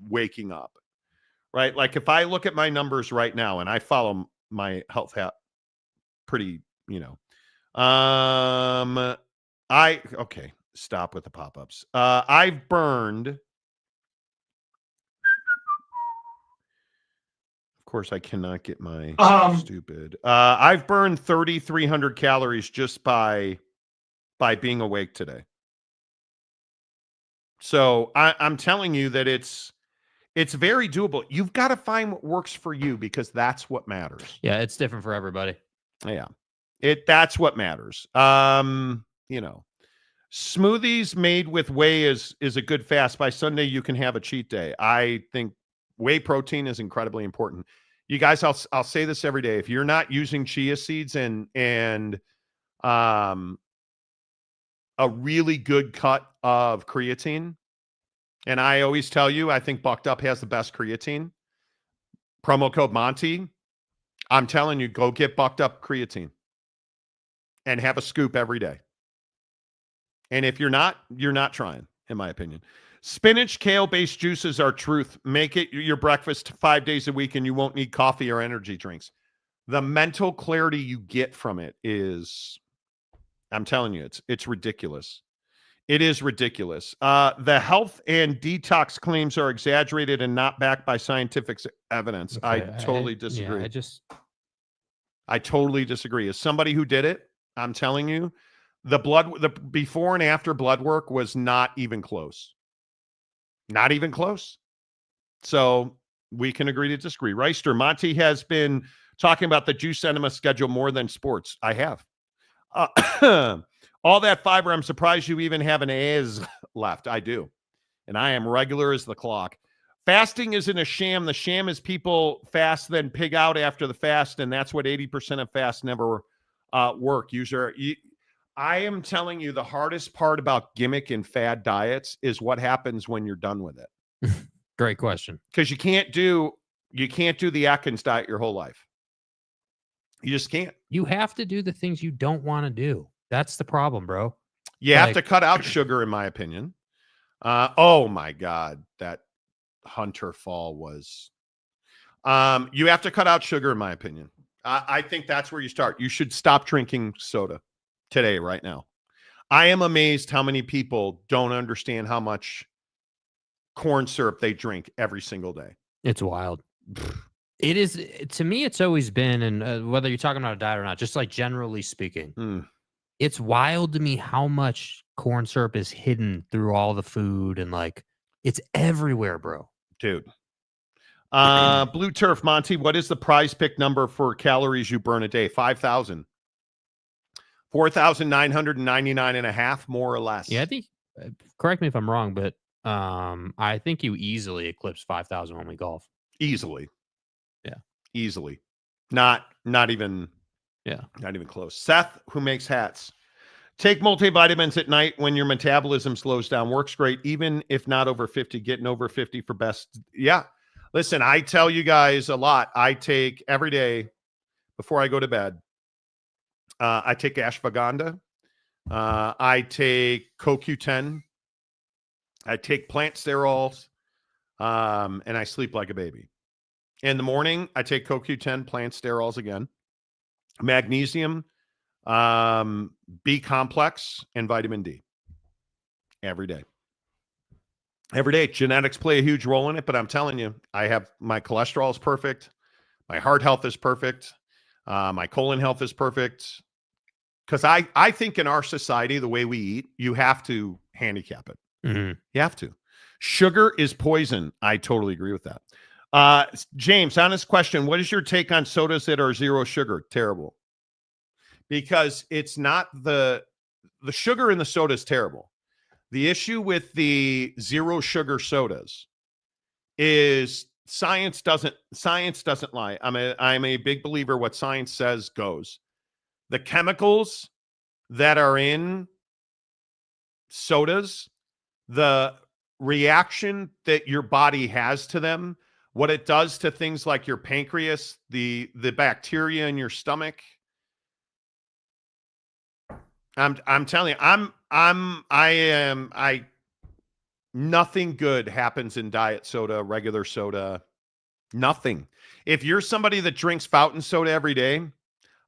Speaker 3: waking up. Right? Like if I look at my numbers right now and I follow my health app pretty, okay, stop with the pop-ups. I've burned, of course I cannot get my stupid. I've burned 3,300 calories just by being awake today. So I'm telling you that it's very doable. You've got to find what works for you because that's what matters.
Speaker 4: Yeah, it's different for everybody.
Speaker 3: Yeah. That's what matters. Smoothies made with whey is a good fast. By Sunday, you can have a cheat day. I think whey protein is incredibly important. You guys, I'll say this every day. If you're not using chia seeds and a really good cut of creatine, and I always tell you, I think Bucked Up has the best creatine. Promo code Monty. I'm telling you, go get Bucked Up creatine and have a scoop every day. And if you're not trying, in my opinion. Spinach, kale-based juices are truth. Make it your breakfast 5 days a week and you won't need coffee or energy drinks. The mental clarity you get from it is, I'm telling you, it's ridiculous. It is ridiculous. The health and detox claims are exaggerated and not backed by scientific evidence. Okay, I totally disagree. I totally disagree. As somebody who did it, I'm telling you, the before and after blood work was not even close. Not even close. So we can agree to disagree. Reister, Monty has been talking about the juice enema schedule more than sports. I have. All that fiber, I'm surprised you even have an A's left. I do. And I am regular as the clock. Fasting isn't a sham. The sham is people fast, then pig out after the fast. And that's what 80% of fasts never work. I am telling you, the hardest part about gimmick and fad diets is what happens when you're done with it.
Speaker 4: Great question.
Speaker 3: Because you can't do the Atkins diet your whole life. You just can't.
Speaker 4: You have to do the things you don't want to do. That's the problem, bro.
Speaker 3: You have to cut out sugar, in my opinion. Oh my God, that Hunter fall was. You have to cut out sugar, in my opinion. I think that's where you start. You should stop drinking soda today, right now. I am amazed how many people don't understand how much corn syrup they drink every single day.
Speaker 4: It's wild. It is, to me, it's always been, and whether you're talking about a diet or not, just like generally speaking, it's wild to me how much corn syrup is hidden through all the food and like it's everywhere, bro.
Speaker 3: Dude. Blue Turf, Monty, what is the prize pick number for calories you burn a day? 5,000. 4,999 and a half, more or less.
Speaker 4: Yeah, I think, correct me if I'm wrong, but I think you easily eclipse 5,000 when we golf.
Speaker 3: Easily.
Speaker 4: Yeah.
Speaker 3: Easily. Not even
Speaker 4: Yeah.
Speaker 3: Not even close. Seth, who makes hats. Take multivitamins at night when your metabolism slows down. Works great, even if not over 50. Getting over 50 for best. Yeah. Listen, I tell you guys a lot. I take every day before I go to bed. I take ashwagandha. I take CoQ10. I take plant sterols. And I sleep like a baby. In the morning, I take CoQ10, plant sterols again. Magnesium, B complex, and vitamin D every day. Every day. Genetics play a huge role in it, but I'm telling you, my cholesterol is perfect. My heart health is perfect. My colon health is perfect. Because I think in our society, the way we eat, you have to handicap it.
Speaker 4: Mm-hmm.
Speaker 3: You have to. Sugar is poison. I totally agree with that. James, honest question. What is your take on sodas that are zero sugar? Terrible. Because it's not the sugar in the soda is terrible. The issue with the zero sugar sodas is science doesn't lie. I'm a big believer what science says goes. The chemicals that are in sodas, the reaction that your body has to them, what it does to things like your pancreas, the bacteria in your stomach. I'm telling you, nothing good happens in diet soda, regular soda, nothing. If you're somebody that drinks fountain soda every day,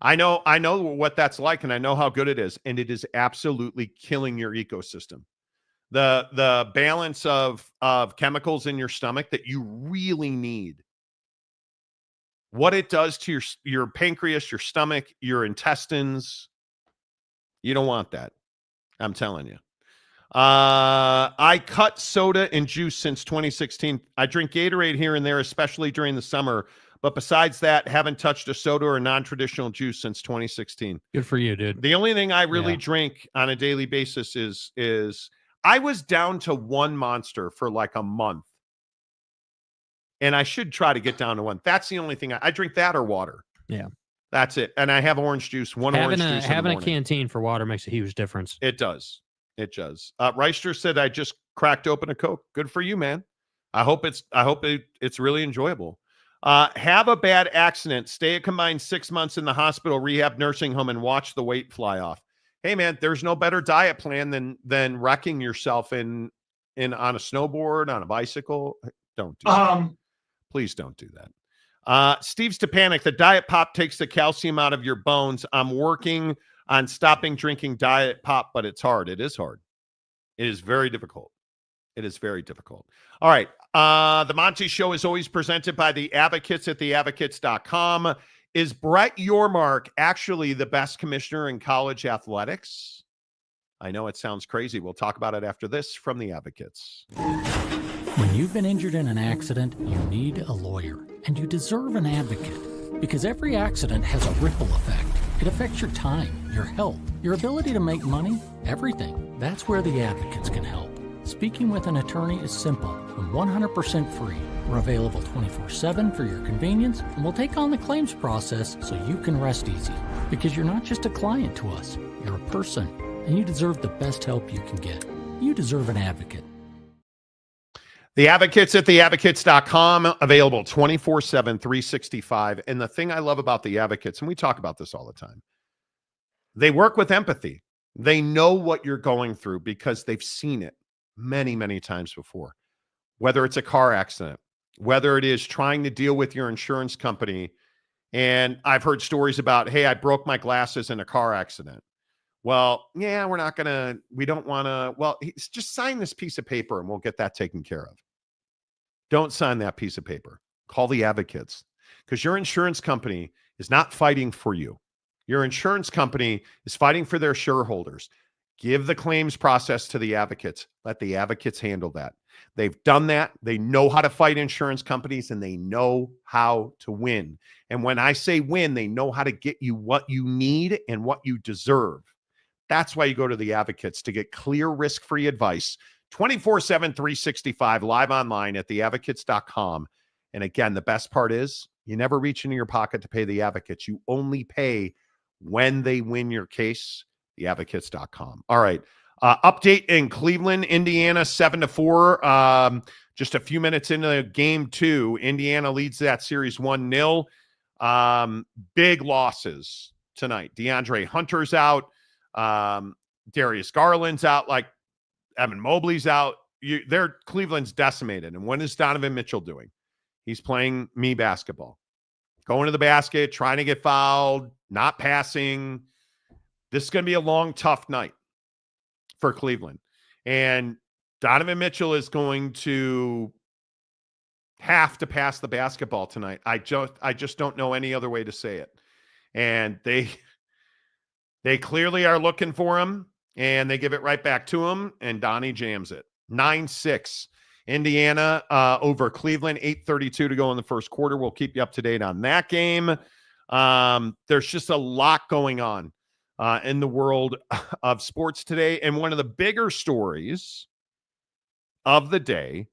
Speaker 3: I know what that's like, and I know how good it is, and it is absolutely killing your ecosystem. The balance of chemicals in your stomach that you really need. What it does to your pancreas, your stomach, your intestines. You don't want that. I'm telling you. I cut soda and juice since 2016. I drink Gatorade here and there, especially during the summer. But besides that, haven't touched a soda or a non-traditional juice since 2016.
Speaker 4: Good for you, dude.
Speaker 3: The only thing I really drink on a daily basis is I was down to one Monster for like a month. And I should try to get down to one. That's the only thing. I drink that or water.
Speaker 4: Yeah.
Speaker 3: That's it. And I have orange juice. Orange juice.
Speaker 4: Having a canteen for water makes a huge difference.
Speaker 3: It does. It does. Reister said, I just cracked open a Coke. Good for you, man. I hope it's really enjoyable. Have a bad accident. Stay a combined 6 months in the hospital, rehab, nursing home, and watch the weight fly off. Hey, man, there's no better diet plan than wrecking yourself in on a snowboard, on a bicycle. Don't do that. Please don't do that. Steve Stepanek, the diet pop takes the calcium out of your bones. I'm working on stopping drinking diet pop, but it's hard. It is hard. It is very difficult. It is very difficult. All right. The Monty Show is always presented by the Advocates at theadvocates.com. Is Brett Yormark actually the best commissioner in college athletics? I know it sounds crazy. We'll talk about it after this from the Advocates.
Speaker 1: When you've been injured in an accident, you need a lawyer, and you deserve an advocate, because every accident has a ripple effect. It affects your time, your health, your ability to make money, everything. That's where the Advocates can help. Speaking with an attorney is simple and 100% free. We're available 24/7 for your convenience, and we'll take on the claims process so you can rest easy. Because you're not just a client to us, you're a person, and you deserve the best help you can get. You deserve an advocate.
Speaker 3: The Advocates at theadvocates.com, available 24/7, 365. And the thing I love about the Advocates, and we talk about this all the time, they work with empathy. They know what you're going through because they've seen it many, many times before. Whether it's a car accident, whether it is trying to deal with your insurance company. And I've heard stories about, hey, I broke my glasses in a car accident. Well, yeah, we don't want to, well, just sign this piece of paper and we'll get that taken care of. Don't sign that piece of paper. Call the Advocates, because your insurance company is not fighting for you. Your insurance company is fighting for their shareholders. Give the claims process to the Advocates. Let the Advocates handle that. They've done that. They know how to fight insurance companies, and they know how to win. And when I say win, they know how to get you what you need and what you deserve. That's why you go to the Advocates, to get clear, risk-free advice. 24/7, 365, live online at theadvocates.com. And again, the best part is you never reach into your pocket to pay the Advocates. You only pay when they win your case, theadvocates.com. All right. Update in Cleveland, Indiana, 7-4. Just a few minutes into game 2, Indiana leads that series 1-0. Big losses tonight. DeAndre Hunter's out. Darius Garland's out. Like Evan Mobley's out. Cleveland's decimated. And what is Donovan Mitchell doing? He's playing me basketball. Going to the basket, trying to get fouled, not passing. This is going to be a long, tough night for Cleveland. And Donovan Mitchell is going to have to pass the basketball tonight. I just don't know any other way to say it. And they clearly are looking for him, and they give it right back to him, and Donnie jams it. 9-6. Indiana over Cleveland, 8:32 to go in the first quarter. We'll keep you up to date on that game. There's just a lot going on in the world of sports today. And one of the bigger stories of the day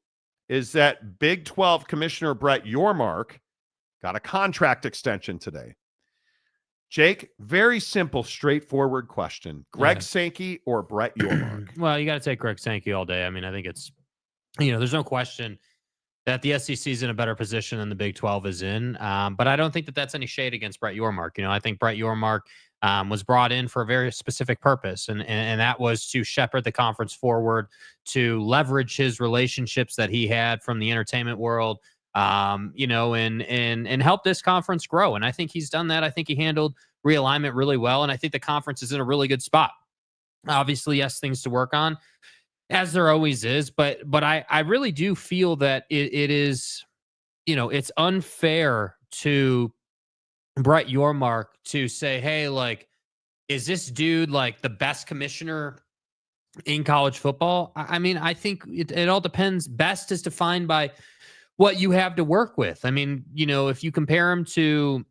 Speaker 3: is that Big 12 Commissioner Brett Yormark got a contract extension today. Jake, very simple, straightforward question. Greg Sankey or Brett Yormark?
Speaker 4: Well, you got to take Greg Sankey all day. I mean, I think it's, there's no question that the SEC is in a better position than the Big 12 is in. But I don't think that that's any shade against Brett Yormark. I think Brett Yormark was brought in for a very specific purpose, and that was to shepherd the conference forward, to leverage his relationships that he had from the entertainment world, and help this conference grow. And I think he's done that. I think he handled realignment really well, and I think the conference is in a really good spot. Obviously, yes, things to work on, as there always is, but I really do feel that it is, it's unfair to Brett Yormark to say, hey, like, is this dude like the best commissioner in college football? I mean, I think it all depends. Best is defined by what you have to work with. I mean, if you compare him to,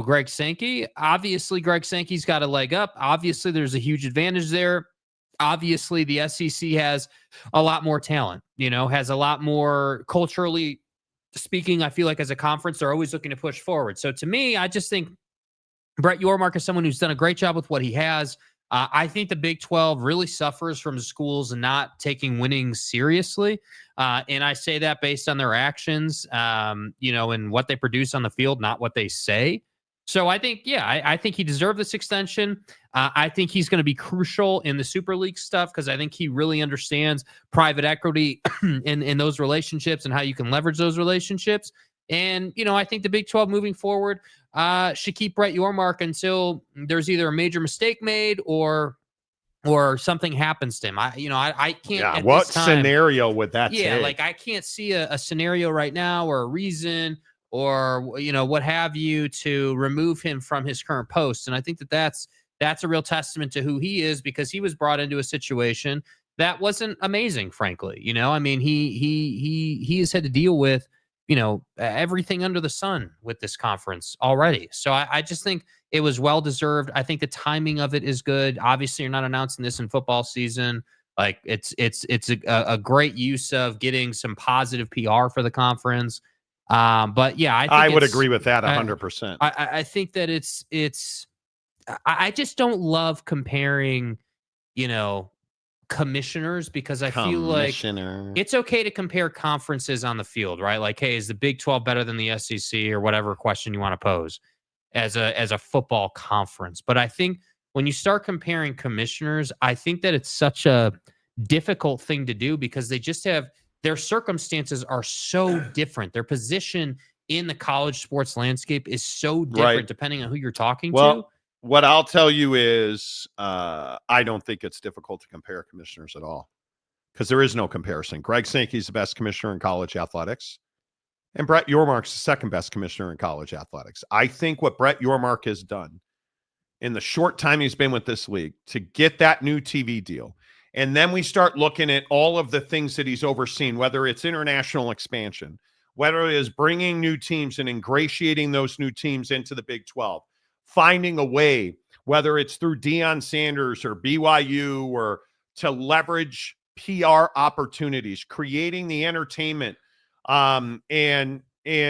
Speaker 4: Greg Sankey, obviously Greg Sankey's got a leg up. Obviously there's a huge advantage there. Obviously the SEC has a lot more talent, has a lot more culturally speaking. I feel like as a conference, they're always looking to push forward. So to me, I just think Brett Yormark is someone who's done a great job with what he has. I think the Big 12 really suffers from schools not taking winning seriously. And I say that based on their actions, and what they produce on the field, not what they say. So I think, I think he deserved this extension. I think he's going to be crucial in the Super League stuff because I think he really understands private equity in those relationships and how you can leverage those relationships. And, I think the Big 12 moving forward should keep Brett Yormark until there's either a major mistake made or something happens to him. I can't.
Speaker 3: Yeah, what scenario would that take?
Speaker 4: Like I can't see a scenario right now or a reason or what have you to remove him from his current post. And I think that's a real testament to who he is because he was brought into a situation that wasn't amazing, frankly. I mean, he has had to deal with everything under the sun with this conference already. So I just think it was well-deserved. I think the timing of it is good. Obviously, you're not announcing this in football season. Like it's a great use of getting some positive PR for the conference. But yeah, I would
Speaker 3: agree with that 100%.
Speaker 4: I think that I just don't love comparing, commissioners because I feel like it's okay to compare conferences on the field, right? Like, hey, is the Big 12 better than the SEC or whatever question you want to pose as a football conference? But I think when you start comparing commissioners, I think that it's such a difficult thing to do because they just have their circumstances are so different. Their position in the college sports landscape is so different depending on who you're talking to.
Speaker 3: What I'll tell you is I don't think it's difficult to compare commissioners at all because there is no comparison. Greg Sankey's the best commissioner in college athletics, and Brett Yormark's the second best commissioner in college athletics. I think what Brett Yormark has done in the short time he's been with this league to get that new TV deal, and then we start looking at all of the things that he's overseen, whether it's international expansion, whether it is bringing new teams and ingratiating those new teams into the Big 12, finding a way, whether it's through Deion Sanders or BYU or to leverage PR opportunities, creating the entertainment and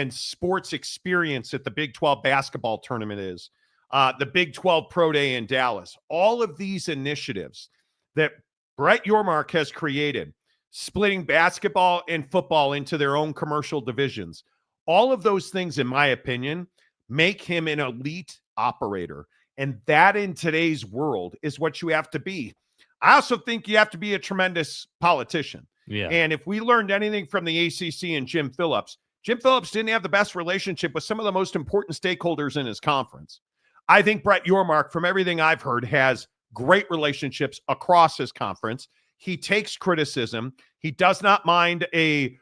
Speaker 3: sports experience that the Big 12 basketball tournament is. the Big 12 Pro Day in Dallas, all of these initiatives that Brett Yormark has created, splitting basketball and football into their own commercial divisions, all of those things, in my opinion, make him an elite operator. And that in today's world is what you have to be. I also think you have to be a tremendous politician.
Speaker 4: Yeah.
Speaker 3: And if we learned anything from the ACC and Jim Phillips didn't have the best relationship with some of the most important stakeholders in his conference. I think Brett Yormark, from everything I've heard, has great relationships across his conference. He takes criticism. He does not mind a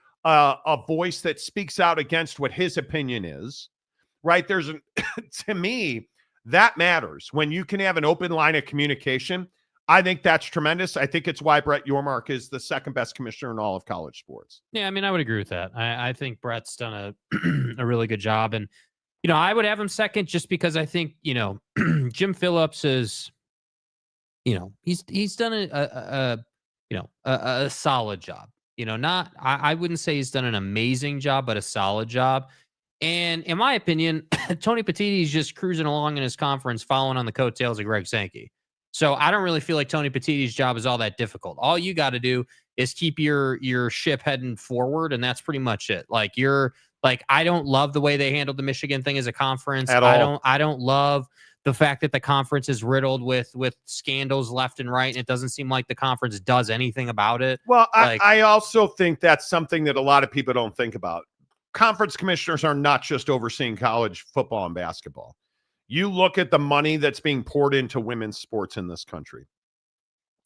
Speaker 3: voice that speaks out against what his opinion is, right? To me, that matters. When you can have an open line of communication, I think that's tremendous. I think it's why Brett Yormark is the second best commissioner in all of college sports.
Speaker 4: Yeah, I mean, I would agree with that. I think Brett's done a really good job. And, I would have him second just because I think, Jim Phillips is, he's done a solid job. I wouldn't say he's done an amazing job, but a solid job. And in my opinion, Tony Petitti is just cruising along in his conference, following on the coattails of Greg Sankey. So I don't really feel like Tony Petitti's job is all that difficult. All you got to do is keep your ship heading forward, and that's pretty much it. I don't love the way they handled the Michigan thing as a conference.
Speaker 3: At all.
Speaker 4: I don't love the fact that the conference is riddled with scandals left and right, and it doesn't seem like the conference does anything about it.
Speaker 3: Well, I also think that's something that a lot of people don't think about. Conference commissioners are not just overseeing college football and basketball. You look at the money that's being poured into women's sports in this country.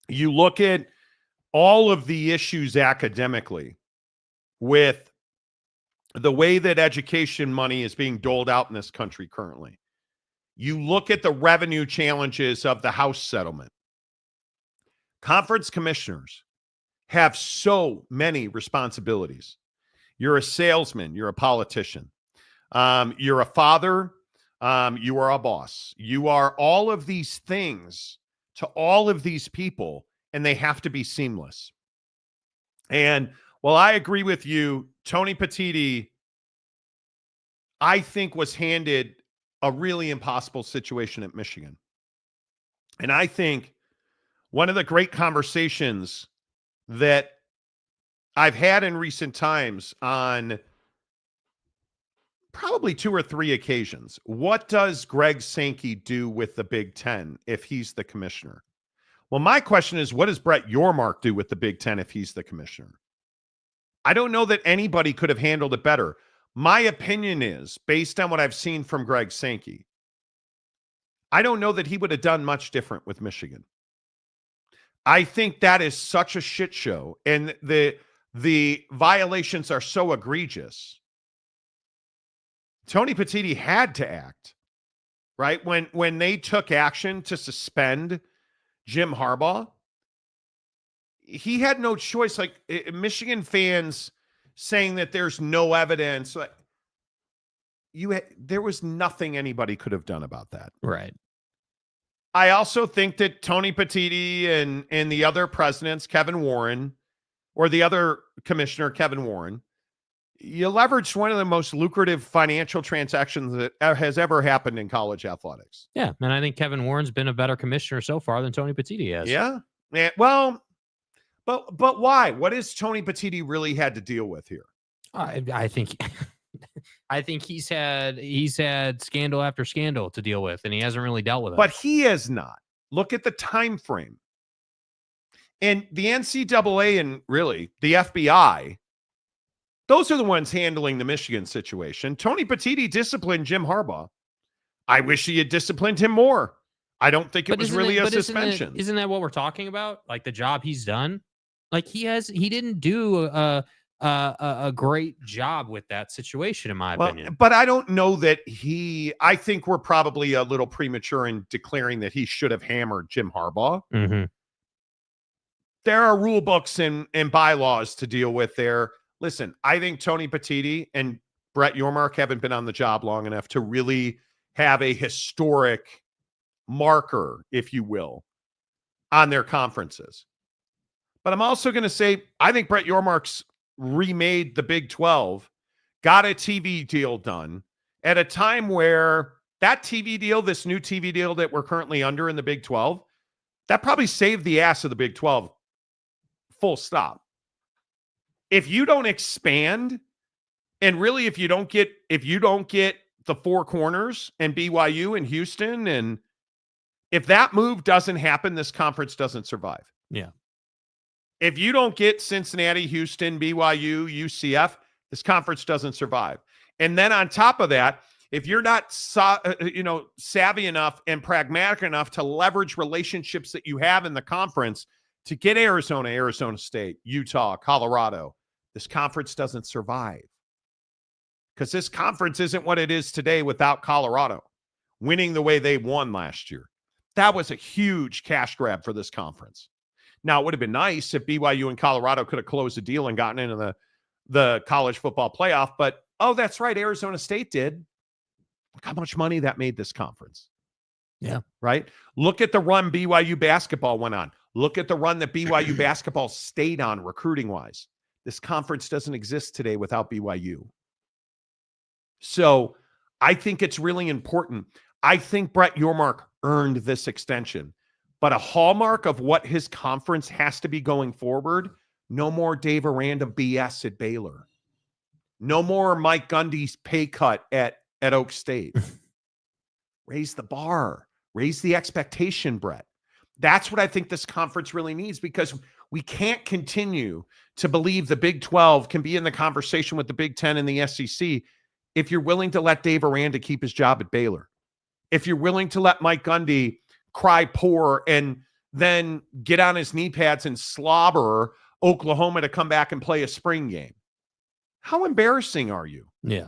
Speaker 3: You look at all of the issues academically with the way that education money is being doled out in this country currently. You look at the revenue challenges of the House settlement. Conference commissioners have so many responsibilities. You're a salesman. You're a politician. You're a father. You are a boss. You are all of these things to all of these people, and they have to be seamless. And while I agree with you, Tony Petitti, I think, was handed a really impossible situation at Michigan. And I think one of the great conversations that I've had in recent times on probably 2 or 3 occasions. What does Greg Sankey do with the Big Ten if he's the commissioner? Well, my question is, what does Brett Yormark do with the Big Ten if he's the commissioner? I don't know that anybody could have handled it better. My opinion is, based on what I've seen from Greg Sankey, I don't know that he would have done much different with Michigan. I think that is such a shit show, and the violations are so egregious. Tony Petitti had to act, right? When they took action to suspend Jim Harbaugh, he had no choice. Like, Michigan fans saying that there's no evidence, there was nothing anybody could have done about that.
Speaker 4: Right.
Speaker 3: I also think that Tony Petitti and the other presidents, Kevin Warren, or the other commissioner, Kevin Warren, you leveraged one of the most lucrative financial transactions that has ever happened in college athletics.
Speaker 4: Yeah, and I think Kevin Warren's been a better commissioner so far than Tony Petitti has.
Speaker 3: Yeah. Well, but why? What has Tony Petitti really had to deal with here?
Speaker 4: I think I think he's had scandal after scandal to deal with, and he hasn't really dealt with it.
Speaker 3: But he has not. Look at the time frame. And the NCAA and really the FBI, those are the ones handling the Michigan situation. Tony Petitti disciplined Jim Harbaugh. I wish he had disciplined him more. I don't think it was really a suspension.
Speaker 4: Isn't that what we're talking about? Like, the job he's done? Like, he didn't do a great job with that situation, in my opinion.
Speaker 3: But I don't know that I think we're probably a little premature in declaring that he should have hammered Jim Harbaugh.
Speaker 4: Mm-hmm.
Speaker 3: There are rule books and bylaws to deal with there. Listen, I think Tony Petitti and Brett Yormark haven't been on the job long enough to really have a historic marker, if you will, on their conferences. But I'm also going to say, I think Brett Yormark's remade the Big 12, got a TV deal done at a time where that TV deal, this new TV deal that we're currently under in the Big 12, that probably saved the ass of the Big 12. Full stop. If you don't expand, and really if you don't get the four corners and BYU and Houston, and if that move doesn't happen, this conference doesn't survive.
Speaker 4: Yeah.
Speaker 3: If you don't get Cincinnati, Houston, BYU, UCF, this conference doesn't survive. And then on top of that, if you're not savvy enough and pragmatic enough to leverage relationships that you have in the conference to get Arizona, Arizona State, Utah, Colorado, this conference doesn't survive. Because this conference isn't what it is today without Colorado winning the way they won last year. That was a huge cash grab for this conference. Now, it would have been nice if BYU and Colorado could have closed the deal and gotten into the college football playoff. But, oh, that's right, Arizona State did. Look how much money that made this conference.
Speaker 4: Yeah.
Speaker 3: Right? Look at the run BYU basketball went on. Look at the run that BYU basketball stayed on recruiting-wise. This conference doesn't exist today without BYU. So I think it's really important. I think Brett Yormark earned this extension. But a hallmark of what his conference has to be going forward, no more Dave Aranda BS at Baylor. No more Mike Gundy's pay cut at Oak State. Raise the bar. Raise the expectation, Brett. That's what I think this conference really needs, because we can't continue to believe the Big 12 can be in the conversation with the Big 10 and the SEC if you're willing to let Dave Aranda keep his job at Baylor. If you're willing to let Mike Gundy cry poor and then get on his knee pads and slobber Oklahoma to come back and play a spring game. How embarrassing are you?
Speaker 4: Yeah.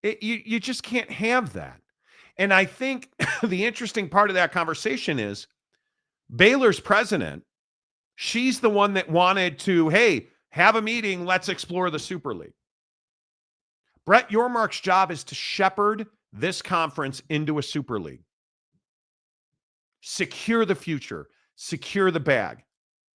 Speaker 3: You just can't have that. And I think the interesting part of that conversation is Baylor's president, she's the one that wanted to, hey, have a meeting, let's explore the Super League. Brett Yormark's job is to shepherd this conference into a Super League. Secure the future. Secure the bag.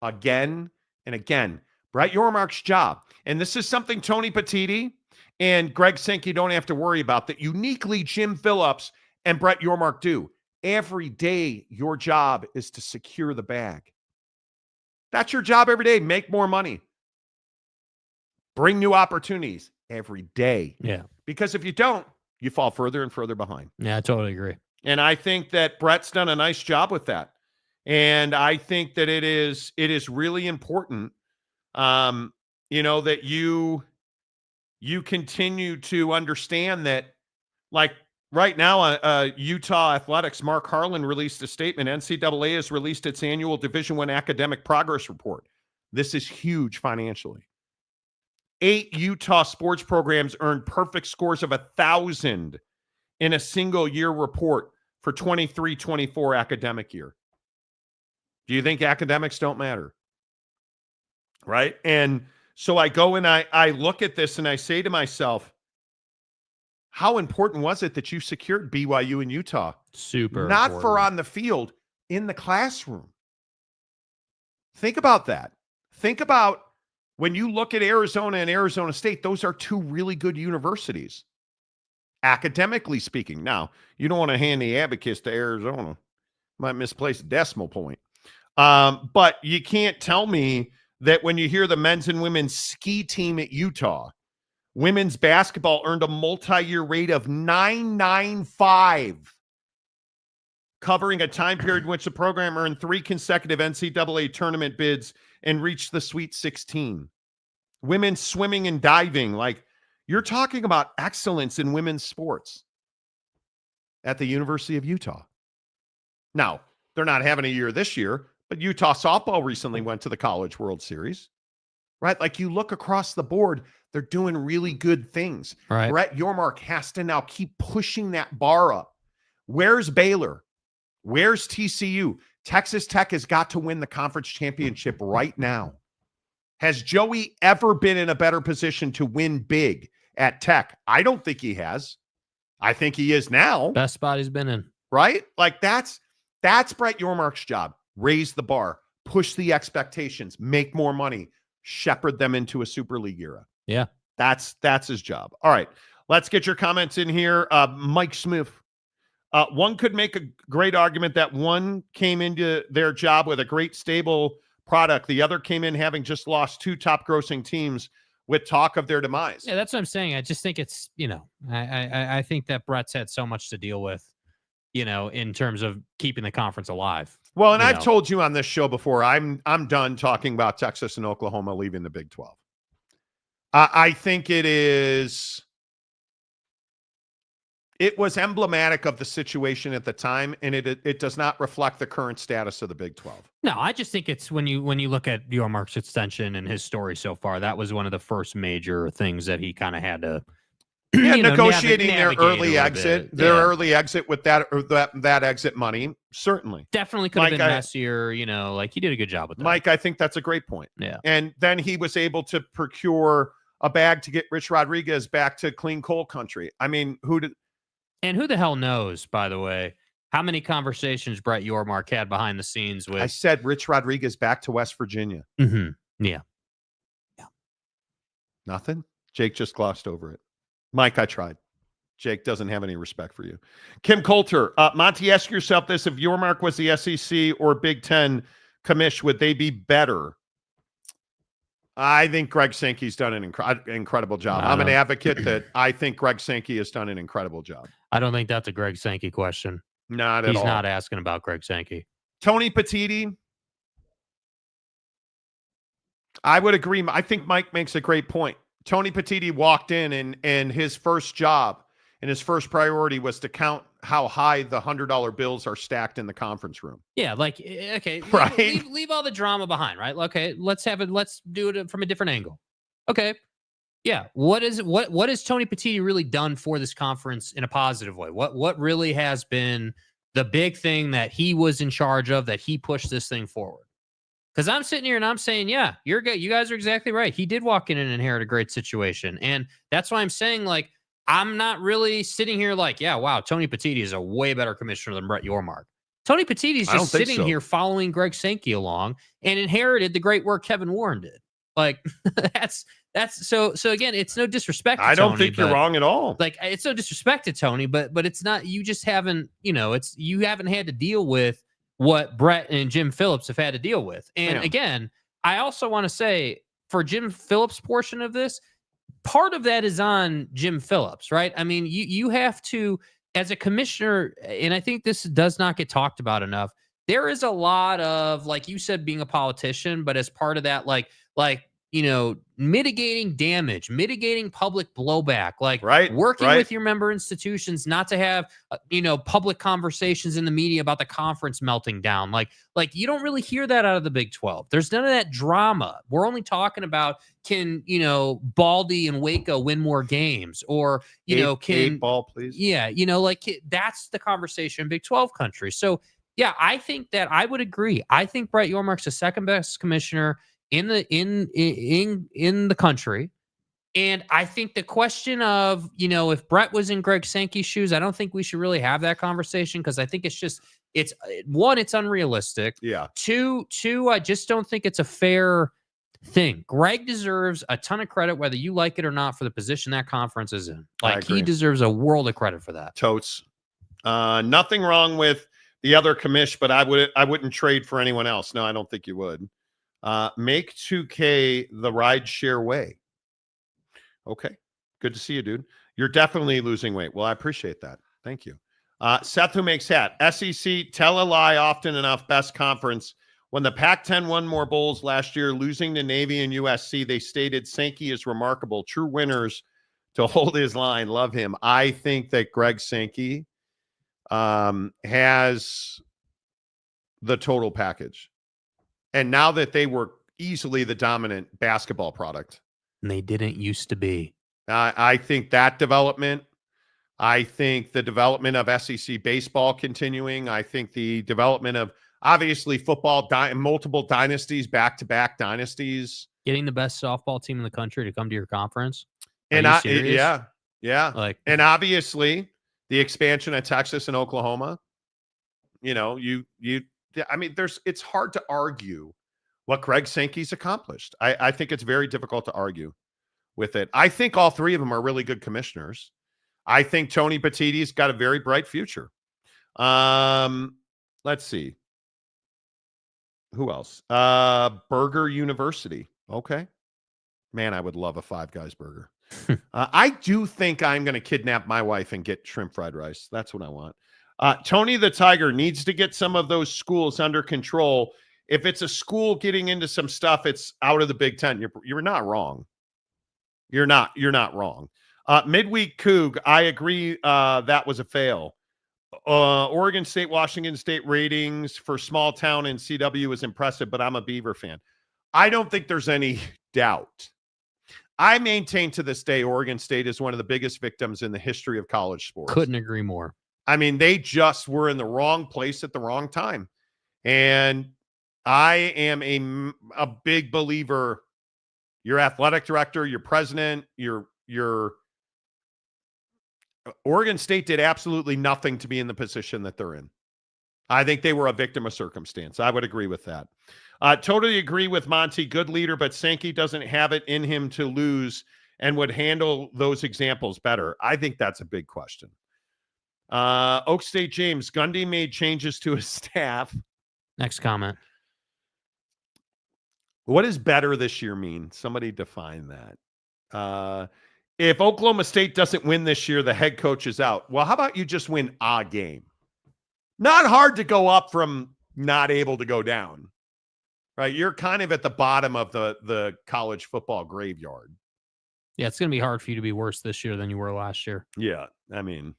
Speaker 3: Again and again. Brett Yormark's job. And this is something Tony Petitti and Greg Sankey don't have to worry about, that uniquely Jim Phillips and Brett Yormark do. Every day, your job is to secure the bag. That's your job every day. Make more money. Bring new opportunities every day.
Speaker 4: Yeah.
Speaker 3: Because if you don't, you fall further and further behind.
Speaker 4: Yeah, I totally agree.
Speaker 3: And I think that Brett's done a nice job with that. And I think that it is really important, that you continue to understand that, like right now, Utah Athletics, Mark Harlan released a statement. NCAA has released its annual Division I academic progress report. This is huge financially. 8 Utah sports programs earned perfect scores of 1,000 in a single year report for 23-24 academic year. Do you think academics don't matter? Right? And so I go and I look at this and I say to myself, how important was it that you secured BYU and Utah?
Speaker 4: Super
Speaker 3: Not
Speaker 4: important.
Speaker 3: for on the field, in the classroom. Think about that. Think about when you look at Arizona and Arizona State, those are two really good universities, academically speaking. Now, you don't want to hand the abacus to Arizona. Might misplace a decimal point. But you can't tell me that when you hear the men's and women's ski team at Utah, women's basketball earned a multi-year rate of 995, covering a time period in which the program earned 3 consecutive NCAA tournament bids and reached the Sweet 16. Women's swimming and diving, like you're talking about excellence in women's sports at the University of Utah. Now, they're not having a year this year, but Utah softball recently went to the College World Series, right? Like you look across the board, they're doing really good things.
Speaker 4: Right.
Speaker 3: Brett Yormark has to now keep pushing that bar up. Where's Baylor? Where's TCU? Texas Tech has got to win the conference championship right now. Has Joey ever been in a better position to win big at Tech? I don't think he has. I think he is now.
Speaker 4: Best spot he's been in.
Speaker 3: Right? Like that's Brett Yormark's job. Raise the bar, push the expectations, make more money, shepherd them into a Super League era.
Speaker 4: Yeah.
Speaker 3: That's his job. All right. Let's get your comments in here. Mike Smith. One could make a great argument that one came into their job with a great stable product. The other came in having just lost 2 top grossing teams with talk of their demise.
Speaker 4: Yeah, that's what I'm saying. I just think it's, I think that Brett's had so much to deal with, in terms of keeping the conference alive.
Speaker 3: Well, and I've told you on this show before, I'm done talking about Texas and Oklahoma leaving the Big 12. I think it was emblematic of the situation at the time, and it does not reflect the current status of the Big 12.
Speaker 4: No, I just think it's when you look at Yormark's extension and his story so far, that was one of the first major things that he kind of had to
Speaker 3: negotiating their early
Speaker 4: exit.
Speaker 3: Early exit with that exit money, certainly.
Speaker 4: Definitely could have been messier, he did a good job with that.
Speaker 3: Mike, I think that's a great point.
Speaker 4: Yeah.
Speaker 3: And then he was able to procure a bag to get Rich Rodriguez back to clean coal country. I mean, who the hell knows, by the way, how many conversations Brett Yormark had behind the scenes with. I said Rich Rodriguez back to West Virginia.
Speaker 4: Mm-hmm. Yeah.
Speaker 3: Nothing? Jake just glossed over it. Mike, I tried. Jake doesn't have any respect for you. Kim Coulter, Monty, ask yourself this. If Yormark was the SEC or Big Ten commish, would they be better? I think Greg Sankey's done an incredible job. I'm an advocate that I think Greg Sankey has done an incredible job.
Speaker 4: I don't think that's a Greg Sankey question.
Speaker 3: Not at all.
Speaker 4: He's not asking about Greg Sankey.
Speaker 3: Tony Petitti, I would agree. I think Mike makes a great point. Tony Petitti walked in and his first job and his first priority was to count how high the $100 bills are stacked in the conference room.
Speaker 4: Yeah, okay,
Speaker 3: right.
Speaker 4: Leave all the drama behind, right? Okay, let's do it from a different angle. Okay, yeah. What has Tony Petitti really done for this conference in a positive way? What really has been the big thing that he was in charge of, that he pushed this thing forward? Because I'm sitting here and I'm saying, yeah, you guys are exactly right. He did walk in and inherit a great situation, and that's why I'm saying, I'm not really sitting here yeah, wow, Tony Petitti is a way better commissioner than Brett Yormark. Tony Petitti's just sitting here following Greg Sankey along and inherited the great work Kevin Warren did. That's so again, it's no disrespect to Tony.
Speaker 3: I don't think you're wrong at all.
Speaker 4: It's no disrespect to Tony, but it's not, you just haven't, you haven't had to deal with what Brett and Jim Phillips have had to deal with. And again, I also want to say, for Jim Phillips' portion of this, part of that is on Jim Phillips, right? I mean, you have to, as a commissioner, and I think this does not get talked about enough, there is a lot of, like you said, being a politician, but as part of that, mitigating damage, mitigating public blowback, working with your member institutions not to have, public conversations in the media about the conference melting down. You don't really hear that out of the Big 12. There's none of that drama. We're only talking about, can, Baldy and Waco win more games, or, can
Speaker 3: eight ball, please.
Speaker 4: Yeah. That's the conversation in Big 12 country. So yeah, I think that I would agree. I think Brett Yormark's the second best commissioner in the country. And I think the question of, if Brett was in Greg Sankey's shoes, I don't think we should really have that conversation, because I think it's one, it's unrealistic.
Speaker 3: Yeah.
Speaker 4: Two, I just don't think it's a fair thing. Greg deserves a ton of credit, whether you like it or not, for the position that conference is in. He deserves a world of credit for that.
Speaker 3: Totes. Nothing wrong with the other commish, but I wouldn't trade for anyone else. No, I don't think you would. Make 2K the ride share way. Okay. Good to see you, dude. You're definitely losing weight. Well, I appreciate that. Thank you. Seth, who makes hat. SEC, tell a lie often enough, best conference. When the Pac-10 won more bowls last year, losing to Navy and USC, they stated Sankey is remarkable. True winners to hold his line. Love him. I think that Greg Sankey has the total package. And now that they were easily the dominant basketball product.
Speaker 4: And they didn't used to be.
Speaker 3: I think that development. I think the development of SEC baseball continuing. I think the development of, obviously, football, multiple dynasties, back-to-back dynasties.
Speaker 4: Getting the best softball team in the country to come to your conference.
Speaker 3: And yeah. And obviously, the expansion of Texas and Oklahoma. It's hard to argue what Greg Sankey's accomplished. I think it's very difficult to argue with it. I think all three of them are really good commissioners. I think Tony Petitti's got a very bright future. Let's see. Who else? Burger University. Okay. Man, I would love a Five Guys burger. I do think I'm going to kidnap my wife and get shrimp fried rice. That's what I want. Tony the Tiger needs to get some of those schools under control. If it's a school getting into some stuff, it's out of the Big Ten. You're not wrong. You're not wrong. Midweek Coug, I agree that was a fail. Oregon State, Washington State ratings for small town in CW is impressive, but I'm a Beaver fan. I don't think there's any doubt. I maintain to this day Oregon State is one of the biggest victims in the history of college sports.
Speaker 4: Couldn't agree more.
Speaker 3: I mean, they just were in the wrong place at the wrong time. And I am a big believer. Your athletic director, your president, your Oregon State did absolutely nothing to be in the position that they're in. I think they were a victim of circumstance. I would agree with that. Totally agree with Monty. Good leader, but Sankey doesn't have it in him to lose and would handle those examples better. I think that's a big question. Oak State James, Gundy made changes to his staff.
Speaker 4: Next comment.
Speaker 3: What does better this year mean? Somebody define that. If Oklahoma State doesn't win this year, the head coach is out. Well, how about you just win a game? Not hard to go up from not able to go down. Right, you're kind of at the bottom of the college football graveyard.
Speaker 4: Yeah, it's going to be hard for you to be worse this year than you were last year.
Speaker 3: Yeah, I mean,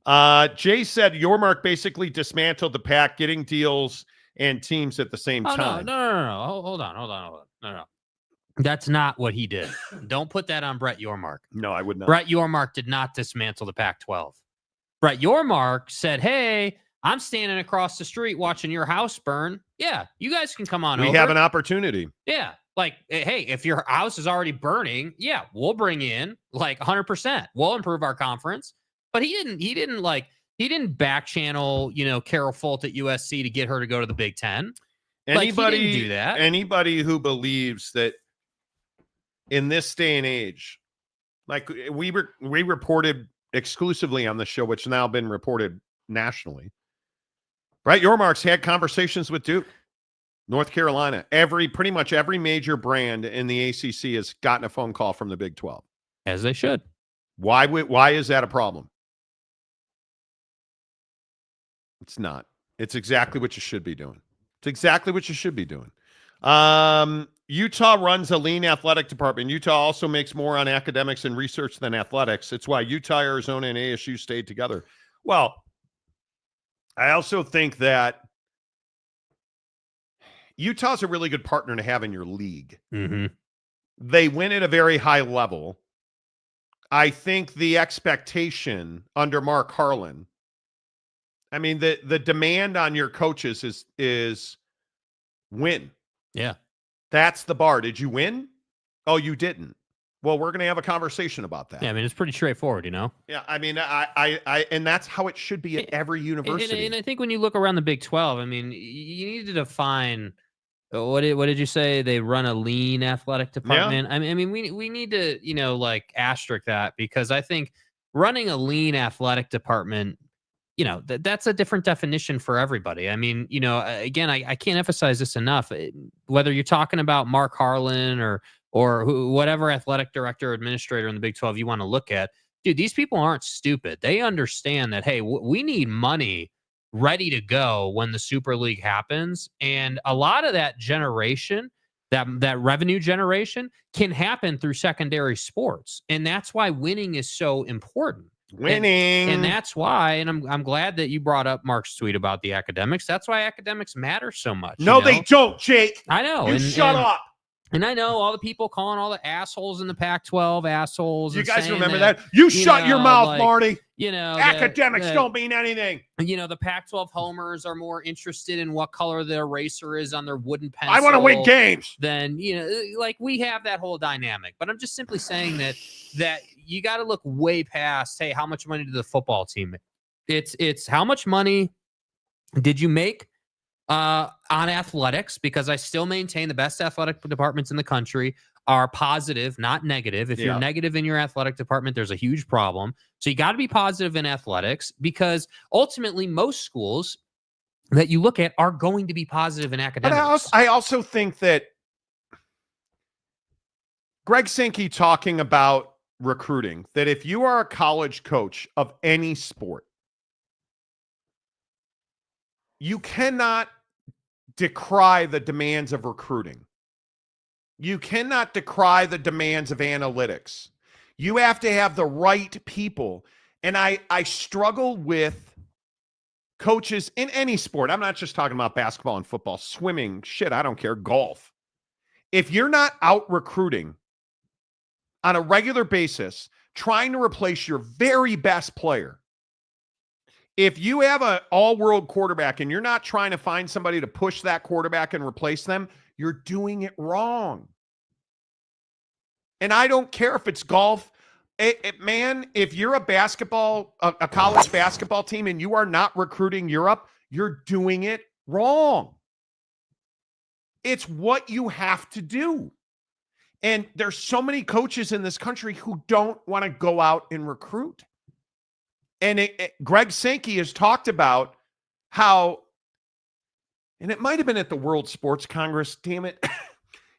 Speaker 3: Jay said Yormark basically dismantled the pack, getting deals and teams at the same time.
Speaker 4: No. Hold on. No. That's not what he did. Don't put that on Brett Yormark.
Speaker 3: No, I would not.
Speaker 4: Brett Yormark did not dismantle the Pac-12. Brett Yormark said, hey, I'm standing across the street watching your house burn. Yeah, you guys can come on over.
Speaker 3: We have an opportunity.
Speaker 4: Yeah, like, hey, if your house is already burning, yeah, we'll bring in like 100%. We'll improve our conference. But he didn't back channel, Carol Folt at USC to get her to go to the Big Ten.
Speaker 3: Anybody
Speaker 4: he didn't do that.
Speaker 3: Anybody who believes that in this day and age, like we reported exclusively on the show, which now been reported nationally. Right, Yormark's had conversations with Duke, North Carolina. Pretty much every major brand in the ACC has gotten a phone call from the Big 12.
Speaker 4: As they should.
Speaker 3: Why is that a problem? It's not. It's exactly what you should be doing. Utah runs a lean athletic department. Utah also makes more on academics and research than athletics. It's why Utah, Arizona, and ASU stayed together. Well, I also think that Utah's a really good partner to have in your league.
Speaker 4: Mm-hmm.
Speaker 3: They win at a very high level. I think the expectation under Mark Harlan, I mean, the demand on your coaches is win.
Speaker 4: Yeah.
Speaker 3: That's the bar. Did you win? Oh, you didn't. Well, we're going to have a conversation about that.
Speaker 4: Yeah, I mean, it's pretty straightforward,
Speaker 3: Yeah, I mean, I and that's how it should be at every university.
Speaker 4: And I think when you look around the Big 12, I mean, you need to define what did you say? They run a lean athletic department. Yeah. I mean, we need to asterisk that, because I think running a lean athletic department, that's a different definition for everybody. I mean, again, I can't emphasize this enough. Whether you're talking about Mark Harlan or whatever athletic director or administrator in the Big 12 you want to look at, dude, these people aren't stupid. They understand that, hey, we need money ready to go when the Super League happens. And a lot of that generation, that revenue generation, can happen through secondary sports. And that's why winning is so important.
Speaker 3: Winning.
Speaker 4: And that's why, and I'm glad that you brought up Mark's tweet about the academics. That's why academics matter so much.
Speaker 3: No, they don't, Jake.
Speaker 4: I know.
Speaker 3: You shut up.
Speaker 4: And I know all the people calling all the assholes in the Pac-12 assholes.
Speaker 3: You guys remember that? You shut your mouth, Marty. Academics don't mean anything.
Speaker 4: The Pac-12 homers are more interested in what color their eraser is on their wooden pencil.
Speaker 3: I want to win games.
Speaker 4: Then, we have that whole dynamic. But I'm just simply saying that you got to look way past, hey, how much money did the football team make? It's how much money did you make on athletics, because I still maintain the best athletic departments in the country are positive, not negative. If you're negative in your athletic department, there's a huge problem. So you got to be positive in athletics, because ultimately most schools that you look at are going to be positive in academics.
Speaker 3: But I also think that Greg Sankey talking about recruiting, that if you are a college coach of any sport, you cannot decry the demands of recruiting. You cannot decry the demands of analytics. You have to have the right people. And I struggle with coaches in any sport. I'm not just talking about basketball and football, swimming, shit, I don't care, golf. If you're not out recruiting on a regular basis, trying to replace your very best player, if you have an all-world quarterback and you're not trying to find somebody to push that quarterback and replace them, you're doing it wrong. And I don't care if it's golf. Man, if you're a college basketball team and you are not recruiting Europe, you're doing it wrong. It's what you have to do. And there's so many coaches in this country who don't want to go out and recruit. And Greg Sankey has talked about how, and it might have been at the World Sports Congress, damn it.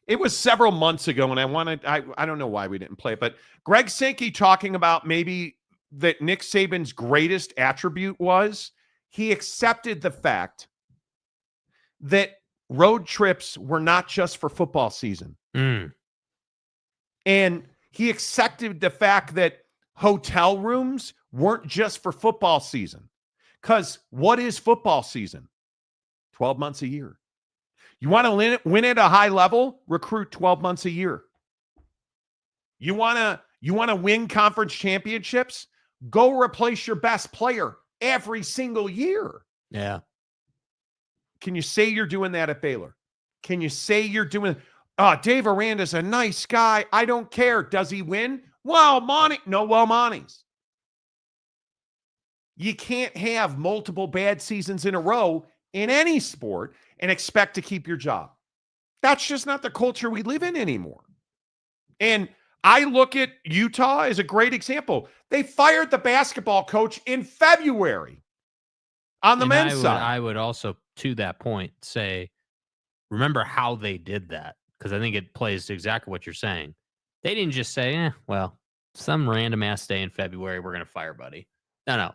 Speaker 3: It was several months ago, and I don't know why we didn't play it, but Greg Sankey talking about maybe that Nick Saban's greatest attribute was he accepted the fact that road trips were not just for football season. And he accepted the fact that hotel rooms weren't just for football season. Because what is football season? 12 months a year. You want to win at a high level? Recruit 12 months a year. You want to win conference championships? Go replace your best player every single year.
Speaker 4: Yeah.
Speaker 3: Can you say you're doing that at Baylor? Can you say you're doing Dave Aranda's a nice guy. I don't care. Does he win? Well, Monty's. You can't have multiple bad seasons in a row in any sport and expect to keep your job. That's just not the culture we live in anymore. And I look at Utah as a great example. They fired the basketball coach in February on the men's side.
Speaker 4: I would also, to that point, say, remember how they did that, because I think it plays to exactly what you're saying. They didn't just say, well, some random ass day in February, we're going to fire Buddy. No.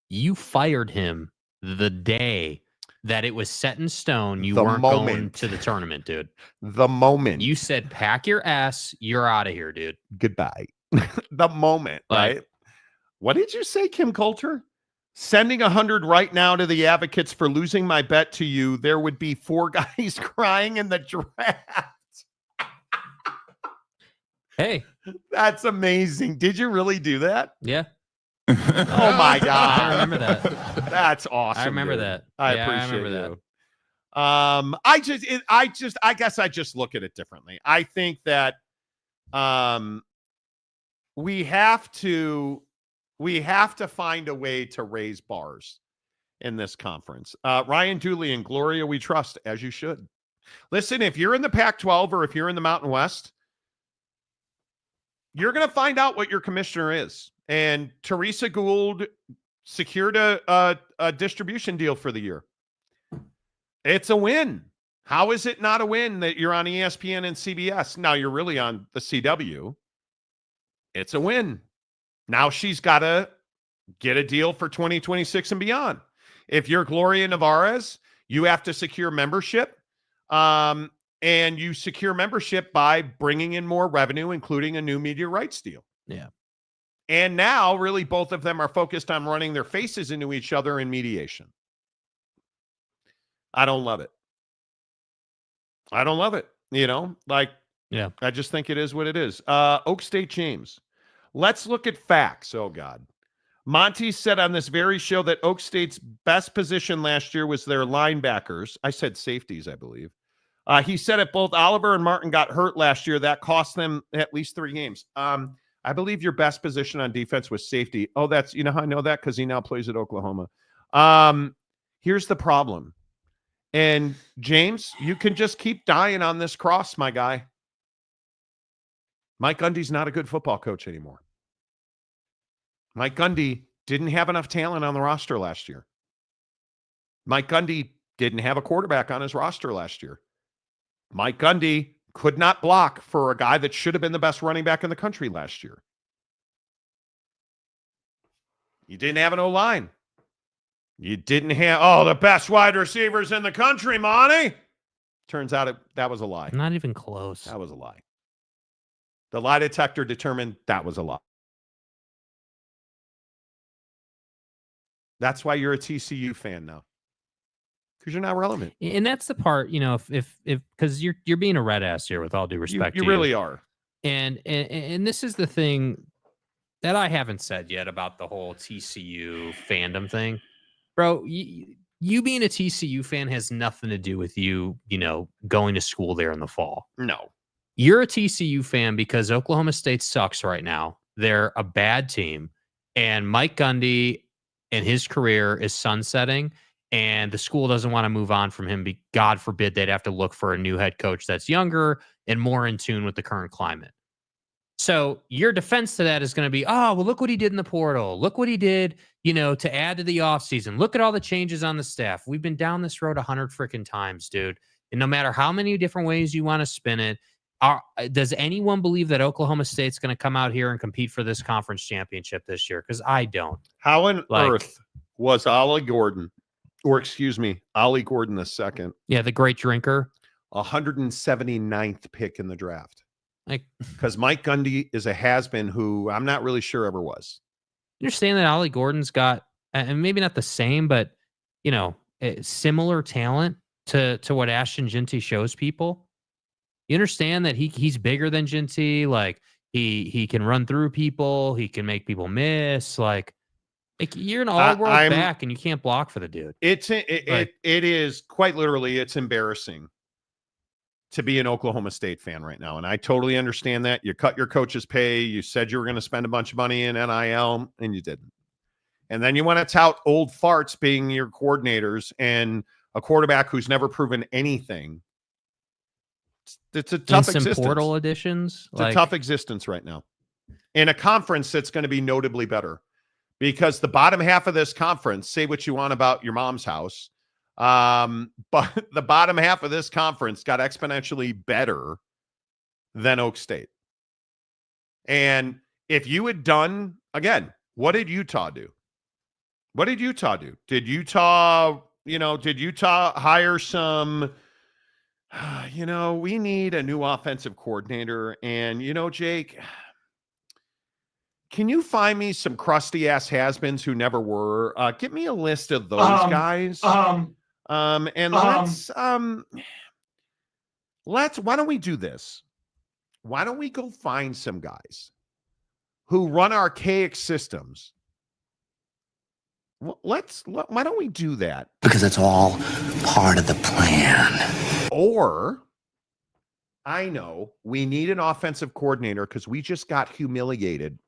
Speaker 4: You fired him the day that it was set in stone. You weren't going to the tournament, dude.
Speaker 3: The moment.
Speaker 4: You said, pack your ass. You're out of here, dude.
Speaker 3: Goodbye. The moment, right? What did you say, Kim Coulter? Sending 100 right now to the advocates for losing my bet to you. There would be 4 guys crying in the draft.
Speaker 4: Hey.
Speaker 3: That's amazing. Did you really do that?
Speaker 4: Yeah.
Speaker 3: Oh my God.
Speaker 4: I remember that.
Speaker 3: That's awesome.
Speaker 4: I remember that.
Speaker 3: I appreciate you. I guess I just look at it differently. I think that we have to find a way to raise bars in this conference. Ryan Dooley and Gloria, we trust, as you should. Listen, if you're in the Pac-12 or if you're in the Mountain West, you're going to find out what your commissioner is. And Teresa Gould secured a distribution deal for the year. It's a win. How is it not a win that you're on ESPN and CBS? Now you're really on the CW. It's a win. Now she's got to get a deal for 2026 and beyond. If you're Gloria Nevarez, you have to secure membership. And you secure membership by bringing in more revenue, including a new media rights deal.
Speaker 4: Yeah.
Speaker 3: And now, really, both of them are focused on running their faces into each other in mediation. I don't love it. I don't love it.
Speaker 4: Yeah.
Speaker 3: I just think it is what it is. Oak State James. Let's look at facts. Oh, God. Monty said on this very show that Oak State's best position last year was their linebackers. I said safeties, I believe. He said if both Oliver and Martin got hurt last year, that cost them at least 3 games. I believe your best position on defense was safety. Oh, that's, how I know that? Because he now plays at Oklahoma. Here's the problem. And James, you can just keep dying on this cross, my guy. Mike Gundy's not a good football coach anymore. Mike Gundy didn't have enough talent on the roster last year. Mike Gundy didn't have a quarterback on his roster last year. Mike Gundy could not block for a guy that should have been the best running back in the country last year. You didn't have an O-line. You didn't have, the best wide receivers in the country, Monty. Turns out that was a lie.
Speaker 4: Not even close.
Speaker 3: That was a lie. The lie detector determined that was a lie. That's why you're a TCU fan now. Because you're not relevant.
Speaker 4: And that's the part, if because you're being a red ass here with all due respect.
Speaker 3: You really are.
Speaker 4: And this is the thing that I haven't said yet about the whole TCU fandom thing. Bro, you being a TCU fan has nothing to do with you, going to school there in the fall.
Speaker 3: No.
Speaker 4: You're a TCU fan because Oklahoma State sucks right now. They're a bad team. And Mike Gundy and his career is sunsetting. And the school doesn't want to move on from him. God forbid they'd have to look for a new head coach that's younger and more in tune with the current climate. So your defense to that is going to be, look what he did in the portal. Look what he did, to add to the offseason. Look at all the changes on the staff. We've been down this road 100 freaking times, dude. And no matter how many different ways you want to spin it, does anyone believe that Oklahoma State's going to come out here and compete for this conference championship this year? Because I don't.
Speaker 3: How on earth was Ollie Gordon II.
Speaker 4: Yeah, the great drinker.
Speaker 3: 179th pick in the draft. Because Mike Gundy is a has-been who I'm not really sure ever was.
Speaker 4: You understand that Ollie Gordon's got, and maybe not the same, but, similar talent to what Ashton Ginty shows people. You understand that he's bigger than Ginty. Like, he can run through people. He can make people miss. Like you're an all-world back, and you can't block for the dude.
Speaker 3: It is quite literally, it's embarrassing to be an Oklahoma State fan right now. And I totally understand that. You cut your coach's pay. You said you were going to spend a bunch of money in NIL, and you didn't. And then you want to tout old farts being your coordinators and a quarterback who's never proven anything. It's a tough existence.
Speaker 4: Portal additions.
Speaker 3: It's a tough existence right now. In a conference that's going to be notably better. Because the bottom half of this conference, say what you want about your mom's house, but the bottom half of this conference got exponentially better than Oak State. And if you had done, again, what did Utah do? What did Utah do? Did Utah hire some, we need a new offensive coordinator. And, Jake, can you find me some crusty ass has-beens who never were? Get me a list of those guys. Let's why don't we do this? Why don't we go find some guys who run archaic systems? Why don't we do that?
Speaker 17: Because it's all part of the plan.
Speaker 3: Or I know we need an offensive coordinator because we just got humiliated.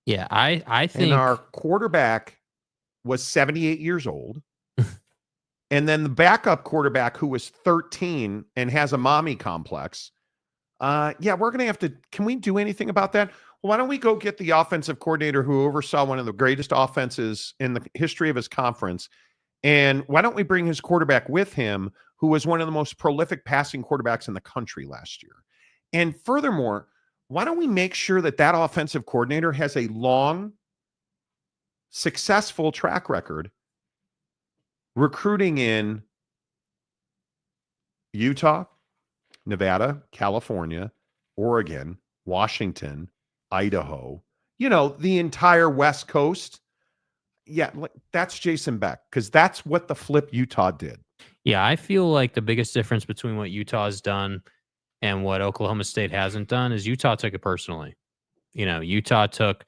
Speaker 4: Yeah, I think.
Speaker 3: And our quarterback was 78 years old. And then the backup quarterback who was 13 and has a mommy complex. We're going to have to, can we do anything about that? Well, why don't we go get the offensive coordinator who oversaw one of the greatest offenses in the history of his conference? And why don't we bring his quarterback with him, who was one of the most prolific passing quarterbacks in the country last year? And furthermore, why don't we make sure that offensive coordinator has a long, successful track record recruiting in Utah, Nevada, California, Oregon, Washington, Idaho, the entire West Coast. Yeah, that's Jason Beck, because that's what the flip Utah did.
Speaker 4: Yeah, I feel like the biggest difference between what Utah's done and what Oklahoma State hasn't done is Utah took it personally. Utah took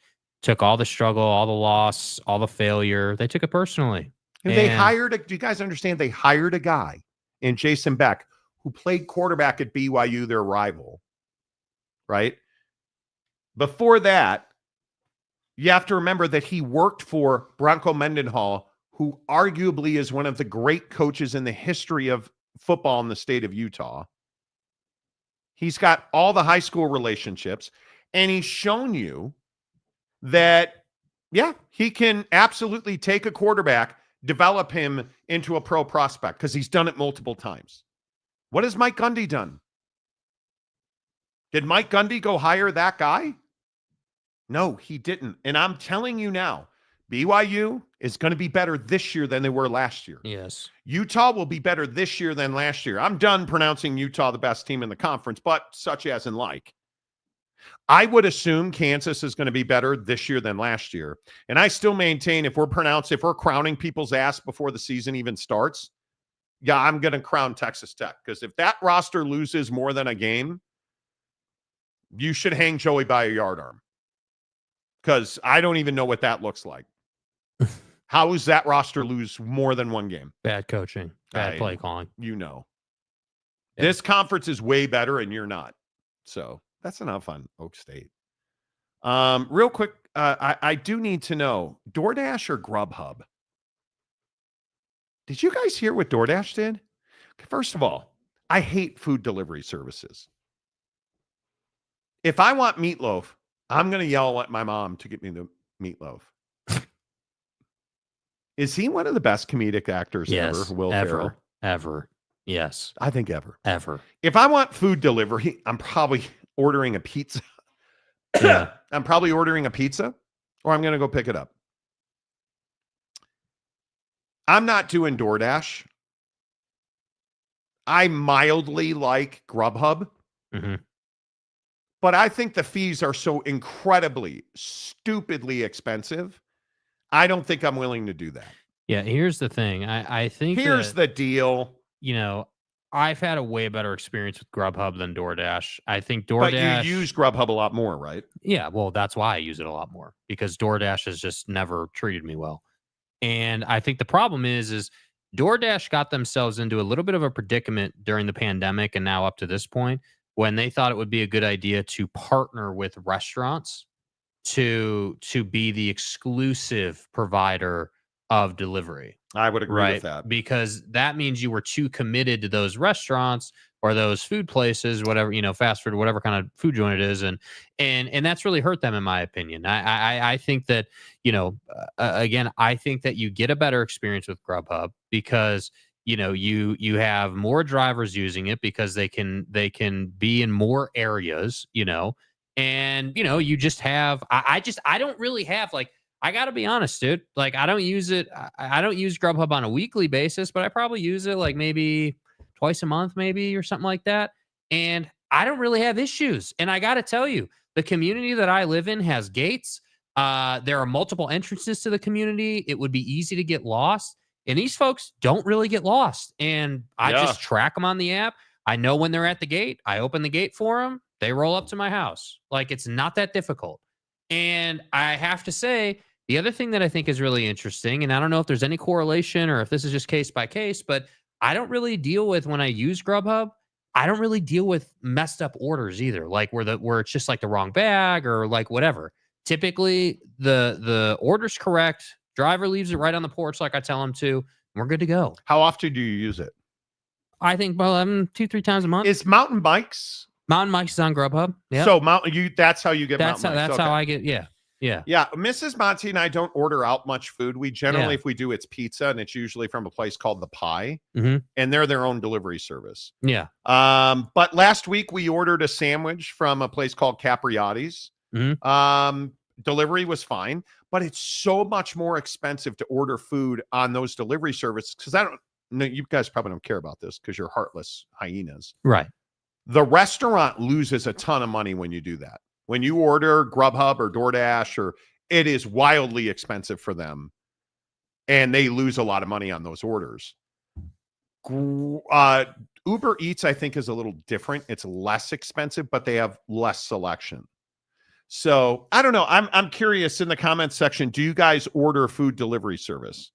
Speaker 4: all the struggle, all the loss, all the failure. They took it personally.
Speaker 3: And they hired do you guys understand? They hired a guy in Jason Beck who played quarterback at BYU, their rival, right? Before that, you have to remember that he worked for Bronco Mendenhall, who arguably is one of the great coaches in the history of football in the state of Utah. He's got all the high school relationships, and he's shown you that, yeah, he can absolutely take a quarterback, develop him into a pro prospect, because he's done it multiple times. What has Mike Gundy done? Did Mike Gundy go hire that guy? No, he didn't. And I'm telling you now, BYU is going to be better this year than they were last year.
Speaker 4: Yes.
Speaker 3: Utah will be better this year than last year. I'm done pronouncing Utah the best team in the conference, but such as in like. I would assume Kansas is going to be better this year than last year. And I still maintain if we're crowning people's ass before the season even starts, yeah, I'm going to crown Texas Tech. Because if that roster loses more than a game, you should hang Joey by a yard arm. Because I don't even know what that looks like. How does that roster lose more than one game?
Speaker 4: Bad coaching, bad play calling.
Speaker 3: You know. Yeah. This conference is way better, and you're not. So that's enough on Oak State. Real quick, I do need to know, DoorDash or Grubhub? Did you guys hear what DoorDash did? First of all, I hate food delivery services. If I want meatloaf, I'm going to yell at my mom to get me the meatloaf. Is he one of the best comedic actors ever, Will Ferrell?
Speaker 4: Ever. Yes.
Speaker 3: I think ever.
Speaker 4: Ever.
Speaker 3: If I want food delivery, I'm probably ordering a pizza.
Speaker 4: Yeah.
Speaker 3: I'm probably ordering a pizza, or I'm going to go pick it up. I'm not doing DoorDash. I mildly like Grubhub.
Speaker 4: Mm-hmm.
Speaker 3: But I think the fees are so incredibly, stupidly expensive. I don't think I'm willing to do that.
Speaker 4: Yeah, here's the thing. I think
Speaker 3: here's the deal.
Speaker 4: You know, I've had a way better experience with Grubhub than DoorDash. I think DoorDash.
Speaker 3: But you use Grubhub a lot more, right?
Speaker 4: Yeah, well, that's why I use it a lot more, because DoorDash has just never treated me well. And I think the problem is DoorDash got themselves into a little bit of a predicament during the pandemic and now up to this point, when they thought it would be a good idea to partner with restaurants to be the exclusive provider of delivery.
Speaker 3: I would agree with that.
Speaker 4: Because that means you were too committed to those restaurants or those food places, whatever, fast food, whatever kind of food joint it is. And that's really hurt them, in my opinion. I think that, again, I think that you get a better experience with Grubhub because you have more drivers using it because they can be in more areas, and you just have, I don't really have, like, I gotta be honest, dude, like, I don't use Grubhub on a weekly basis, but I probably use it like maybe twice a month, maybe, or something like that. And I don't really have issues. And I gotta tell you, the community that I live in has gates. There are multiple entrances to the community. It would be easy to get lost. And these folks don't really get lost. And I just track them on the app. I know when they're at the gate. I open the gate for them. They roll up to my house. Like, it's not that difficult. And I have to say, the other thing that I think is really interesting, and I don't know if there's any correlation or if this is just case by case, but I don't really deal with, when I use Grubhub, I don't really deal with messed up orders either. Like where it's just like the wrong bag or like whatever. Typically the order's correct. Driver leaves it right on the porch like I tell him to. We're good to go.
Speaker 3: How often do you use it?
Speaker 4: I think 2-3 times a month.
Speaker 3: Is Mountain Bikes
Speaker 4: is on Grubhub? Yeah.
Speaker 3: So that's how you get Mountain Bikes.
Speaker 4: That's how I get. Yeah.
Speaker 3: Mrs. Monty and I don't order out much food. We generally, if we do, it's pizza, and it's usually from a place called The Pie, and they're their own delivery service.
Speaker 4: Yeah.
Speaker 3: But last week we ordered a sandwich from a place called Capriati's. Delivery was fine, but it's so much more expensive to order food on those delivery services, because I don't know, you guys probably don't care about this because you're heartless hyenas.
Speaker 4: Right.
Speaker 3: The restaurant loses a ton of money when you do that. When you order Grubhub or DoorDash, it is wildly expensive for them, and they lose a lot of money on those orders. Uber Eats, I think, is a little different. It's less expensive, but they have less selection. So I don't know. I'm curious, in the comments section, do you guys order food delivery service?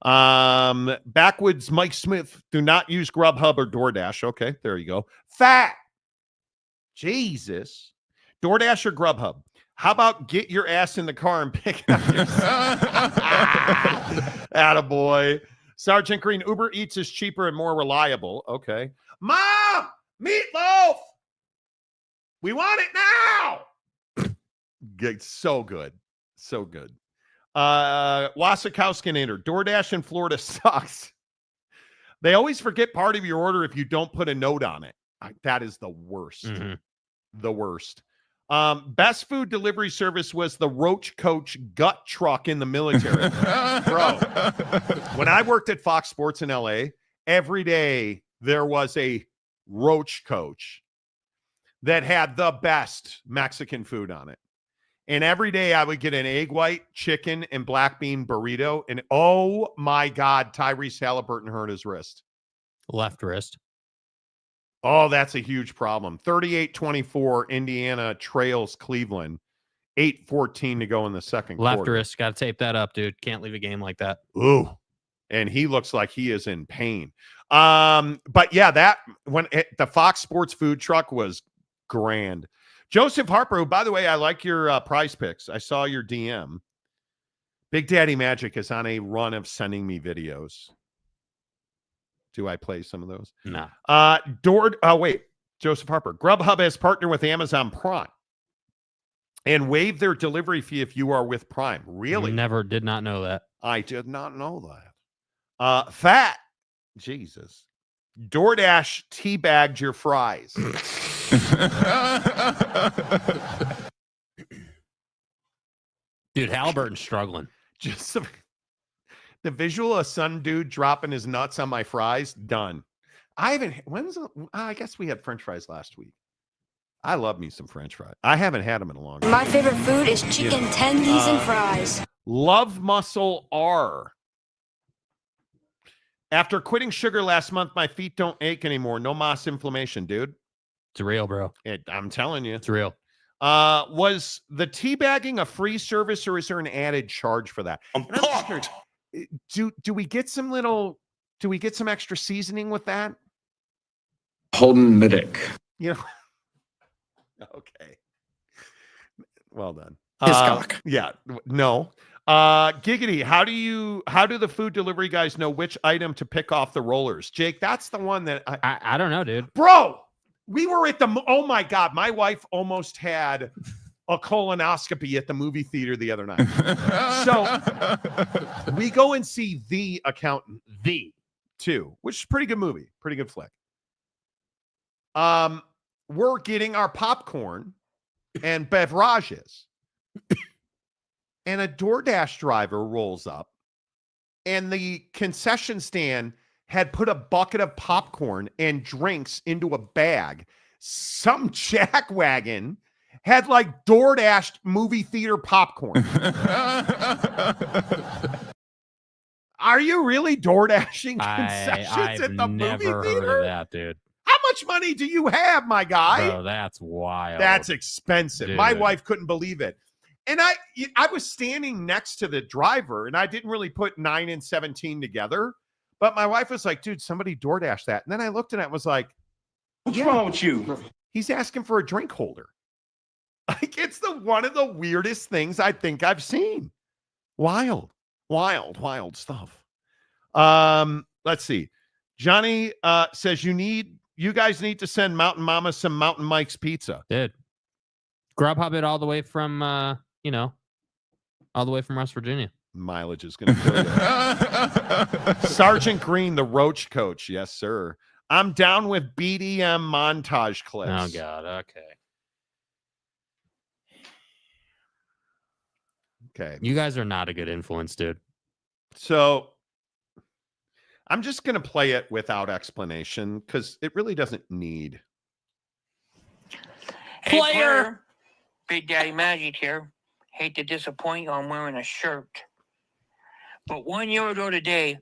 Speaker 3: Backwoods Mike Smith, do not use Grubhub or DoorDash. Okay, there you go. Fat. Jesus. DoorDash or Grubhub? How about get your ass in the car and pick it up yourself? Attaboy. Sergeant Green, Uber Eats is cheaper and more reliable. Okay. Mom, meatloaf. We want it now. It's so good. So good. Wasikowskinator, DoorDash in Florida sucks. They always forget part of your order if you don't put a note on it. That is the worst.
Speaker 4: Mm-hmm.
Speaker 3: The worst. Best food delivery service was the Roach Coach gut truck in the military. Bro, when I worked at Fox Sports in LA, every day there was a Roach Coach that had the best Mexican food on it. And every day I would get an egg white, chicken, and black bean burrito. And oh my God, Tyrese Halliburton hurt his wrist.
Speaker 4: Left wrist.
Speaker 3: Oh, that's a huge problem. 38-24, Indiana trails Cleveland. 8:14 to go in the second
Speaker 4: Left
Speaker 3: quarter.
Speaker 4: wrist. Got to tape that up, dude. Can't leave a game like that.
Speaker 3: Ooh. And he looks like he is in pain. But yeah, the Fox Sports food truck was grand. Joseph Harper, who, by the way, I like your prize picks. I saw your DM. Big Daddy Magic is on a run of sending me videos. Do I play some of those?
Speaker 4: No.
Speaker 3: Wait. Joseph Harper. Grubhub has partnered with Amazon Prime and waive their delivery fee if you are with Prime. Really?
Speaker 4: Did not know that.
Speaker 3: I did not know that. Fat. Jesus. DoorDash teabagged your fries.
Speaker 4: Dude, Halliburton's struggling.
Speaker 3: Just the visual of some dude dropping his nuts on my fries, done. I guess we had French fries last week. I love me some French fries. I haven't had them in a long time.
Speaker 18: My favorite food is chicken tendies and fries.
Speaker 3: Love Muscle R. After quitting sugar last month, my feet don't ache anymore. No moss inflammation, dude.
Speaker 4: It's real, bro.
Speaker 3: I'm telling you.
Speaker 4: It's real.
Speaker 3: Was the teabagging a free service or is there an added charge for that? Do we get some extra seasoning with that?
Speaker 5: Holden Middick.
Speaker 3: You know. Okay. Well done.
Speaker 5: Hiscock.
Speaker 3: Yeah. No. Giggity, how do the food delivery guys know which item to pick off the rollers? Jake, that's the one that
Speaker 4: I don't know, dude.
Speaker 3: Bro, we were at oh my God, my wife almost had a colonoscopy at the movie theater the other night. So we go and see The Accountant, The 2, which is a pretty good movie, pretty good flick. We're getting our popcorn and beverages. And a DoorDash driver rolls up, and the concession stand had put a bucket of popcorn and drinks into a bag. Some jackwagon had like DoorDash movie theater popcorn. Are you really DoorDashing concessions at the movie theater?
Speaker 4: I've never heard of that, dude.
Speaker 3: How much money do you have, my guy?
Speaker 4: Bro, that's wild.
Speaker 3: That's expensive.
Speaker 4: Dude.
Speaker 3: My wife couldn't believe it. And I was standing next to the driver, and I didn't really put 9 and 17 together. But my wife was like, dude, somebody DoorDash that. And then I looked at it and was like,
Speaker 8: what's wrong with you?
Speaker 3: He's asking for a drink holder. Like, it's one of the weirdest things I think I've seen. Wild stuff. Let's see. Johnny says you guys need to send Mountain Mama some Mountain Mike's pizza.
Speaker 4: Dude. Grubhub it all the way from all the way from West Virginia.
Speaker 3: Mileage is going to kill you. Sergeant Green, the Roach Coach. Yes, sir. I'm down with BDM montage clips.
Speaker 4: Oh, God.
Speaker 3: Okay.
Speaker 4: You guys are not a good influence, dude.
Speaker 3: So I'm just going to play it without explanation because it really doesn't need.
Speaker 19: Hey, player. Big Daddy Magic here. Hate to disappoint you, I'm wearing a shirt. But 1 year ago today,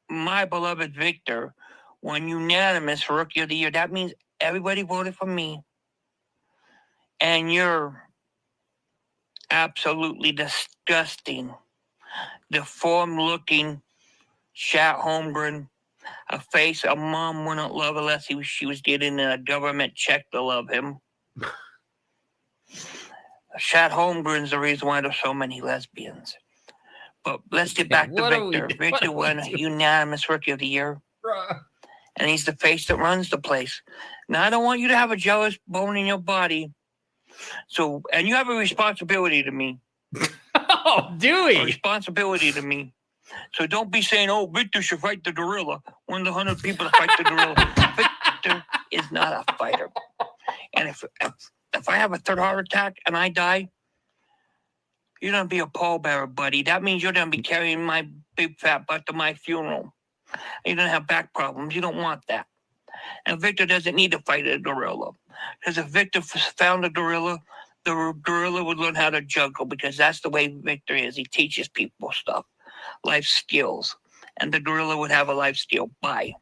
Speaker 19: my beloved Victor won unanimous for Rookie of the Year. That means everybody voted for me. And you're absolutely disgusting. Deformed-looking, Shat Holmgren, a face a mom wouldn't love unless she was getting a government check to love him. Shat Holmgren's the reason why there's so many lesbians. But let's get back to Victor. Victor won unanimous Rookie of the Year. and he's the face that runs the place. Now, I don't want you to have a jealous bone in your body. So, and you have a responsibility to me.
Speaker 4: Oh, do we?
Speaker 19: A responsibility to me. So don't be saying, oh, Victor should fight the gorilla. One of the 100 people to fight the gorilla. Victor is not a fighter. And if I have a third heart attack and I die, you're going to be a pallbearer, buddy. That means you're going to be carrying my big fat butt to my funeral. You're going to have back problems. You don't want that. And Victor doesn't need to fight a gorilla. Because if Victor found a gorilla, the gorilla would learn how to juggle, because that's the way Victor is. He teaches people stuff, life skills. And the gorilla would have a life skill. Bye.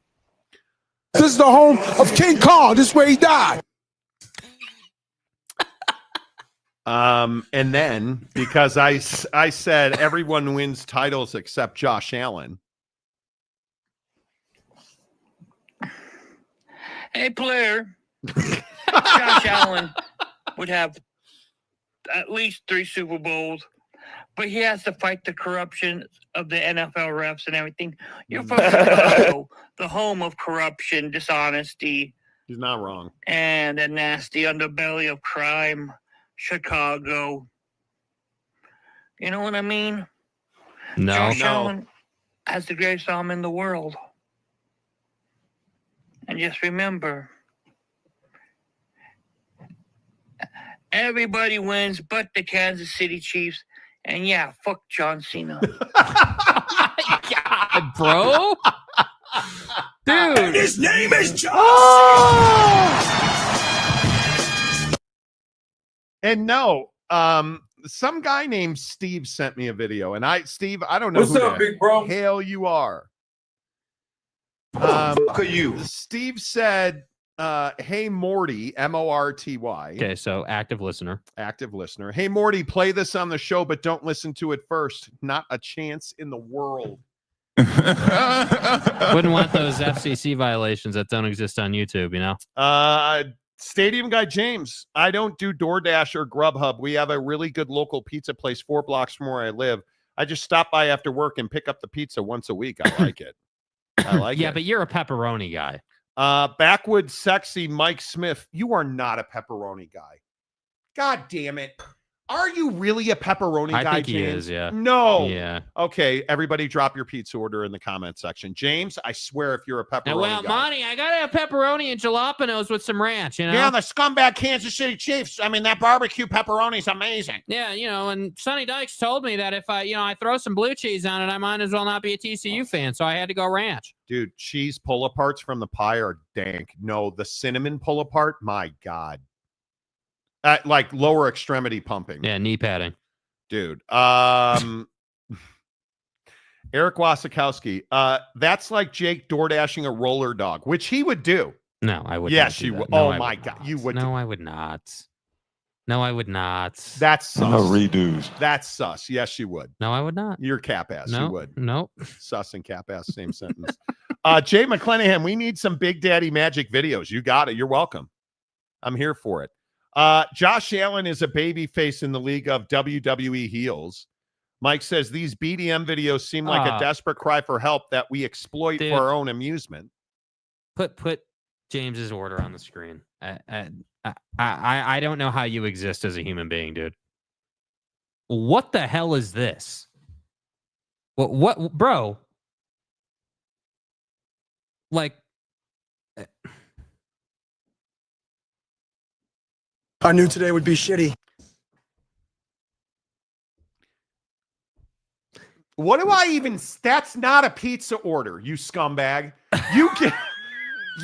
Speaker 8: This is the home of King Kong. This is where he died.
Speaker 3: And then, because I said everyone wins titles except Josh Allen.
Speaker 19: Hey, player. Josh Allen would have at least 3 Super Bowls, but he has to fight the corruption of the NFL refs and everything. You're from Chicago, the home of corruption, dishonesty.
Speaker 3: He's not wrong.
Speaker 19: And a nasty underbelly of crime. Chicago. You know what I mean?
Speaker 4: No.
Speaker 19: Josh Allen has the greatest arm in the world. And just remember, everybody wins but the Kansas City Chiefs. And yeah, fuck John Cena.
Speaker 4: God, bro. Dude.
Speaker 8: And his name is John.
Speaker 3: And no, some guy named Steve sent me a video, and Steve, I don't know
Speaker 16: What's
Speaker 3: who
Speaker 16: up,
Speaker 3: the
Speaker 16: big bro?
Speaker 3: hell you are.
Speaker 8: Who the fuck are you?
Speaker 3: Steve said, hey, Morty, M-O-R-T-Y.
Speaker 4: Okay, so active listener.
Speaker 3: Active listener. Hey, Morty, play this on the show, but don't listen to it first. Not a chance in the world.
Speaker 4: Wouldn't want those FCC violations that don't exist on YouTube, you know?
Speaker 3: Stadium Guy James, I don't do DoorDash or Grubhub. We have a really good local pizza place 4 blocks from where I live. I just stop by after work and pick up the pizza once a week. I like it. I like it.
Speaker 4: Yeah, but you're a pepperoni guy.
Speaker 3: Backwoods Sexy Mike Smith, you are not a pepperoni guy. God damn it. Are you really a pepperoni guy,
Speaker 4: I think
Speaker 3: James?
Speaker 4: he is, yeah.
Speaker 3: No.
Speaker 4: Yeah.
Speaker 3: Okay, everybody drop your pizza order in the comment section. James, I swear if you're a pepperoni
Speaker 4: Well,
Speaker 3: guy.
Speaker 4: Monty, I got to have pepperoni and jalapenos with some ranch, you know?
Speaker 3: Yeah, the scumbag Kansas City Chiefs. I mean, that barbecue pepperoni is amazing.
Speaker 4: Yeah, you know, and Sonny Dykes told me that if I throw some blue cheese on it, I might as well not be a TCU fan, so I had to go ranch.
Speaker 3: Dude, cheese pull-aparts from the pie are dank. No, the cinnamon pull-apart, my God. Like lower extremity pumping.
Speaker 4: Yeah, knee padding.
Speaker 3: Dude. Eric Wasikowski. That's like Jake DoorDashing a roller dog, which he would do.
Speaker 4: No, I would
Speaker 3: yes,
Speaker 4: not.
Speaker 3: you would.
Speaker 4: No,
Speaker 3: oh, my God. You would.
Speaker 4: No, I would not. No, I would not.
Speaker 3: That's sus.
Speaker 8: redos.
Speaker 3: That's sus. Yes, you would.
Speaker 4: No, I would not.
Speaker 3: You're cap ass.
Speaker 4: No,
Speaker 3: You would.
Speaker 4: No.
Speaker 3: Sus and cap ass, same sentence. Jay McClanahan, we need some Big Daddy Magic videos. You got it. You're welcome. I'm here for it. Josh Allen is a baby face in the league of WWE heels. Mike says these BDM videos seem like a desperate cry for help that we exploit for our own amusement.
Speaker 4: Put James's order on the screen. I don't know how you exist as a human being, dude. What the hell is this? What bro? Like,
Speaker 9: I knew today would be shitty.
Speaker 3: What do I even? That's not a pizza order, you scumbag.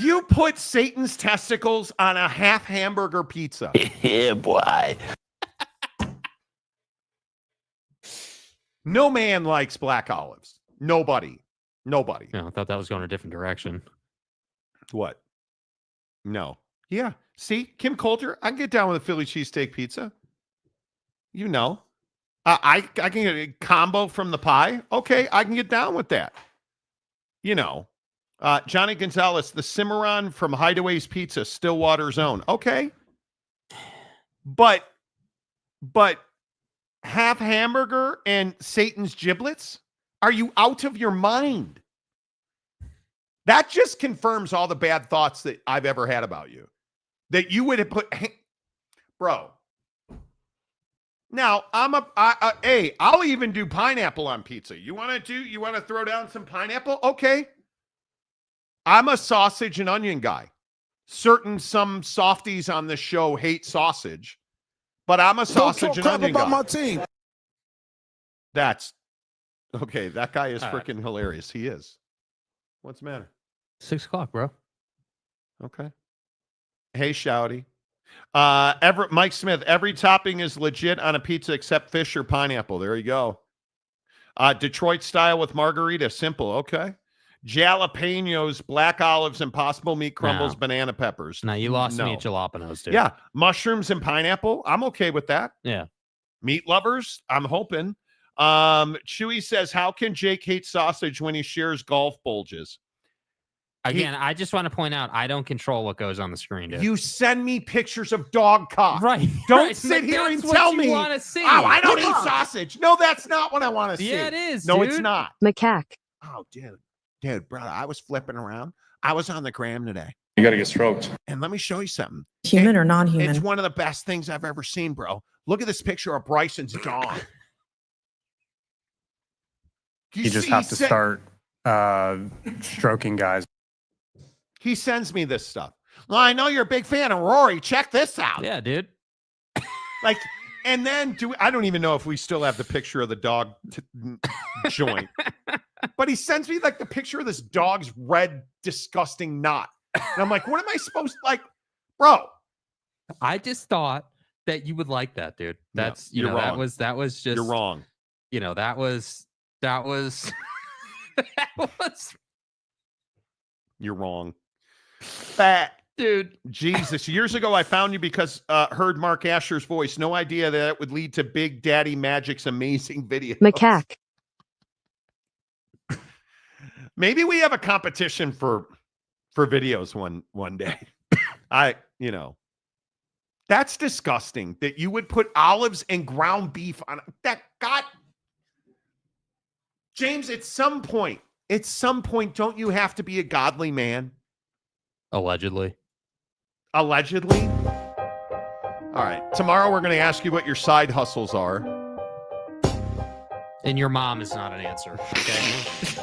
Speaker 3: You put Satan's testicles on a half hamburger pizza.
Speaker 12: Yeah, boy.
Speaker 3: No man likes black olives. Nobody.
Speaker 4: No, I thought that was going a different direction.
Speaker 3: What? No. Yeah. See, Kim Coulter, I can get down with a Philly cheesesteak pizza. You know. I can get a combo from the pie. Okay, I can get down with that. You know. Johnny Gonzalez, the Cimarron from Hideaway's Pizza, Stillwater Zone. Okay. But half hamburger and Satan's giblets? Are you out of your mind? That just confirms all the bad thoughts that I've ever had about you. That you would have put, bro. Now, I'll even do pineapple on pizza. You want to throw down some pineapple? Okay. I'm a sausage and onion guy. Some softies on this show hate sausage, but I'm a sausage and onion guy.
Speaker 8: My team.
Speaker 3: That's okay. That guy is freaking hilarious. He is. What's the matter?
Speaker 4: 6 o'clock, bro.
Speaker 3: Okay. Hey, Shouty. Mike Smith, every topping is legit on a pizza except fish or pineapple. There you go. Detroit style with margarita. Simple. Okay. Jalapenos, black olives, impossible meat crumbles, banana peppers.
Speaker 4: No, you lost me at jalapenos, dude.
Speaker 3: Yeah. Mushrooms and pineapple. I'm okay with that.
Speaker 4: Yeah.
Speaker 3: Meat lovers. I'm hoping. Chewy says, how can Jake hate sausage when he shares golf bulges?
Speaker 4: Again, I just want to point out, I don't control what goes on the screen, dude.
Speaker 3: You send me pictures of dog cock.
Speaker 4: Right.
Speaker 3: Don't sit here and tell me,
Speaker 4: want to see.
Speaker 3: Oh, I don't eat sausage. No, that's not what I want to see.
Speaker 4: Yeah, it is,
Speaker 3: No,
Speaker 4: dude.
Speaker 3: it's not.
Speaker 14: Macaque.
Speaker 3: Oh, dude, brother, I was flipping around. I was on the gram today.
Speaker 6: You got to get stroked.
Speaker 3: And let me show you something.
Speaker 15: Human or non-human?
Speaker 3: It's one of the best things I've ever seen, bro. Look at this picture of Bryson's dog.
Speaker 10: You just have to start stroking guys.
Speaker 3: He sends me this stuff. Well, I know you're a big fan of Rory. Check this out.
Speaker 4: Yeah, dude.
Speaker 3: Like, and then I don't even know if we still have the picture of the dog joint. But he sends me like the picture of this dog's red, disgusting knot. And I'm like, what am I supposed to like, bro?
Speaker 4: I just thought that you would like that, dude. That's
Speaker 3: you're wrong.
Speaker 4: that was just
Speaker 3: You're wrong.
Speaker 4: That was that was
Speaker 3: You're wrong. Fat
Speaker 4: dude.
Speaker 3: Jesus. Years ago, I found you because heard Mark Asher's voice. No idea that it would lead to Big Daddy Magic's amazing video.
Speaker 14: Macaque.
Speaker 3: Maybe we have a competition for videos one day. That's disgusting that you would put olives and ground beef on that. God, James, at some point, don't you have to be a godly man?
Speaker 4: Allegedly.
Speaker 3: All right. Tomorrow we're going to ask you what your side hustles are.
Speaker 4: And your mom is not an answer. Okay.